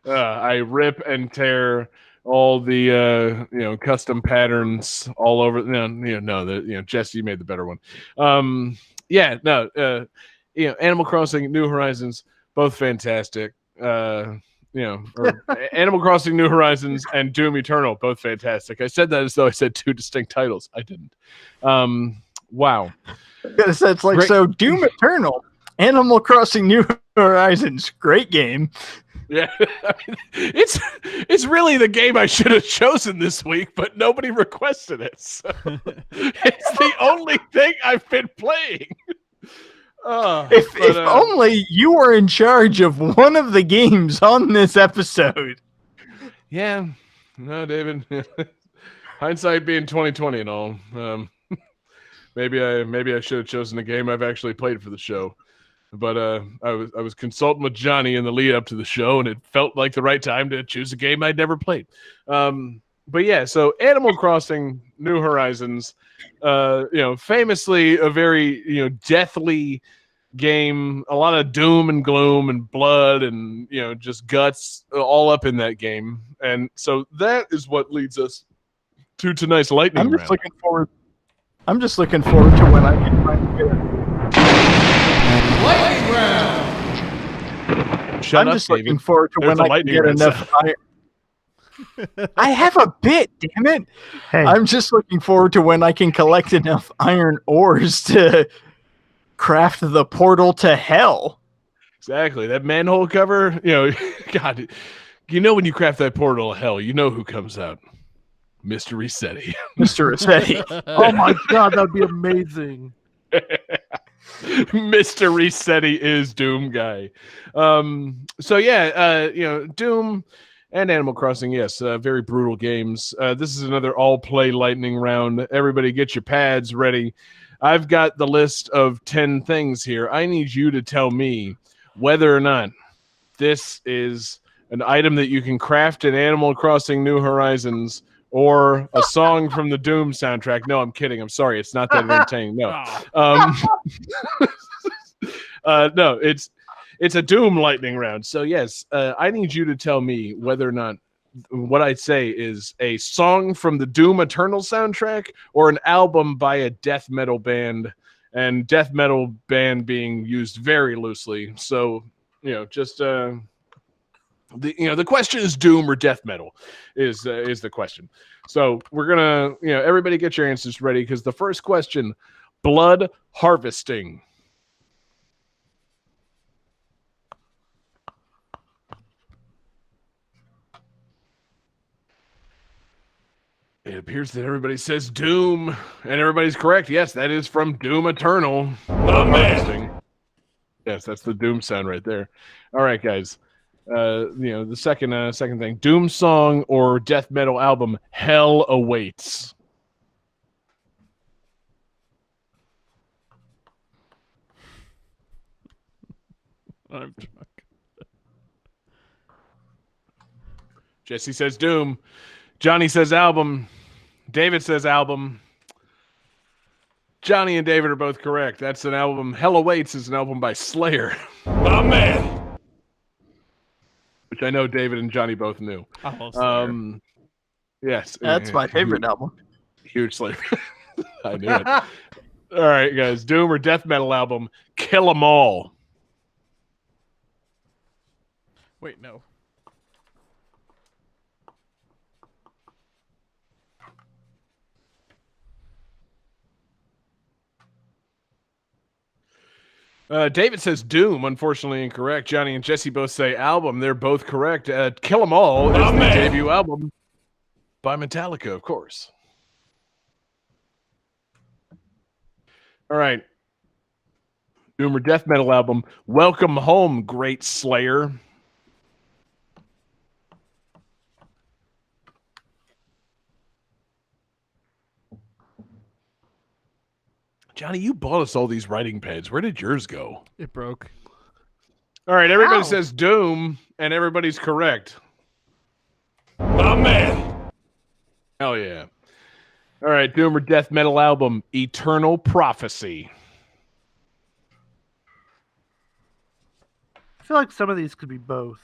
I rip and tear all the custom patterns all over. Jesse, you made the better one. Animal Crossing, New Horizons, both fantastic. Animal Crossing New Horizons and Doom Eternal, both fantastic. I said that as though I said two distinct titles. I didn't. Wow. It's like, great. So Doom Eternal, Animal Crossing New Horizons, great game. Yeah, I mean, it's really the game I should have chosen this week, but nobody requested it. So it's the only thing I've been playing. If only you were in charge of one of the games on this episode. Yeah. No, David. Hindsight being 2020 and all. Maybe I should have chosen a game I've actually played for the show. But I was consulting with Johnny in the lead up to the show, and it felt like the right time to choose a game I'd never played. But yeah, so Animal Crossing: New Horizons, famously a very deathly game, a lot of doom and gloom and blood and just guts all up in that game, and so that is what leads us to tonight's lightning round. I'm just looking forward to when I can finally get it. Lightning round. Shut I'm up, just David. looking forward to There's when a I can lightning get round enough iron. I have a bit, damn it. Hey. I'm just looking forward to when I can collect enough iron ores to craft the portal to hell. Exactly. That manhole cover, God, when you craft that portal to hell, you know who comes out. Mr. Resetti. Mr. Resetti. Oh my god, that'd be amazing. Mr. Resetti is Doom guy. Doom and Animal Crossing, yes, very brutal games. This is another all-play lightning round. Everybody get your pads ready. I've got the list of 10 things here. I need you to tell me whether or not this is an item that you can craft in Animal Crossing: New Horizons or a song from the Doom soundtrack. No, I'm kidding. I'm sorry. It's not that entertaining. No. No, it's a Doom lightning round. So, yes, I need you to tell me whether or not what I'd say is a song from the Doom Eternal soundtrack or an album by a death metal band, and death metal band being used very loosely. So, the question is Doom or death metal is the question. So we're gonna everybody get your answers ready, because the first question, blood harvesting. It appears that everybody says Doom, and everybody's correct. Yes, that is from Doom Eternal. Harvesting. Yes, that's the Doom sound right there. All right, guys. The second thing, Doom song or death metal album, Hell Awaits. I'm drunk. Jesse says Doom. Johnny says album. David says album. Johnny and David are both correct. That's an album. Hell Awaits is an album by Slayer. My man. Which I know David and Johnny both knew. I love Slayer. Yes. That's my favorite album. Huge Slayer. I knew it. All right, guys. Doom or death metal album, Kill 'Em All. Wait, no. David says Doom, unfortunately incorrect. Johnny and Jesse both say album. They're both correct. Kill 'Em All is the debut album by Metallica, of course. All right. Doom or death metal album, Welcome Home, Great Slayer. Johnny, you bought us all these writing pads. Where did yours go? It broke. All right, everybody says Doom, and everybody's correct. My man. Hell yeah. All right, Doom or death metal album, Eternal Prophecy. I feel like some of these could be both.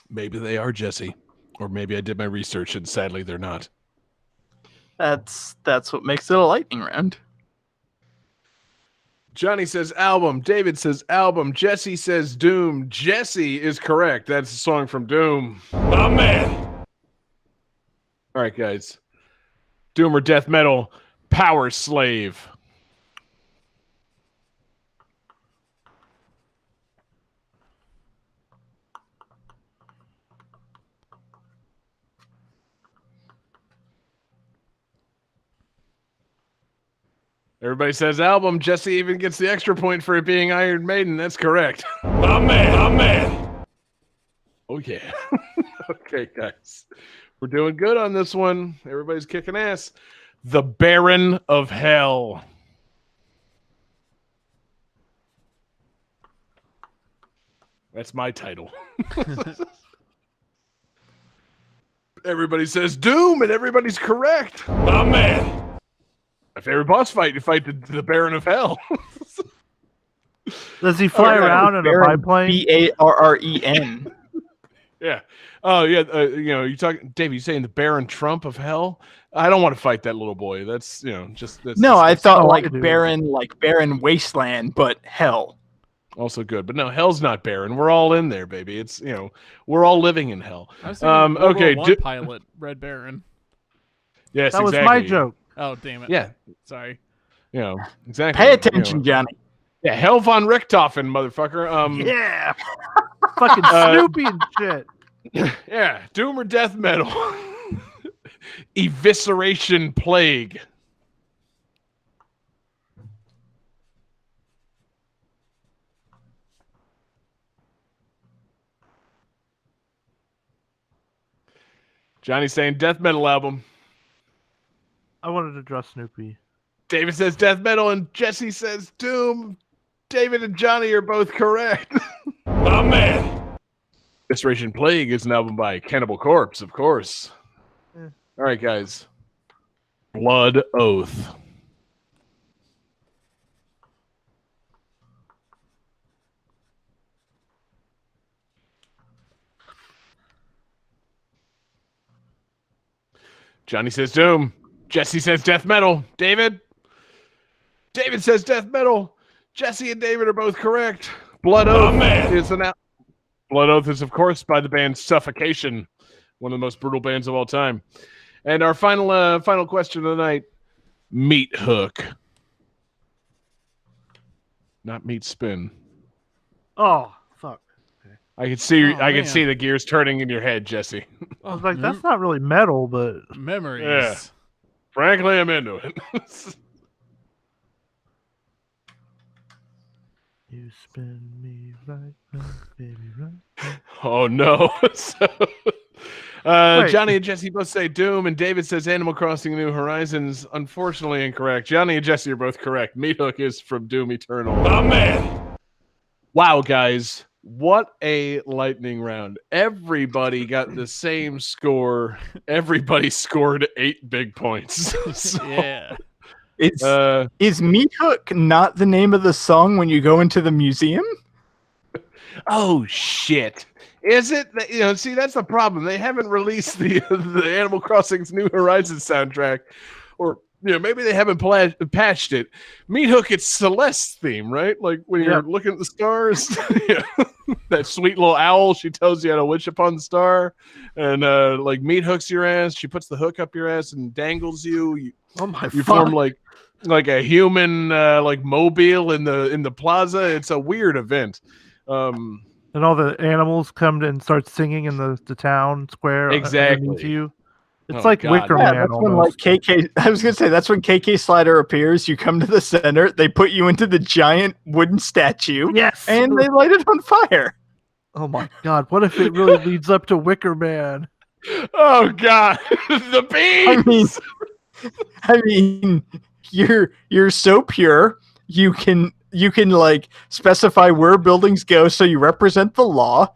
Maybe they are, Jesse. Or maybe I did my research and sadly they're not. That's what makes it a lightning round. Johnny says album. David says album. Jesse says Doom. Jesse is correct. That's a song from Doom. My man. All right, guys. Doom or death metal, Power Slave. Everybody says album. Jesse even gets the extra point for it being Iron Maiden. That's correct. My man. Oh, yeah. Okay, guys. We're doing good on this one. Everybody's kicking ass. The Baron of Hell. That's my title. Everybody says Doom, and everybody's correct. Oh, man. My favorite boss fight, you fight the Baron of Hell. Does he fly around in a biplane? Barren. Yeah. Oh, yeah. You talking, Dave? You saying the Baron Trump of Hell? I don't want to fight that little boy. That's just that's. No, I thought like barren wasteland, but hell. Also good, but no, hell's not barren. We're all in there, baby. It's we're all living in hell. I was thinking okay, World War I pilot Red Baron. Yes, that was exactly. my joke. Oh, damn it. Yeah, sorry. Exactly. Pay attention, Johnny. Yeah, Hell von Richthofen, motherfucker. Yeah, fucking Snoopy and shit. Yeah, Doom or Death Metal. Evisceration Plague. Johnny's saying Death Metal album. I wanted to draw Snoopy. David says Death Metal, and Jesse says Doom. David and Johnny are both correct. Oh, man. Restoration Plague is an album by Cannibal Corpse, of course. Yeah. All right, guys. Blood Oath. Johnny says Doom. Jesse says Death Metal. David says Death Metal. Jesse and David are both correct. Blood Oath is Blood Oath is, of course, by the band Suffocation, one of the most brutal bands of all time. And our final question of the night: Meat Hook, not Meat Spin. Oh, fuck. Okay. I can see Oh, can see the gears turning in your head, Jesse. I was like, that's not really metal, but memories. Yeah. Frankly, I'm into it. You spin me right, baby, right. Oh no. Johnny and Jesse both say Doom, and David says Animal Crossing New Horizons. Unfortunately incorrect. Johnny and Jesse are both correct. Meat Hook is from Doom Eternal. Oh, man. Wow, guys. What a lightning round. Everybody got the same score. Everybody scored 8 big points. So, yeah. Is Meat Hook not the name of the song when you go into the museum? Oh, shit. Is it? See, that's the problem. They haven't released the Animal Crossing's New Horizons soundtrack. Or, maybe they haven't patched it. Meat Hook, it's Celeste's theme, right? Like, when you're looking at the stars, that sweet little owl, she tells you how to wish upon the star. And, Meat Hook's your ass. She puts the hook up your ass and dangles you. You form, like a human, mobile in the plaza. It's a weird event. And all the animals come and start singing in the town square. Exactly. You. It's like Wicker Man. That's when KK. I was gonna say that's when KK Slider appears. You come to the center. They put you into the giant wooden statue. Yes. And they light it on fire. Oh my God! What if it really leads up to Wicker Man? Oh God! The beans. I mean, you're so pure. You can specify where buildings go, so you represent the law.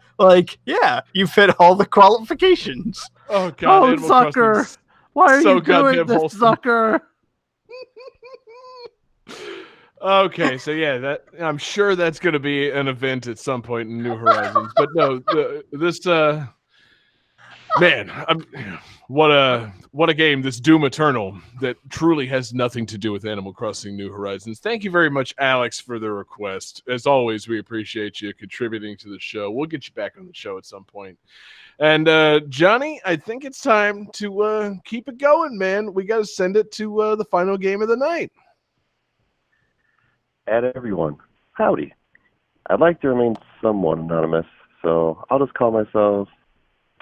You fit all the qualifications. Oh God! Oh, sucker! Why are you doing this, wholesome. sucker? Okay, so yeah, I'm sure that's going to be an event at some point in New Horizons. But no, what a game, this Doom Eternal, that truly has nothing to do with Animal Crossing New Horizons. Thank you very much, Alex, for the request. As always, we appreciate you contributing to the show. We'll get you back on the show at some point. And Johnny, I think it's time to keep it going, man. We got to send it to the final game of the night. At everyone, howdy. I'd like to remain somewhat anonymous, so I'll just call myself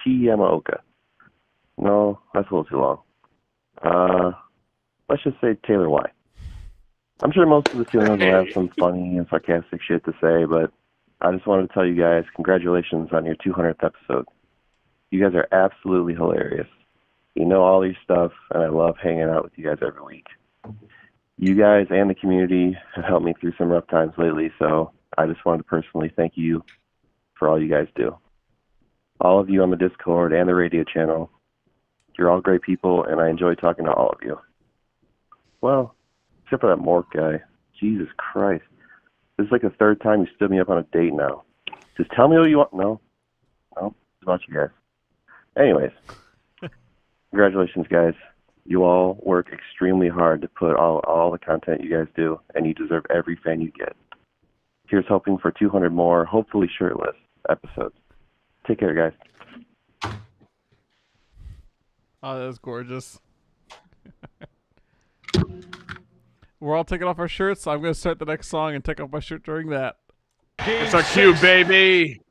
T. Yamaoka. No, that's a little too long. Let's just say Taylor Y. I'm sure most of the listeners will have some funny and sarcastic shit to say, but I just wanted to tell you guys congratulations on your 200th episode. You guys are absolutely hilarious. You know all these stuff, and I love hanging out with you guys every week. You guys and the community have helped me through some rough times lately, so I just wanted to personally thank you for all you guys do. All of you on the Discord and the radio channel, you're all great people, and I enjoy talking to all of you. Well, except for that Mork guy. Jesus Christ. This is like the third time you stood me up on a date now. Just tell me what you want. No, it's about you guys. Anyways, congratulations, guys. You all work extremely hard to put all the content you guys do, and you deserve every fan you get. Here's hoping for 200 more, hopefully shirtless, episodes. Take care, guys. Oh, that was gorgeous. We're all taking off our shirts, so I'm going to start the next song and take off my shirt during that. It's our cue, baby.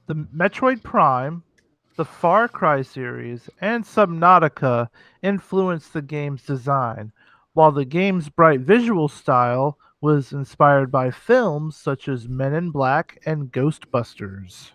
The Metroid Prime, the Far Cry series, and Subnautica influenced the game's design, while the game's bright visual style was inspired by films such as Men in Black and Ghostbusters.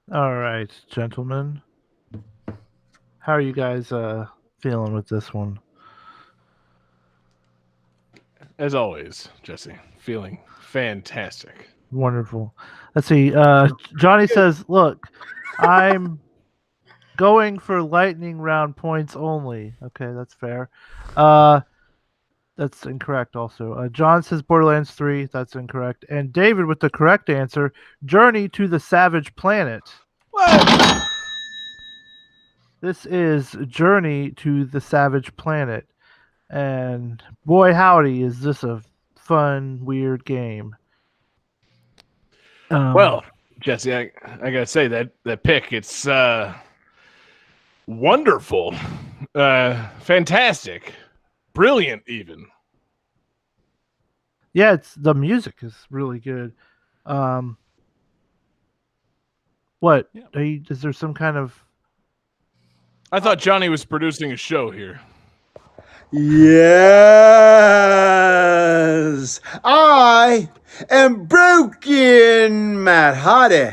All right, gentlemen. How are you guys feeling with this one? As always, Jesse, feeling fantastic. Wonderful. Let's see. Johnny says, "Look, I'm going for lightning round points only." Okay, that's fair. That's incorrect. Also, John says Borderlands 3. That's incorrect. And David with the correct answer: Journey to the Savage Planet. What? This is Journey to the Savage Planet. And boy, howdy, is this a fun, weird game. Well, Jesse, I gotta say that pick, it's wonderful, fantastic, brilliant, even. Yeah, it's the music is really good. What? Is there some kind of? I thought Johnny was producing a show here. Yes, I am Broken Matt Hardy,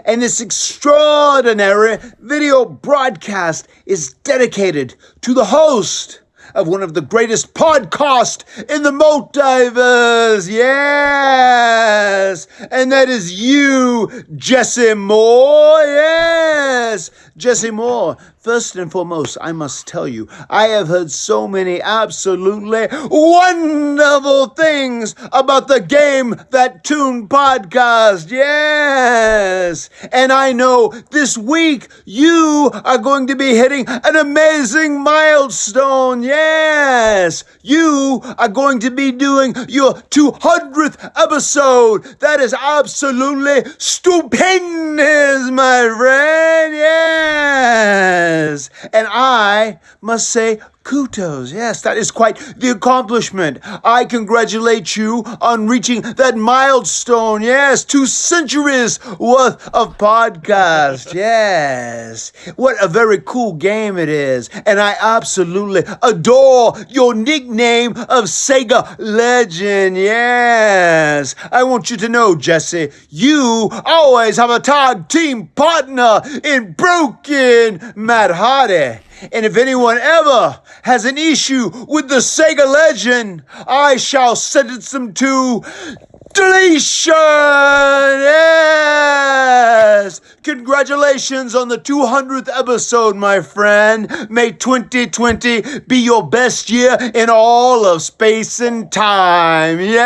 and this extraordinary video broadcast is dedicated to the host of one of the greatest podcasts in the multiverse, yes, and that is you, Jesse Moore, yes, Jesse Moore. First and foremost, I must tell you, I have heard so many absolutely wonderful things about the Game That Tune podcast, yes, and I know this week you are going to be hitting an amazing milestone, yes, you are going to be doing your 200th episode. That is absolutely stupendous, my friend, yes. And I must say, kudos. Yes, that is quite the accomplishment. I congratulate you on reaching that milestone. Yes, 2 centuries worth of podcast. Yes. What a very cool game it is. And I absolutely adore your nickname of Sega Legend. Yes. I want you to know, Jesse, you always have a tag team partner in Broken Matt Hardy. And if anyone ever has an issue with the Sega Legend, I shall sentence them to deletion! Yes! Congratulations on the 200th episode, my friend. May 2020 be your best year in all of space and time. Yeah!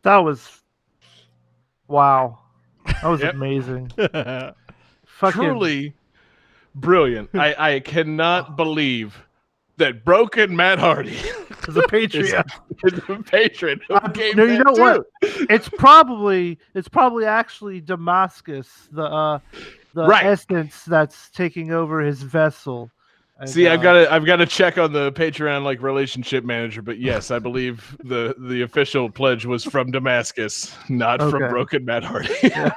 That was wow. That was amazing. Truly brilliant. I cannot believe that Broken Matt Hardy is a patron. Is a patron of Game No, you That know Tune. what? It's probably actually Damascus, the Right. essence that's taking over his vessel. See, I've got to check on the Patreon relationship manager, but yes, I believe the official pledge was from Damascus, not from Okay. Broken Matt Hardy. Yeah.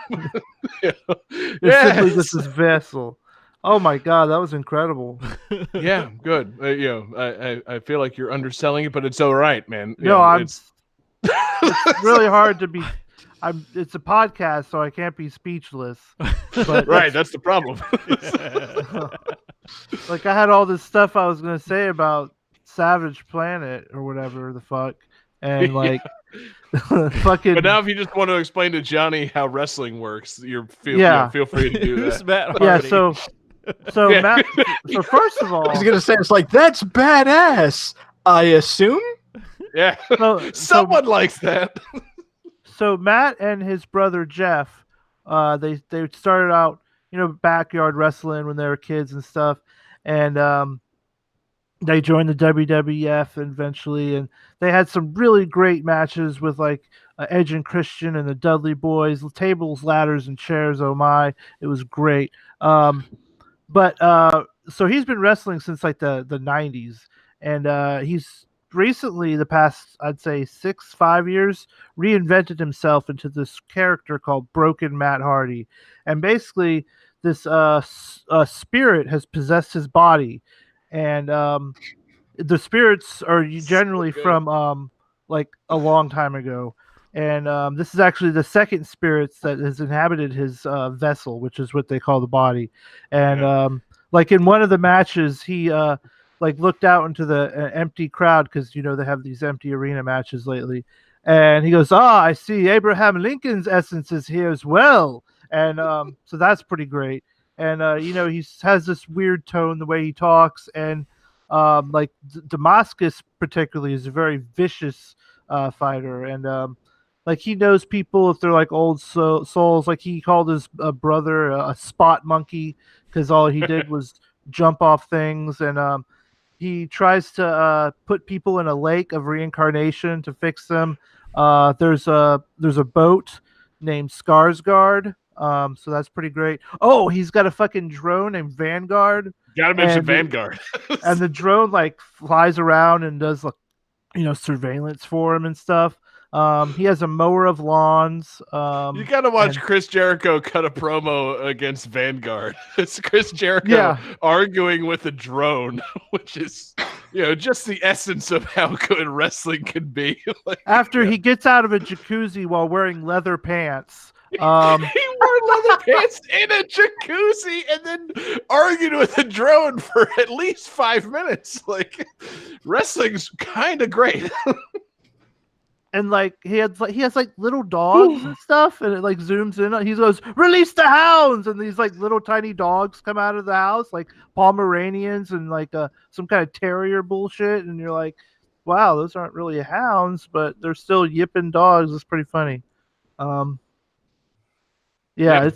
It's simply just his vessel. Oh my god, that was incredible. Yeah, good. I feel like you're underselling it, but it's all right, man. It's really hard to be. It's a podcast, so I can't be speechless. But right, that's the problem. Like I had all this stuff I was gonna say about Savage Planet or whatever the fuck, and like fucking. But now, if you just want to explain to Johnny how wrestling works, feel free to do Who's that. Matt Yeah, Hardy? so Yeah. Matt. So first of all, I was gonna say it's like that's badass. I assume. Yeah, someone likes that. So Matt and his brother Jeff, they started out, backyard wrestling when they were kids and stuff, and they joined the WWF eventually, and they had some really great matches with Edge and Christian and the Dudley Boys, tables, ladders, and chairs. Oh my, it was great. But so he's been wrestling since the 90s, and he's recently, the past, I'd say 5 years, reinvented himself into this character called Broken Matt Hardy. And basically this spirit has possessed his body, and the spirits are generally from a long time ago, and this is actually the second spirits that has inhabited his vessel, which is what they call the body. And like in one of the matches, he like looked out into the empty crowd because they have these empty arena matches lately, and he goes, I see Abraham Lincoln's essence is here as well. And so that's pretty great. And he has this weird tone the way he talks, and like Damascus particularly is a very vicious fighter, and like he knows people if they're like old souls. Like he called his brother a spot monkey because all he did was jump off things, and he tries to put people in a lake of reincarnation to fix them. There's a boat named Skarsgård. So that's pretty great. Oh, he's got a fucking drone named Vanguard. Gotta mention Vanguard. And the drone like flies around and does like surveillance for him and stuff. He has a mower of lawns. You gotta watch Chris Jericho cut a promo against Vanguard. It's Chris Jericho arguing with a drone, which is just the essence of how good wrestling can be. After he gets out of a jacuzzi while wearing leather pants. He wore leather pants in a jacuzzi and then argued with a drone for at least 5 minutes. Like, wrestling's kind of great. And like he has like little dogs and stuff, and it like zooms in. He goes, "Release the hounds!" And these like little tiny dogs come out of the house, like Pomeranians and like some kind of terrier bullshit. And you're like, "Wow, those aren't really hounds, but they're still yipping dogs." It's pretty funny. Yeah,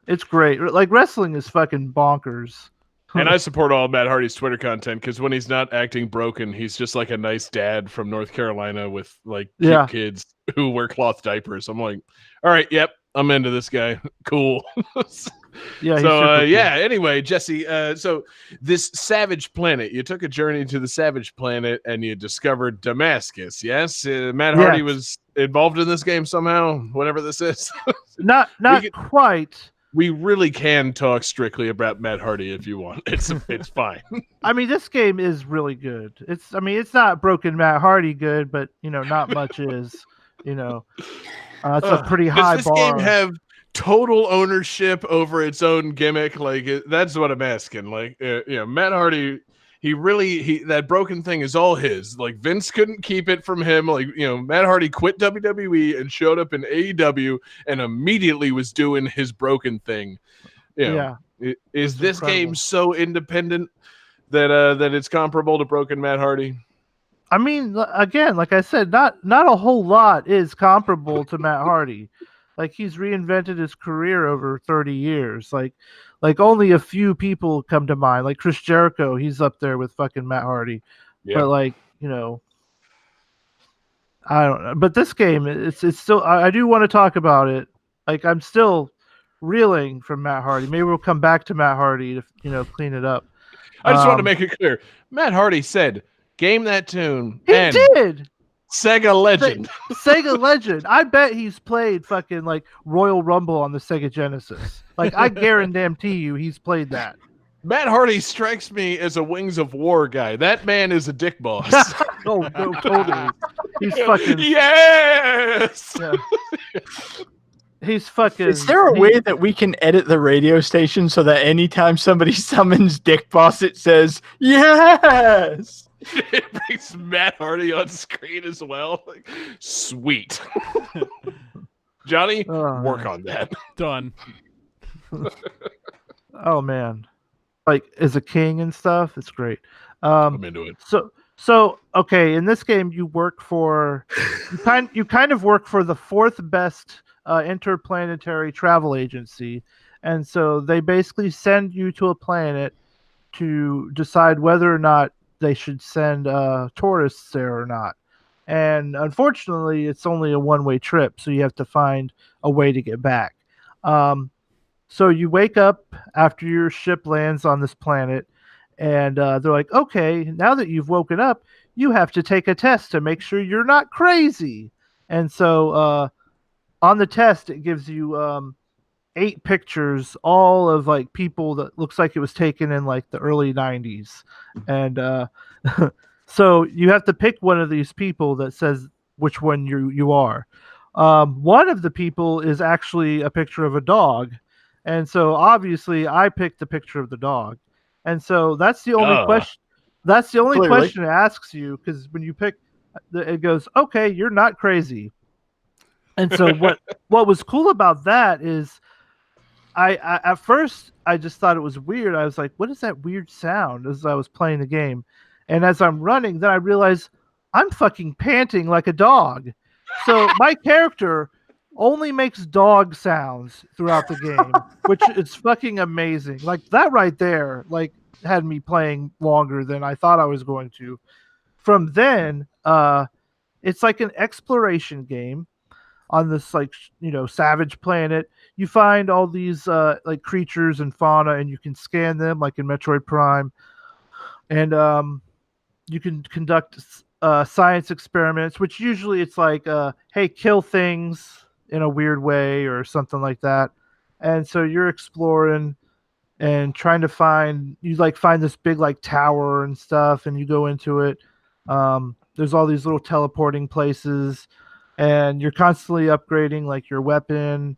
it's great. Like wrestling is fucking bonkers. And I support all Matt Hardy's Twitter content because when he's not acting broken, he's just like a nice dad from North Carolina with like cute kids who wear cloth diapers. I'm like, all right, yep, I'm into this guy. Cool. Yeah. So anyway, Jesse, so this savage planet, you took a journey to the savage planet and you discovered Damascus. Yes, Matt Hardy was involved in this game somehow. Whatever this is. Not quite. We really can talk strictly about Matt Hardy if you want. It's fine. I mean, this game is really good. It's not broken Matt Hardy good, but not much is. It's a pretty high bar. Does this game have total ownership over its own gimmick? Like that's what I'm asking. Like Matt Hardy, that broken thing is all his. Like Vince couldn't keep it from him. Like Matt Hardy quit WWE and showed up in AEW and immediately was doing his broken thing. Is this game so independent that it's comparable to broken Matt Hardy? I mean, again, like I said, not a whole lot is comparable to Matt Hardy. Like he's reinvented his career over 30 years. Like only a few people come to mind. Like Chris Jericho, he's up there with fucking Matt Hardy. Yeah. But like, I don't know. But this game, it's still. I do want to talk about it. Like I'm still reeling from Matt Hardy. Maybe we'll come back to Matt Hardy to clean it up. I just want to make it clear. Matt Hardy said, "Game that tune." He did. Sega Legend. Sega Legend. I bet he's played fucking like Royal Rumble on the Sega Genesis. Like I guarantee you he's played that. Matt Hardy strikes me as a Wings of War guy. That man is a dick boss. No, totally. He's fucking yes. Yeah. He's fucking. Is there a way that we can edit the radio station so that anytime somebody summons Dick Boss, it says yes? It brings Matt Hardy on screen as well. Like, sweet. Johnny, work on that. Done. Oh man, like as a king and stuff, it's great. I'm into it. So okay, in this game you work for you kind of work for the fourth best interplanetary travel agency, and so they basically send you to a planet to decide whether or not they should send tourists there or not. And unfortunately, it's only a one-way trip, so you have to find a way to get back. So you wake up after your ship lands on this planet, and they're like, okay, now that you've woken up, you have to take a test to make sure you're not crazy. And so on the test, it gives you 8 pictures, all of like people that looks like it was taken in like the early 90s. And so you have to pick one of these people that says which one you are. One of the people is actually a picture of a dog, and so obviously I picked the picture of the dog, and so that's the only question. That's the only question it asks you, because when you pick, it goes, okay, you're not crazy. And so what was cool about that is, I at first I just thought it was weird. I was like, what is that weird sound, as I was playing the game, and as I'm running, then I realized I'm fucking panting like a dog. So my character only makes dog sounds throughout the game, which is fucking amazing. Like that right there, like had me playing longer than I thought I was going to. From then, it's like an exploration game on this like savage planet. You find all these like creatures and fauna, and you can scan them like in Metroid Prime, and you can conduct science experiments, which usually it's like, hey, kill things in a weird way or something like that. And so you're exploring and trying to find this big like tower and stuff, and you go into it. There's all these little teleporting places, and you're constantly upgrading like your weapon,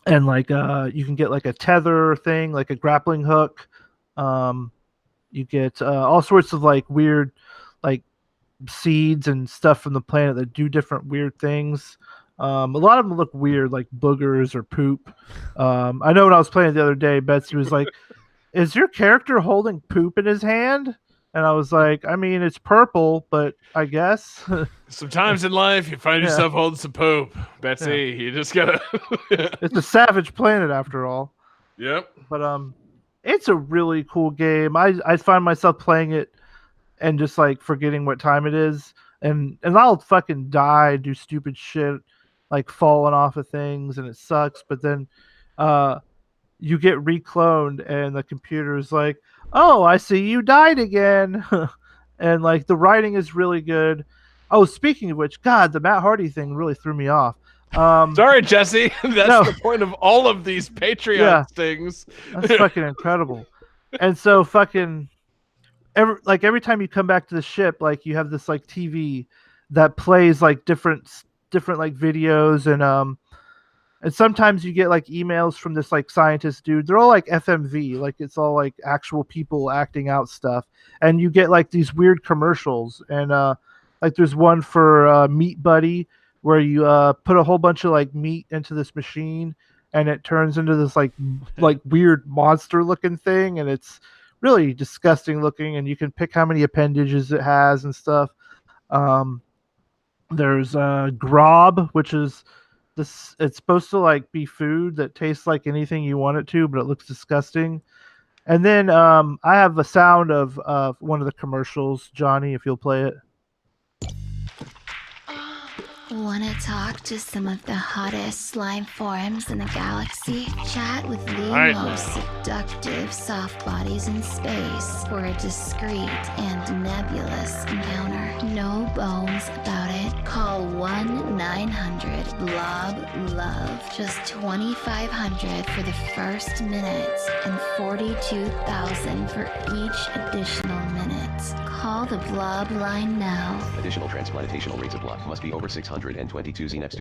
and like you can get like a tether thing, like a grappling hook. You get all sorts of like weird like seeds and stuff from the planet that do different weird things. A lot of them look weird, like boogers or poop. I know when I was playing the other day, Betsy was like, is your character holding poop in his hand? And I was like, I mean, it's purple, but I guess. Sometimes in life, you find yourself holding some poop, Betsy. You just gotta. It's a savage planet, after all. Yep. But it's a really cool game. I find myself playing it and just like forgetting what time it is, and I'll fucking die, do stupid shit, like falling off of things, and it sucks. But then, you get recloned, and the computer is like, oh, I see you died again. And like the writing is really good. Oh, speaking of which, God, the Matt Hardy thing really threw me off. Sorry, Jesse. That's the point of all of these Patreon things. That's fucking incredible. And so fucking every time you come back to the ship, like you have this like TV that plays like different like videos, and sometimes you get like emails from this like scientist dude. They're all like FMV, like it's all like actual people acting out stuff. And you get like these weird commercials, and like there's one for Meat Buddy, where you put a whole bunch of like meat into this machine, and it turns into this like weird monster looking thing, and it's really disgusting looking, and you can pick how many appendages it has and stuff. There's Grob, which is this. It's supposed to like be food that tastes like anything you want it to, but it looks disgusting. And then I have a sound of one of the commercials, Johnny, if you'll play it. Want to talk to some of the hottest slime forums in the galaxy? Chat with the most seductive soft bodies in space for a discreet and nebulous encounter. No bones about it. Call 1-900-BLOB-LOVE. Just $2,500 for the first minute and $42,000 for each additional minute. Call the Blob line now. Additional transplantational rates of blood must be over 622 Z next.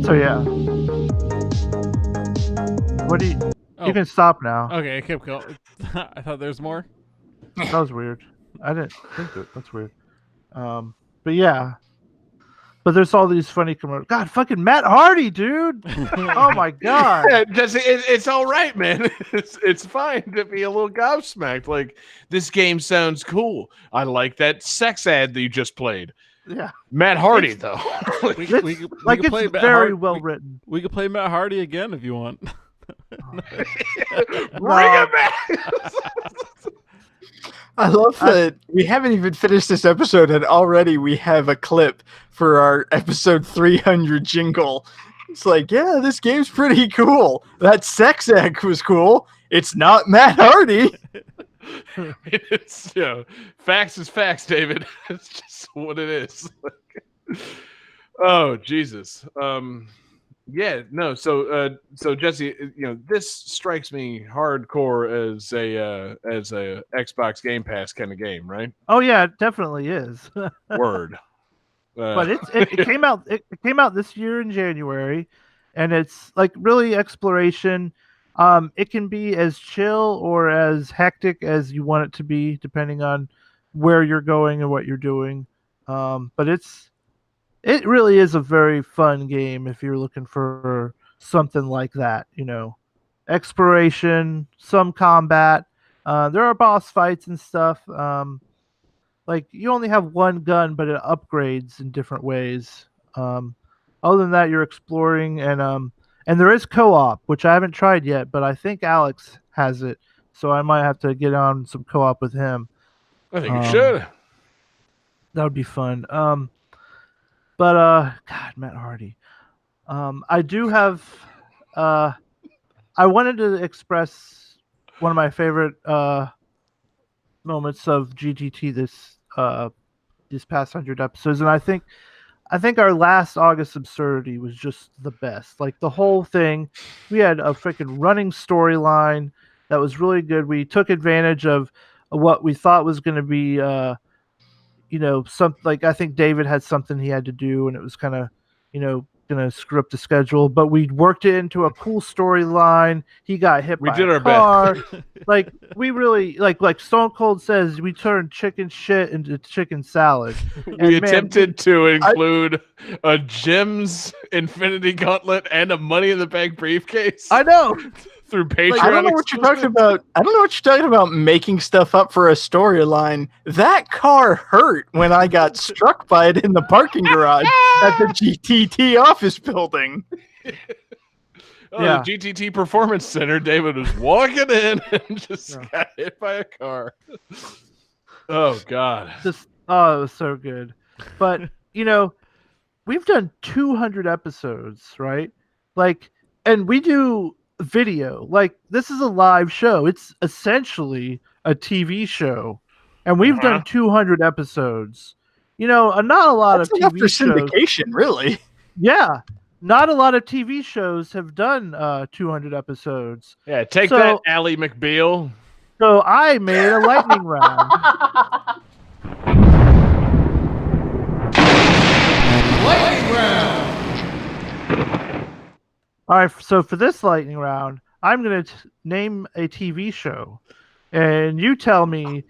So yeah. What do you? You can stop now. Okay, keep going. I thought there's more. That was weird. I didn't think that. That's weird. But yeah. But there's all these funny commercials. God, fucking Matt Hardy, dude. Oh my God. Yeah, it's all right, man. It's fine to be a little gobsmacked. Like, this game sounds cool. I like that sex ad that you just played. Yeah. Matt Hardy, though. We could play Matt very Hardy. written. We could play Matt Hardy again if you want. Bring it back. I love that we haven't even finished this episode, and already we have a clip for our episode 300 jingle. It's like, yeah, this game's pretty cool. That sex act was cool. It's not Matt Hardy. It's, facts is facts, David. It's just what it is. Oh, Jesus. Yeah, no. So Jesse, this strikes me hardcore as a Xbox Game Pass kind of game, right? Oh yeah, it definitely is. Word. But it came out it came out this year in January, and it's like really exploration. It can be as chill or as hectic as you want it to be, depending on where you're going and what you're doing. But it really is a very fun game if you're looking for something like that. Exploration, some combat. There are boss fights and stuff. Like you only have one gun, but it upgrades in different ways. Um, Other than that, you're exploring, and there is co-op, which I haven't tried yet, but I think Alex has it, so I might have to get on some co-op with him. I think you should. That would be fun. But God, Matt Hardy. I do have. I wanted to express one of my favorite moments of GGT these past 100 episodes, and I think our last August Absurdity was just the best. Like the whole thing, we had a freaking running storyline that was really good. We took advantage of what we thought was going to be, some like I think David had something he had to do, and it was kind of, going to screw up the schedule. But we worked it into a cool storyline. He got hit by did a our car. best. Like we really like Stone Cold says, we turned chicken shit into chicken salad. We attempted to include a Jim's Infinity Gauntlet and a Money in the Bank briefcase. I know. Through Patreon. Like, I don't know what you're talking about. I don't know what you're talking about making stuff up for a storyline. That car hurt when I got struck by it in the parking garage at the GTT office building. The GTT Performance Center. David was walking in and just got hit by a car. Oh God! It was so good. But we've done 200 episodes, right? Like, and we do video. Like, this is a live show. It's essentially a TV show, and we've done 200 episodes. Not a lot That's of enough TV for shows. syndication, really. Yeah, not a lot of TV shows have done 200 episodes. Yeah, take that, Ally McBeal. So I made a lightning round. Lightning round. All right, so for this lightning round, I'm going to name a TV show, and you tell me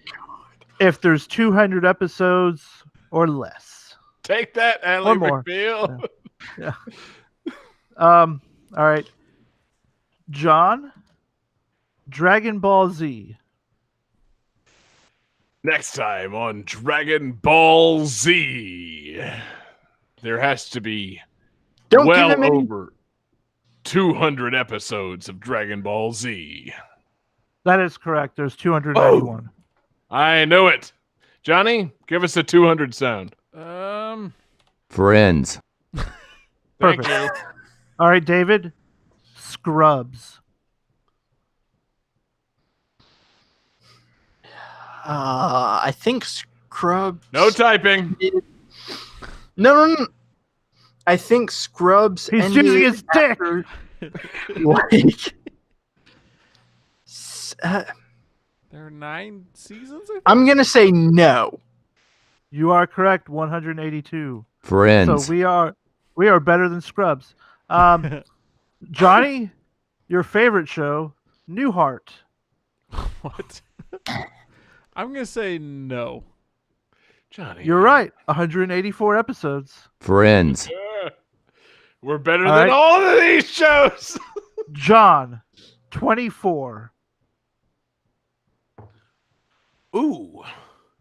if there's 200 episodes or less. Take that, Ally One more. McBeal. Yeah. All right. John, Dragon Ball Z. Next time on Dragon Ball Z, there has to be Don't give well him any- over 200 episodes of Dragon Ball Z. That is correct. There's 291. I knew it. Johnny, give us a 200 sound. Friends. Perfect. All right, David. Scrubs. I think Scrubs. No typing. No. I think Scrubs. He's ended using his dick. after, like, There are 9 seasons. I think? I'm gonna say no. You are correct. 182. Friends. So we are better than Scrubs. Johnny, your favorite show, Newhart. What? I'm gonna say no. Johnny, You're right. 184 episodes. Friends. We're better All than right. all of these shows. John, 24. Ooh.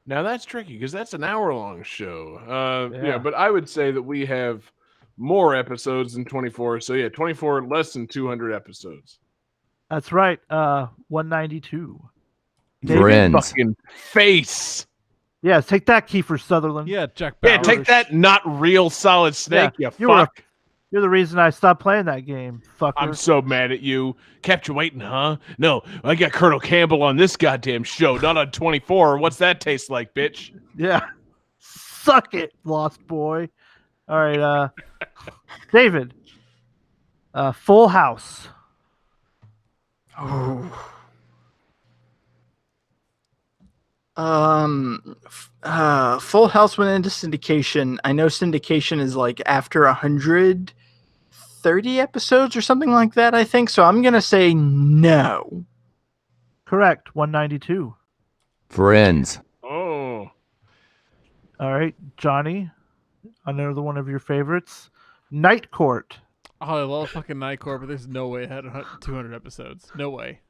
Now that's tricky because that's an hour-long show. Yeah, but I would say that we have more episodes than 24. So yeah, 24 less than 200 episodes. That's right. 192. Friends. Fucking face. Yeah, take that, Kiefer Sutherland. Yeah, Jack Yeah, Bauer. take that, not real Solid Snake. Yeah, You fuck. you're the reason I stopped playing that game, fucker. I'm so mad at you. Kept you waiting, huh? No, I got Colonel Campbell on this goddamn show, not on 24. What's that taste like, bitch? Yeah. Suck it, Lost Boy. All right, David. Full House. Oh. Full House went into syndication. I know syndication is like after 130 episodes or something like that, I think. So I'm going to say no. Correct. 192. Friends. Oh. All right, Johnny. Another one of your favorites. Night Court. Oh, I love fucking Night Court, but there's no way it had 200 episodes. No way.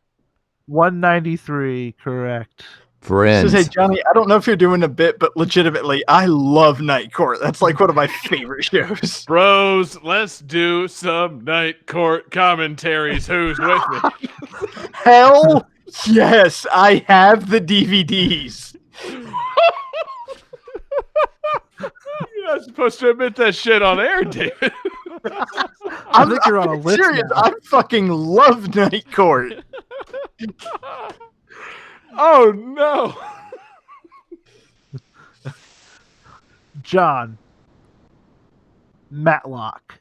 193. Correct. Friends. So, hey, Johnny, I don't know if you're doing a bit, but legitimately, I love Night Court. That's like one of my favorite shows. Bros, let's do some Night Court commentaries. Who's with me? Hell yes, I have the DVDs. You're not supposed to admit that shit on air, David. I think you're on a list serious. now. I fucking love Night Court. Oh no. John. Matlock.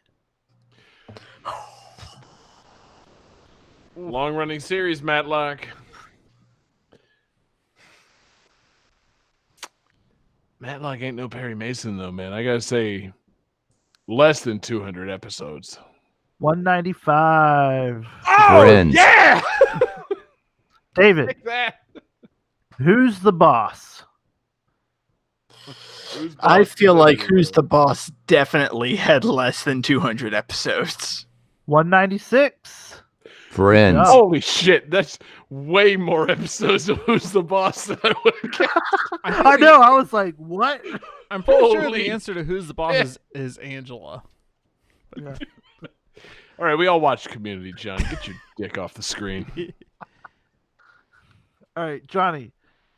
Long running series, Matlock. Matlock ain't no Perry Mason though, man. I gotta say less than 200 episodes. 195. Oh, Friends. yeah! David. Take that. Who's the boss? I feel like Who's the Boss definitely had less than 200 episodes. 196. Friends. Yeah. Holy shit, that's way more episodes of Who's the Boss than I would have guessed. I know. I was like, what? I'm pretty sure Holy the answer to Who's the Boss is Angela. Yeah. All right, we all watched Community, John. Get your dick off the screen. All right, Johnny.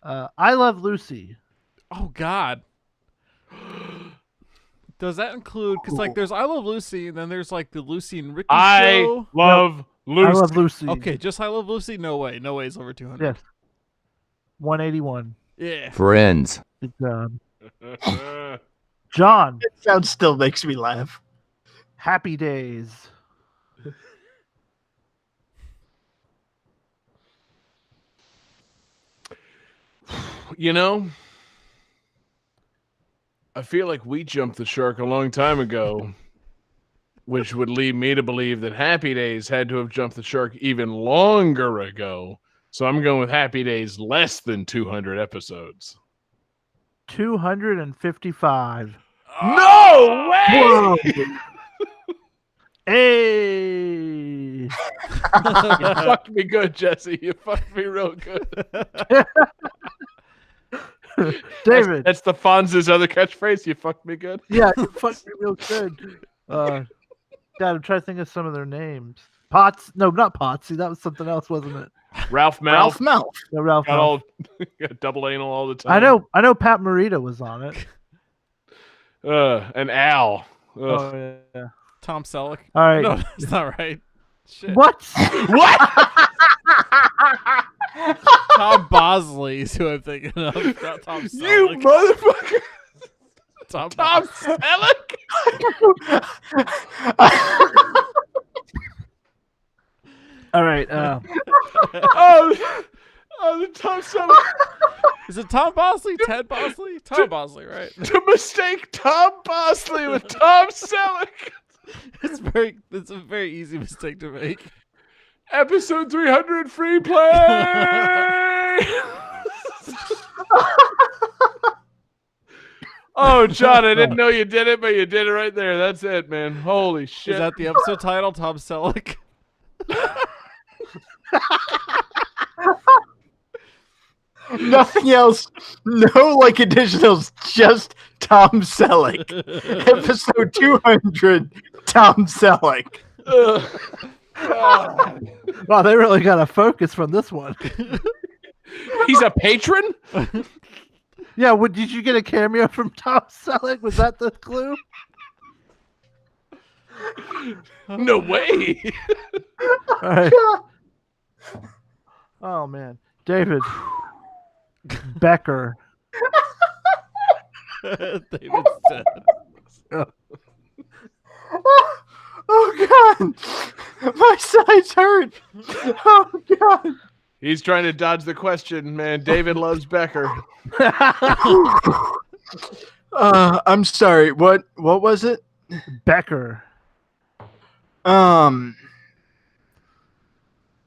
I Love Lucy. Oh, God. Does that include, because like there's I Love Lucy, and then there's like the Lucy and Ricky show? Love Lucy. I Love Lucy. Okay, just I Love Lucy? No way. No way it's over 200. Yes. 181. Yeah. Friends. Good job. John. That sound still makes me laugh. Happy Days. You know, I feel like we jumped the shark a long time ago, which would lead me to believe that Happy Days had to have jumped the shark even longer ago. So I'm going with Happy Days less than 200 episodes. 255. No way! Hey! You fucked me good, Jesse. You fucked me real good. David. That's the Fonz's other catchphrase. You fucked me good. Yeah, you fucked me real good. God, I'm trying to think of some of their names. Potts? No, not Potsy. That was something else, wasn't it? Ralph Malph. Ralph Malph. No, Ralph Got Malph. all got double anal all the time. I know Pat Morita was on it. And Al. Ugh. Oh, yeah. Tom Selleck. All right. No, that's not right. Shit. What? What? Tom Bosley is who I'm thinking of. Not Tom Selleck. You motherfucker. Tom Selleck? All right. Oh, the Tom Selleck. Is it Tom Bosley? Ted Bosley? Tom Bosley, right? To mistake Tom Bosley with Tom Selleck. It's a very easy mistake to make. Episode 300 free play. Oh, John, I didn't know you did it, but you did it right there. That's it, man. Holy shit. Is that the episode title, Tom Selleck? Nothing else. No like additionals. Just Tom Selleck. Episode 200. Tom Selleck. Wow, they really got a focus from this one. He's a patron? Yeah, did you get a cameo from Tom Selleck? Was that the clue? No way. All right. Oh, man. David. Becker. David's dead. Oh, God. My sides hurt. Oh God. He's trying to dodge the question, man. David loves Becker. I'm sorry. What was it? Becker.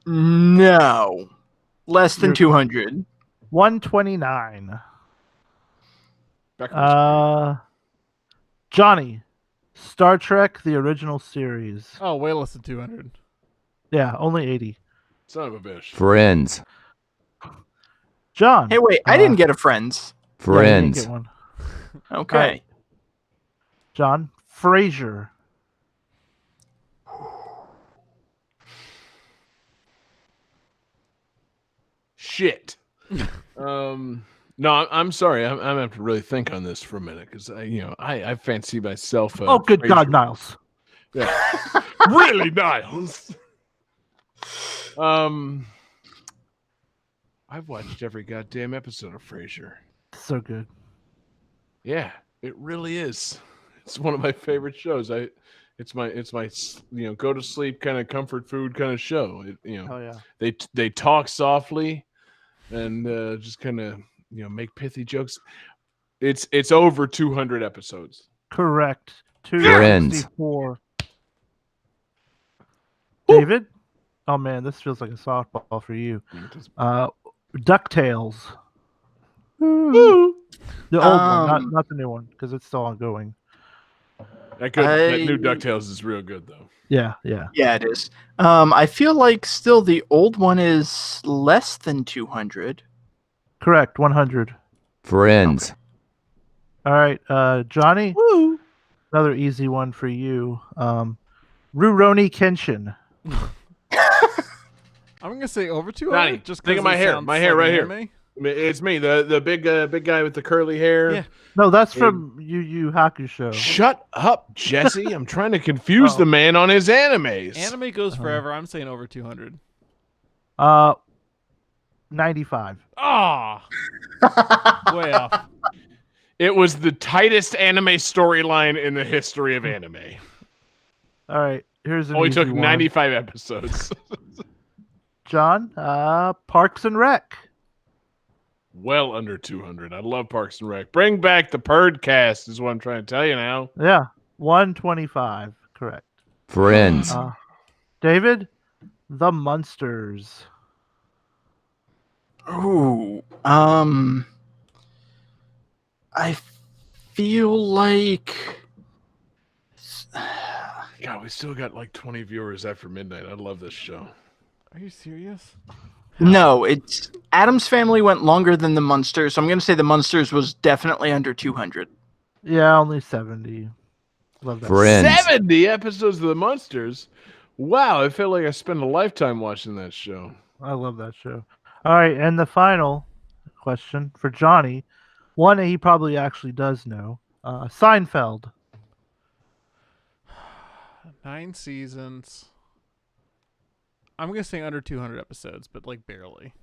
No. Less than 200. 129. Johnny. Star Trek, the original series. Oh, way less than 200. Yeah, only 80. Son of a bitch. Friends. John. Hey, wait. I didn't get a Friends. Yeah, you didn't Friends. get one. Okay. Right. John. Frasier. Shit. No, I'm sorry. I'm gonna have to really think on this for a minute because I fancy myself. Oh, good Frasier. God, Niles. Yeah. Really, Niles. I've watched every goddamn episode of Frasier. So good. Yeah, it really is. It's one of my favorite shows. It's my go to sleep kind of comfort food kind of show. Oh yeah. They talk softly and just kind of make pithy jokes. It's over 200 episodes. Correct. Friends. 264. David? Oh man, this feels like a softball for you. DuckTales. The old one, not the new one, because it's still ongoing. That new DuckTales is real good though. Yeah. Yeah, it is. I feel like still the old one is less than 200. Correct, 100. Friends. All right, Johnny. Woo! Another easy one for you. Rurouni Kenshin. I'm gonna say over 200. Just think of my hair. My hair right here. It's me, the big guy with the curly hair. Yeah. No, that's from Yu Yu Hakusho. Shut up, Jesse. I'm trying to confuse the man on his animes. Anime goes forever. I'm saying over 200. 95. Ah, way off. It was the tightest anime storyline in the history of anime. All right, here's an only easy took one. 95 episodes. John, Parks and Rec. Well under 200. I love Parks and Rec. Bring back the Perdcast is what I'm trying to tell you now. Yeah, 125. Correct. Friends. David, The Munsters. Ooh, I feel like God, we still got like 20 viewers after midnight. I love this show. Are you serious? No, it's Addams Family went longer than the Munsters, so I'm going to say the Munsters was definitely under 200. Yeah, only 70. Love that. Friends. 70 episodes of the Munsters. Wow, I feel like I spent a lifetime watching that show. I love that show. All right, and the final question for Johnny, one that he probably actually does know. Seinfeld. 9 seasons. I'm gonna say under 200 episodes, but like barely.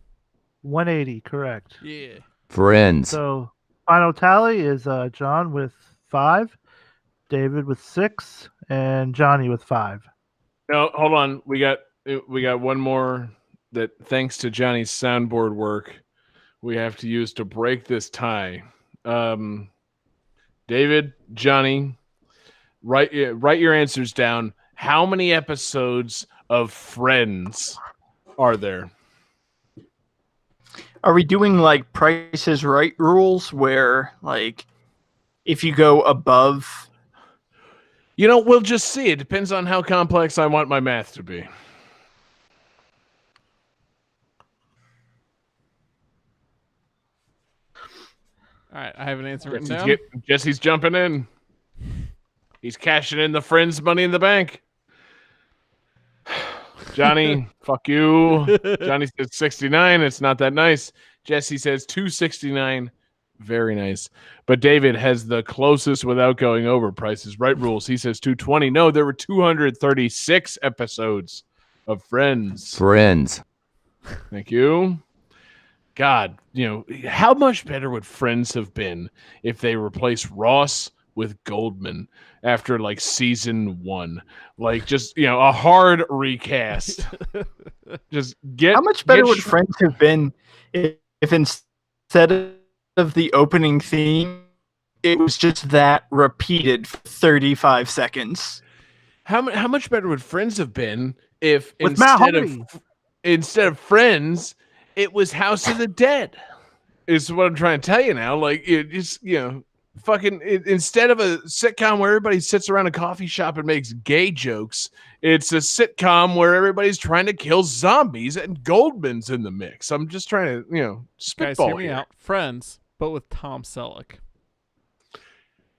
180, correct. Yeah. Friends. So final tally is John with 5, David with 6, and Johnny with 5. No, hold on. We got one more that, thanks to Johnny's soundboard work, we have to use to break this tie. David, Johnny, write your answers down. How many episodes of Friends are there? Are we doing like Price is Right rules where like if you go above? We'll just see. It depends on how complex I want my math to be. All right, I have an answer written down. Jesse's jumping in. He's cashing in the Friends money in the bank. Johnny, fuck you. Johnny says 69. It's not that nice. Jesse says 269. Very nice. But David has the closest without going over Price is Right rules. He says 220. No, there were 236 episodes of Friends. Friends. Thank you. God, how much better would Friends have been if they replaced Ross with Goldman after like season 1. Like just, a hard recast. Just get How much better would Friends have been if instead of the opening theme, it was just that repeated for 35 seconds? How much better would Friends have been if With Matt Hardy. instead of Friends, it was House of the Dead? Is what I'm trying to tell you now. Like it just, instead of a sitcom where everybody sits around a coffee shop and makes gay jokes, it's a sitcom where everybody's trying to kill zombies and Goldman's in the mix. I'm just trying to, spitball Guys, hear me here. out. Friends, but with Tom Selleck.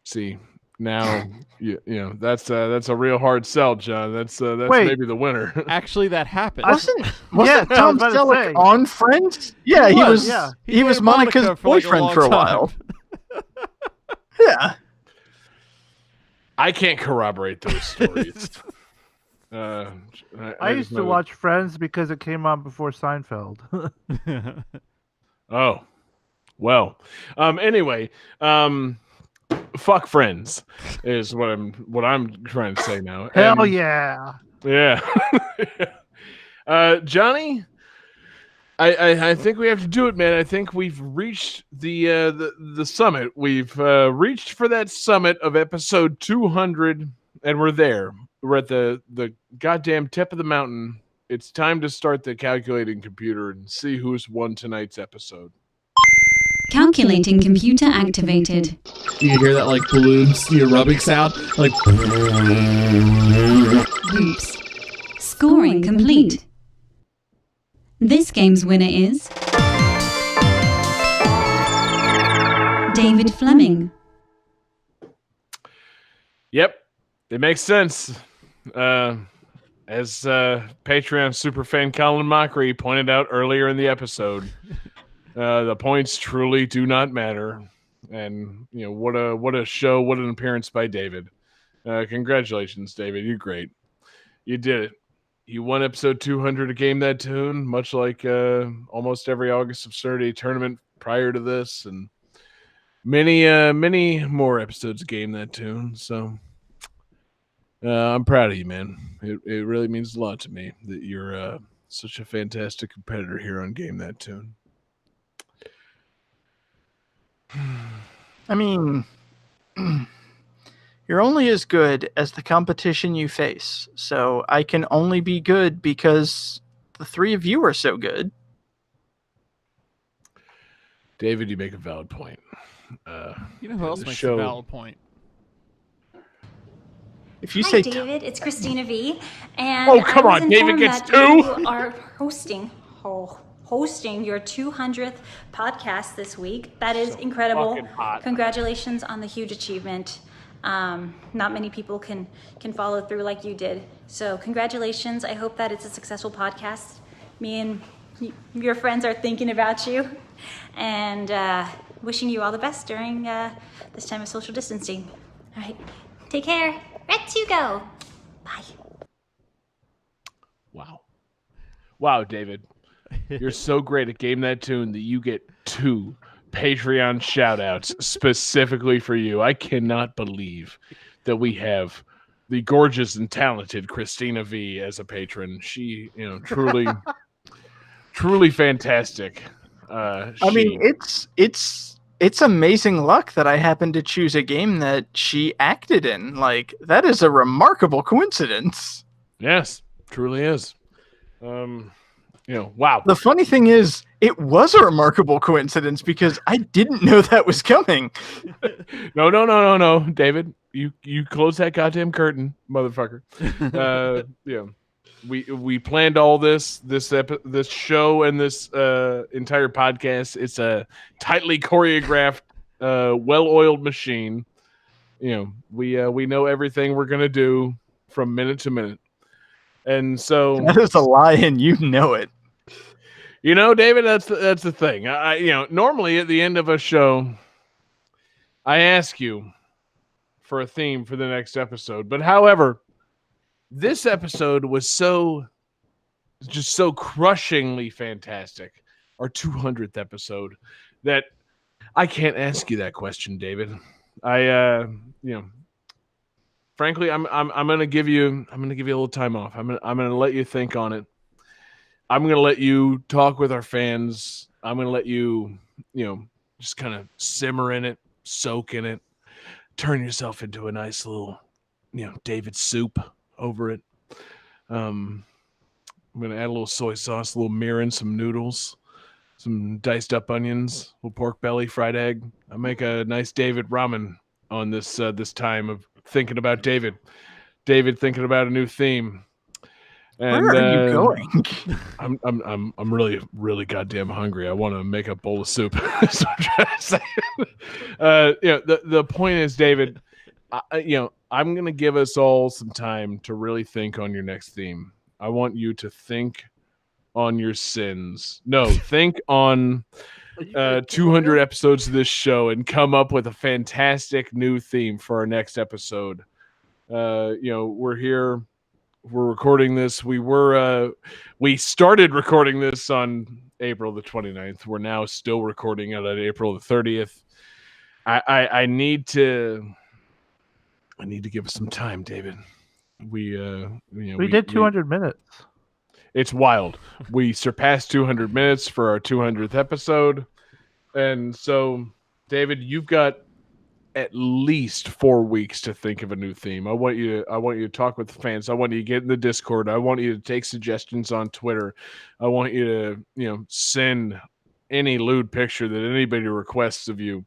See, now that's a real hard sell, John. That's Wait. maybe the winner. Actually, that happened. Wasn't Yeah, I Tom was about to Selleck say. on Friends? Yeah, he was. yeah. He was dated Monica's Monica for, like, a boyfriend long for a time. while. Yeah. I can't corroborate those stories. I just used know to that- watch Friends because it came on before Seinfeld. Oh, well. Anyway, fuck Friends is what I'm trying to say now. Hell And- yeah. Yeah. Johnny, I think we have to do it, man. I think we've reached the summit. We've reached for that summit of episode 200, and we're there. We're at the goddamn tip of the mountain. It's time to start the calculating computer and see who's won tonight's episode. Calculating computer activated. You hear that like balloons, rubbing sound? Like. Oops. Scoring complete. This game's winner is David Fleming. Yep, it makes sense. As Patreon superfan Colin Mockery pointed out earlier in the episode, the points truly do not matter. And what a show, what an appearance by David. Congratulations, David. You're great. You did it. You won episode 200 of Game That Tune, much like almost every August Absurdity tournament prior to this, and many more episodes of Game That Tune. So I'm proud of you, man. It really means a lot to me that you're such a fantastic competitor here on Game That Tune. I mean, you're only as good as the competition you face. So I can only be good because the three of you are so good. David, you make a valid point. You know who else the makes show- a valid point? If you Hi, say David. It's Christina V. And Oh, come I was on, David informed gets that two? You are hosting your 200th podcast this week. That is incredible. fucking hot. Congratulations on the huge achievement. Not many people can follow through like you did. So congratulations. I hope that it's a successful podcast. Me and your friends are thinking about you and wishing you all the best during this time of social distancing. All right. Take care. Red to go. Bye. Wow, David. You're so great at Game That Tune that you get 2 Patreon shout-outs specifically for you. I cannot believe that we have the gorgeous and talented Christina V as a patron. She, truly fantastic. I mean, it's amazing luck that I happened to choose a game that she acted in. Like, that is a remarkable coincidence. Yes, truly is. Wow. The funny thing is, it was a remarkable coincidence because I didn't know that was coming. No, David. You close that goddamn curtain, motherfucker. We planned all this show and this entire podcast. It's a tightly choreographed, well-oiled machine. We know everything we're gonna do from minute to minute, and so That is a lie, and you know it. David, that's the thing. Normally at the end of a show, I ask you for a theme for the next episode. But however, this episode was so crushingly fantastic, our 200th episode, that I can't ask you that question, David. Frankly, I'm gonna give you a little time off. I'm gonna let you think on it. I'm gonna let you talk with our fans. I'm gonna let you, just kind of simmer in it, soak in it, turn yourself into a nice little, David soup over it. I'm gonna add a little soy sauce, a little mirin, some noodles, some diced up onions, a little pork belly, fried egg. I'll make a nice David ramen on this time of thinking about David. David thinking about a new theme. And, where are you going? I'm really, really goddamn hungry. I want to make a bowl of soup. That's what I'm trying to say. The point is, David, I'm going to give us all some time to really think on your next theme. I want you to think on your sins. No, think on 200 episodes of this show and come up with a fantastic new theme for our next episode. We're here. We're recording this. We started recording this on April the 29th. We're now still recording it on April the 30th. I need to give us some time, David. We did 200 minutes. It's wild. We surpassed 200 minutes for our 200th episode. And so, David, you've got at least 4 weeks to think of a new theme. I want you to talk with the fans. I want you to get in the Discord. I want you to take suggestions on Twitter. I want you to, send any lewd picture that anybody requests of you.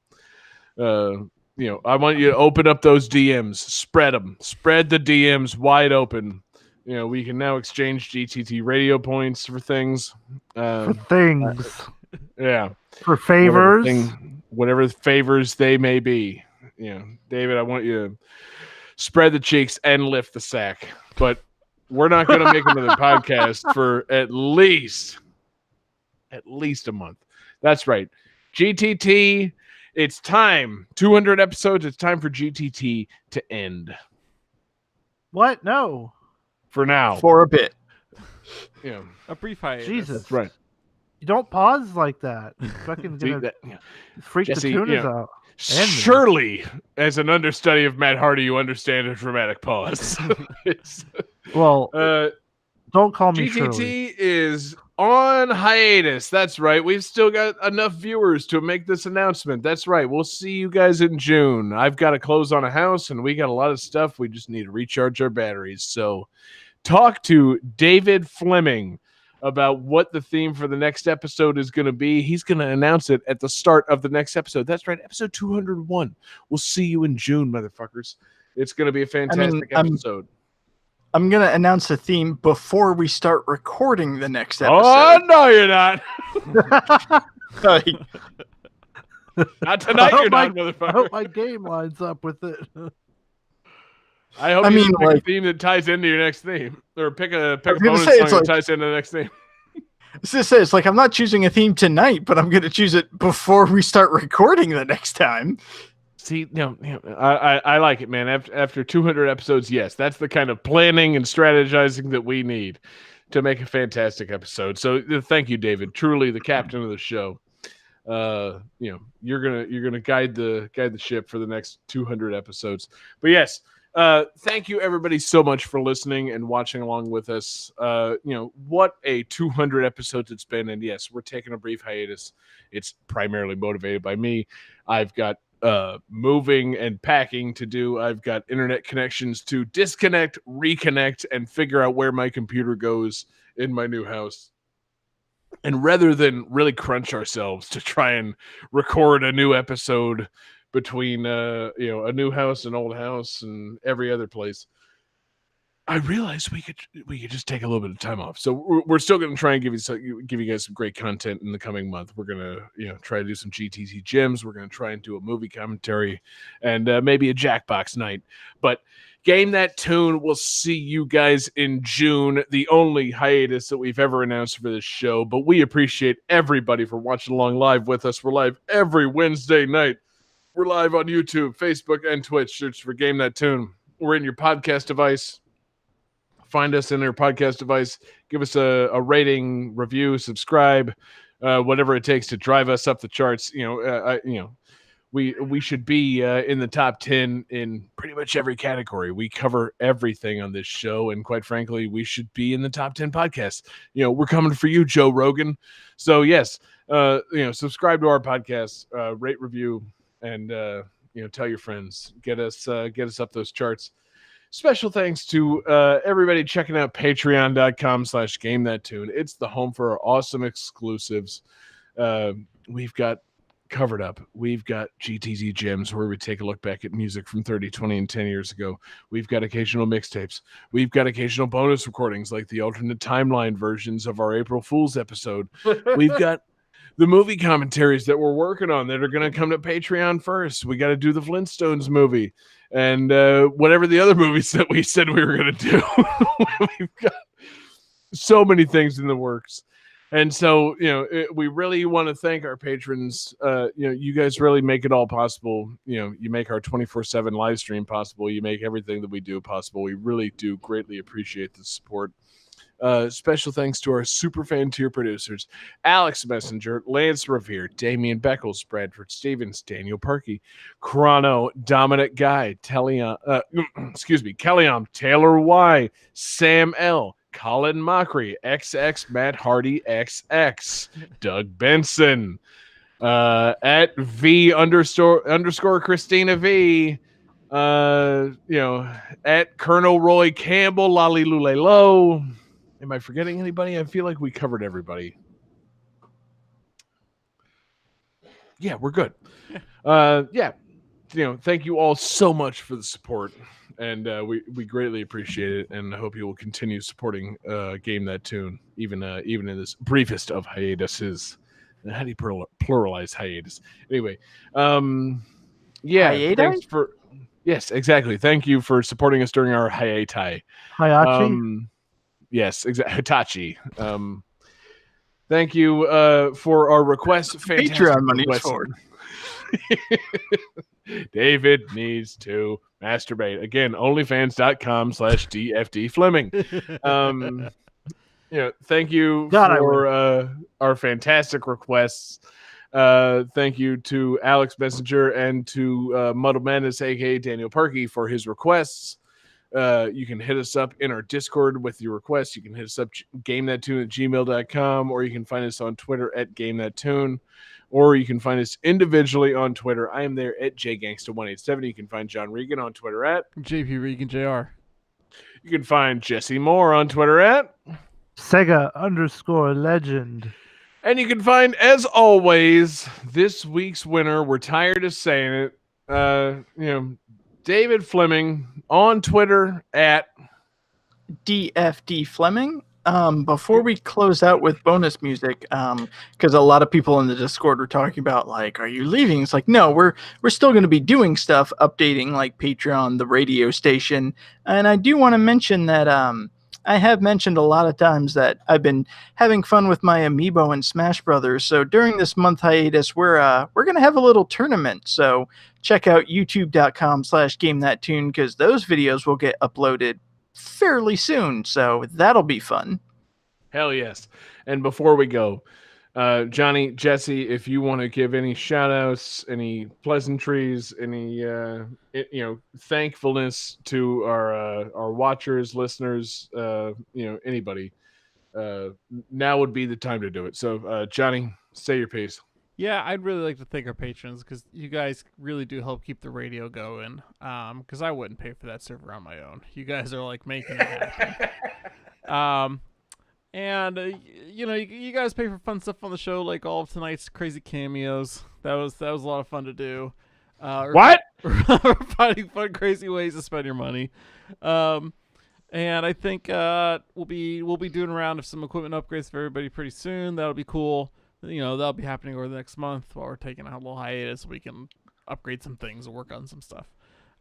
I want you to open up those DMs, spread them, spread the DMs wide open. We can now exchange GTT radio points for things. For things. Yeah. For favors. Whatever favors they may be. David, I want you to spread the cheeks and lift the sack. But we're not going to make another podcast for at least a month. That's right. GTT, it's time. 200 episodes. It's time for GTT to end. What? No. For now. For a bit. A brief hiatus. Jesus. Right. You don't pause like that. Fucking gonna freak Jesse, the tuners out. Surely, as an understudy of Matt Hardy, you understand a dramatic pause. Well, don't call me GTT Shirley. is on hiatus. That's right. We've still got enough viewers to make this announcement. That's right. We'll see you guys in June. I've got to close on a house, and we got a lot of stuff. We just need to recharge our batteries. So talk to David Fleming about what the theme for the next episode is going to be. He's going to announce it at the start of the next episode. That's right, episode 201. We'll see you in June, motherfuckers. It's going to be a fantastic episode. I'm going to announce a theme before we start recording the next episode. Oh, no, you're not. Not tonight, you're not, motherfucker. I hope my game lines up with it. I hope you pick a theme that ties into your next theme, or pick a bonus song that ties into the next theme. It's like I'm not choosing a theme tonight, but I'm going to choose it before we start recording the next time. See, I like it, man. After 200 episodes, yes, that's the kind of planning and strategizing that we need to make a fantastic episode. So thank you, David. Truly the captain of the show. You're gonna guide the ship for the next 200 episodes. But yes. Thank you everybody so much for listening and watching along with us. What a 200 episodes it's been, and yes, we're taking a brief hiatus. It's primarily motivated by me. I've got moving and packing to do. I've got internet connections to disconnect, reconnect, and figure out where my computer goes in my new house. And rather than really crunch ourselves to try and record a new episode between a new house, an old house, and every other place, I realized we could just take a little bit of time off. So we're still going to try and give you guys some great content in the coming month. We're going to try to do some GTT gems. We're going to try and do a movie commentary and maybe a Jackbox night. But Game That Tune, we'll see you guys in June, the only hiatus that we've ever announced for this show. But we appreciate everybody for watching along live with us. We're live every Wednesday night. We're live on YouTube, Facebook, and Twitch. Search for Game That Tune. We're in your podcast device. Find us in your podcast device. Give us a rating, review, subscribe, whatever it takes to drive us up the charts. we should be in the top 10 in pretty much every category. We cover everything on this show, and quite frankly, we should be in the top 10 podcasts. We're coming for you, Joe Rogan. So yes, subscribe to our podcast, rate, review, and tell your friends. Get us up those charts. Special thanks to everybody checking out patreon.com/GameThatTune. It's the home for our awesome exclusives. We've got Covered Up. We've got GTZ Gems, where we take a look back at music from 30, 20, and 10 years ago. We've got occasional mixtapes. We've got occasional bonus recordings, like the alternate timeline versions of our April Fool's episode. We've got the movie commentaries that we're working on that are going to come to Patreon first. We got to do the Flintstones movie and whatever the other movies that we said we were going to do. We've got so many things in the works. And so, we really want to thank our patrons. You guys really make it all possible. You make our 24/7 live stream possible. You make everything that we do possible. We really do greatly appreciate the support. Special thanks to our super fan tier producers: Alex Messenger, Lance Revere, Damian Beckles, Bradford Stevens, Daniel Parkey, Chrono, Dominic Guy, Kellyanne, Taylor Y, Sam L, Colin Mockery, XX Matt Hardy, XX, Doug Benson, at V underscore Christina V, at Colonel Roy Campbell, Lolly Lule Low. Am I forgetting anybody? I feel like we covered everybody. Yeah, we're good. Thank you all so much for the support, and we greatly appreciate it, and I hope you will continue supporting Game That Tune, even in this briefest of hiatuses. How do you pluralize hiatus? Anyway, Hiatus? Thanks for yes, exactly. Thank you for supporting us during our hiatus. Hayachi. Yes, exactly. Hitachi. Thank you for our request. Patreon money is for. David needs to masturbate. Again, onlyfans.com/DFD Fleming. Thank you for our fantastic requests. Thank you to Alex Messenger and to Muddle Madness, aka Daniel Parkey, for his requests. You can hit us up in our Discord with your requests. You can hit us up gamethattune@gmail.com, or you can find us on Twitter at gamethattune, or you can find us individually on Twitter. I am there at jgangsta187. You can find John Regan on Twitter at JP Regan JR. You can find Jesse Moore on Twitter at Sega_legend. And you can find, as always, this week's winner. We're tired of saying it. David Fleming on Twitter at DFD Fleming. Before we close out with bonus music, because a lot of people in the Discord were talking about, like, are you leaving? It's like, no, we're still going to be doing stuff, updating like Patreon, the radio station. And I do want to mention that I have mentioned a lot of times that I've been having fun with my Amiibo and Smash Brothers. So during this month hiatus, we're going to have a little tournament. So check out youtube.com/GameThatTune, because those videos will get uploaded fairly soon. So that'll be fun. Hell yes. And before we go, Johnny, Jesse, if you want to give any shout outs, any pleasantries, any thankfulness to our watchers, listeners, anybody, now would be the time to do it. So Johnny, say your piece. Yeah, I'd really like to thank our patrons, because you guys really do help keep the radio going. Because I wouldn't pay for that server on my own. You guys are like making it happen. You guys pay for fun stuff on the show, like all of tonight's crazy cameos. That was a lot of fun to do. What? Finding fun, crazy ways to spend your money. And I think we'll be doing a round of some equipment upgrades for everybody pretty soon. That'll be cool. That'll be happening over the next month while we're taking a little hiatus. We can upgrade some things and work on some stuff.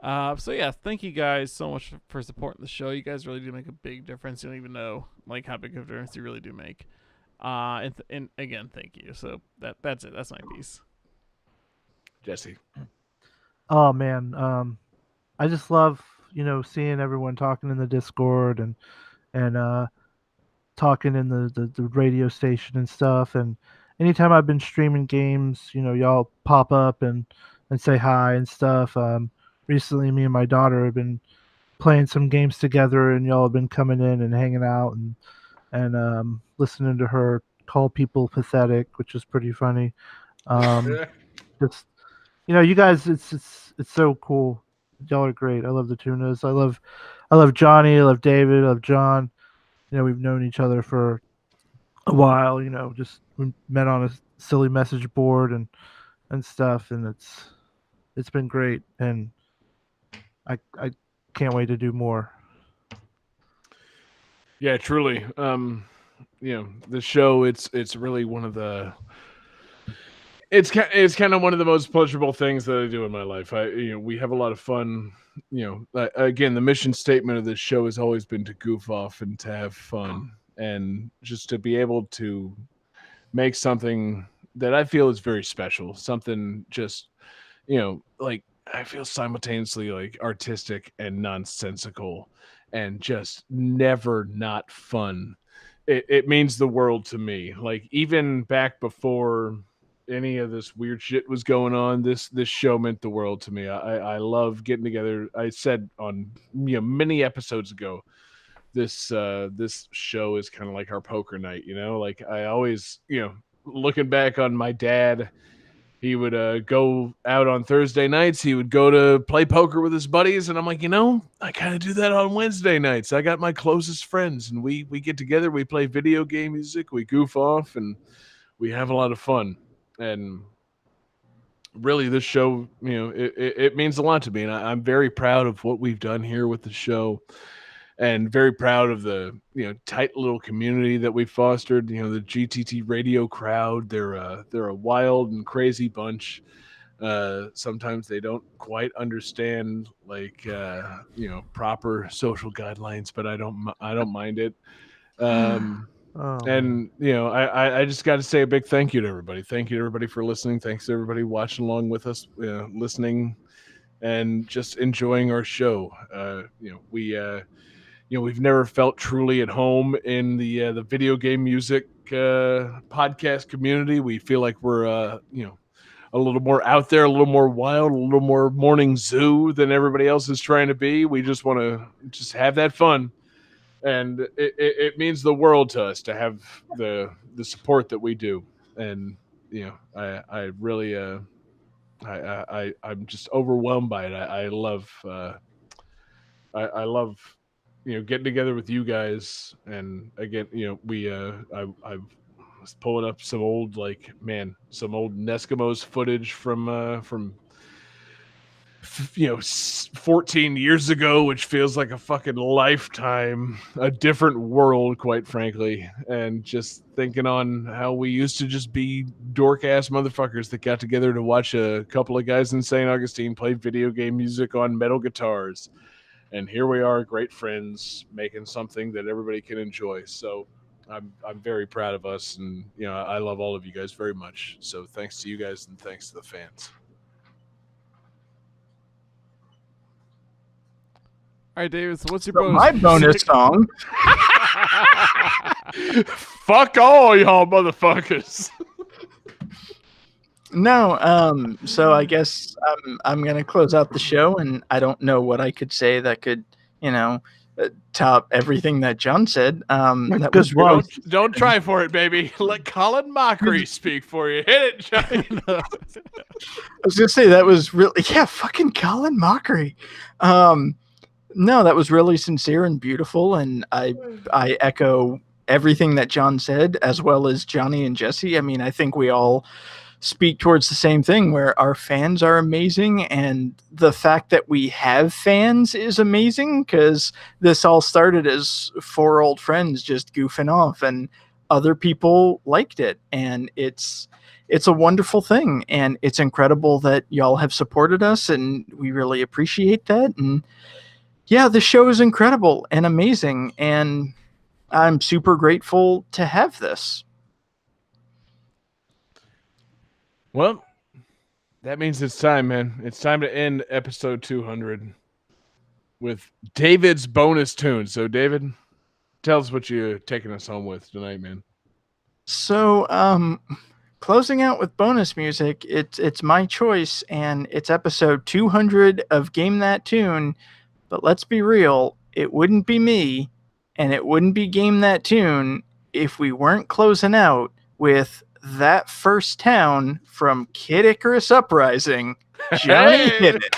So yeah, thank you guys so much for supporting the show. You guys really do make a big difference. You don't even know like how big of a difference you really do make. And again, thank you. So that's it. That's my piece. Jesse. Oh man, I just love seeing everyone talking in the Discord and talking in the radio station and stuff. And anytime I've been streaming games, y'all pop up and say hi and stuff. Recently, me and my daughter have been playing some games together, and y'all have been coming in and hanging out and listening to her call people pathetic, which is pretty funny. Just you guys, it's so cool. Y'all are great. I love the tunas. I love Johnny. I love David. I love John. We've known each other for a while. Just we met on a silly message board and stuff, and it's been great, and I can't wait to do more. Yeah, truly. The show, it's really one of the it's kind of one of the most pleasurable things that I do in my life. We have a lot of fun. Again, the mission statement of this show has always been to goof off and to have fun, and just to be able to make something that I feel is very special, something just like I feel simultaneously like artistic and nonsensical and just never not fun. It means the world to me. Like even back before any of this weird shit was going on, this show meant the world to me. I love getting together. I said on many episodes ago, this show is kind of like our poker night. Like I always looking back on my dad. He would go out on Thursday nights. He would go to play poker with his buddies, and I'm like, I kind of do that on Wednesday nights. I got my closest friends, and we get together. We play video game music. We goof off, and we have a lot of fun. And really, this show, it means a lot to me, and I'm very proud of what we've done here with the show. And very proud of the tight little community that we fostered. The GTT radio crowd. They're a wild and crazy bunch. Sometimes they don't quite understand proper social guidelines, but I don't mind it. And I just got to say a big thank you to everybody. Thank you to everybody for listening. Thanks to everybody watching along with us, listening, and just enjoying our show. We've never felt truly at home in the video game music podcast community. We feel like we're a little more out there, a little more wild, a little more morning zoo than everybody else is trying to be. We just want to just have that fun, and it means the world to us to have the support that we do. And I really I'm just overwhelmed by it. I love I love getting together with you guys. And again, I was pulling up some old some old Neskimos footage from 14 years ago, which feels like a fucking lifetime, a different world, quite frankly. And just thinking on how we used to just be dork ass motherfuckers that got together to watch a couple of guys in St. Augustine play video game music on metal guitars. And here we are, great friends, making something that everybody can enjoy. So I'm very proud of us, and I love all of you guys very much. So thanks to you guys, and thanks to the fans. All right, David. So what's your So bonus? my bonus song. Fuck all y'all motherfuckers. No, so I guess I'm gonna close out the show, and I don't know what I could say that could, top everything that John said. That was really, Don't try for it, baby. Let Colin Mockery speak for you. Hit it, Johnny. I was gonna say that was really, fucking Colin Mockery. No, that was really sincere and beautiful, and I echo everything that John said, as well as Johnny and Jesse. I mean, I think we all speak towards the same thing, where our fans are amazing, and the fact that we have fans is amazing, because this all started as four old friends just goofing off, and other people liked it, and it's a wonderful thing, and it's incredible that y'all have supported us, and we really appreciate that. And yeah, the show is incredible and amazing, and I'm super grateful to have this. Well, that means it's time, man. It's time to end episode 200 with David's bonus tune. So, David, tell us what you're taking us home with tonight, man. So, closing out with bonus music, it's my choice, and it's episode 200 of Game That Tune. But let's be real, it wouldn't be me, and it wouldn't be Game That Tune if we weren't closing out with That First Town from Kid Icarus Uprising. Johnny, hit it.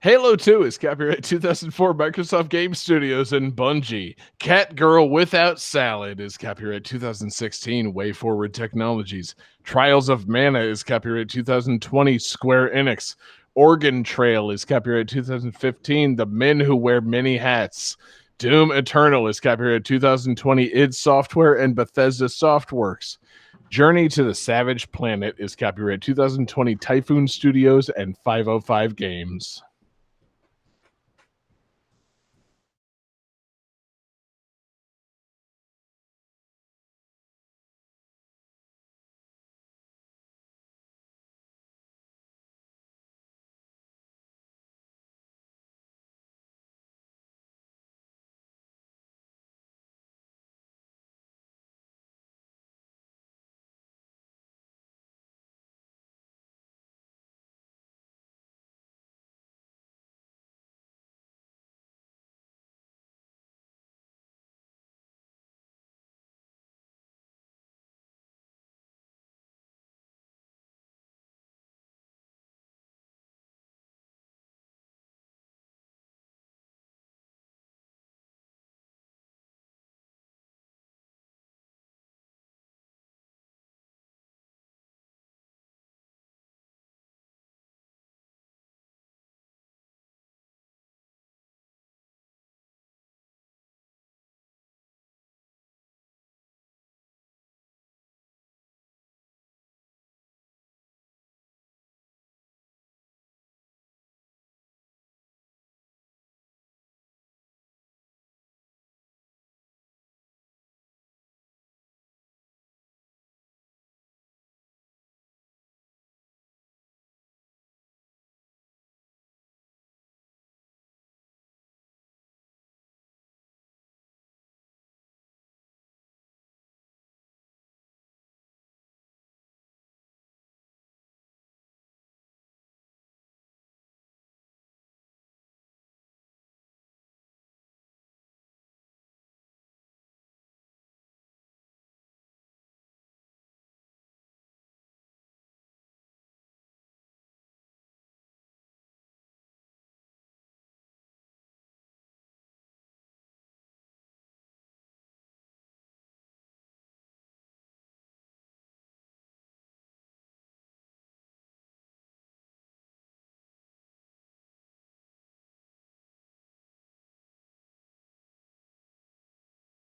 Halo 2 is copyright 2004 Microsoft Game Studios and Bungie. Catgirl Without Salad is copyright 2016 Way Forward Technologies. Trials of Mana is copyright 2020 Square Enix. Oregon Trail is copyright 2015 The Men Who Wear Many Hats. Doom Eternal is copyright 2020 id Software and Bethesda Softworks. Journey to the Savage Planet is copyright 2020 Typhoon Studios and 505 Games.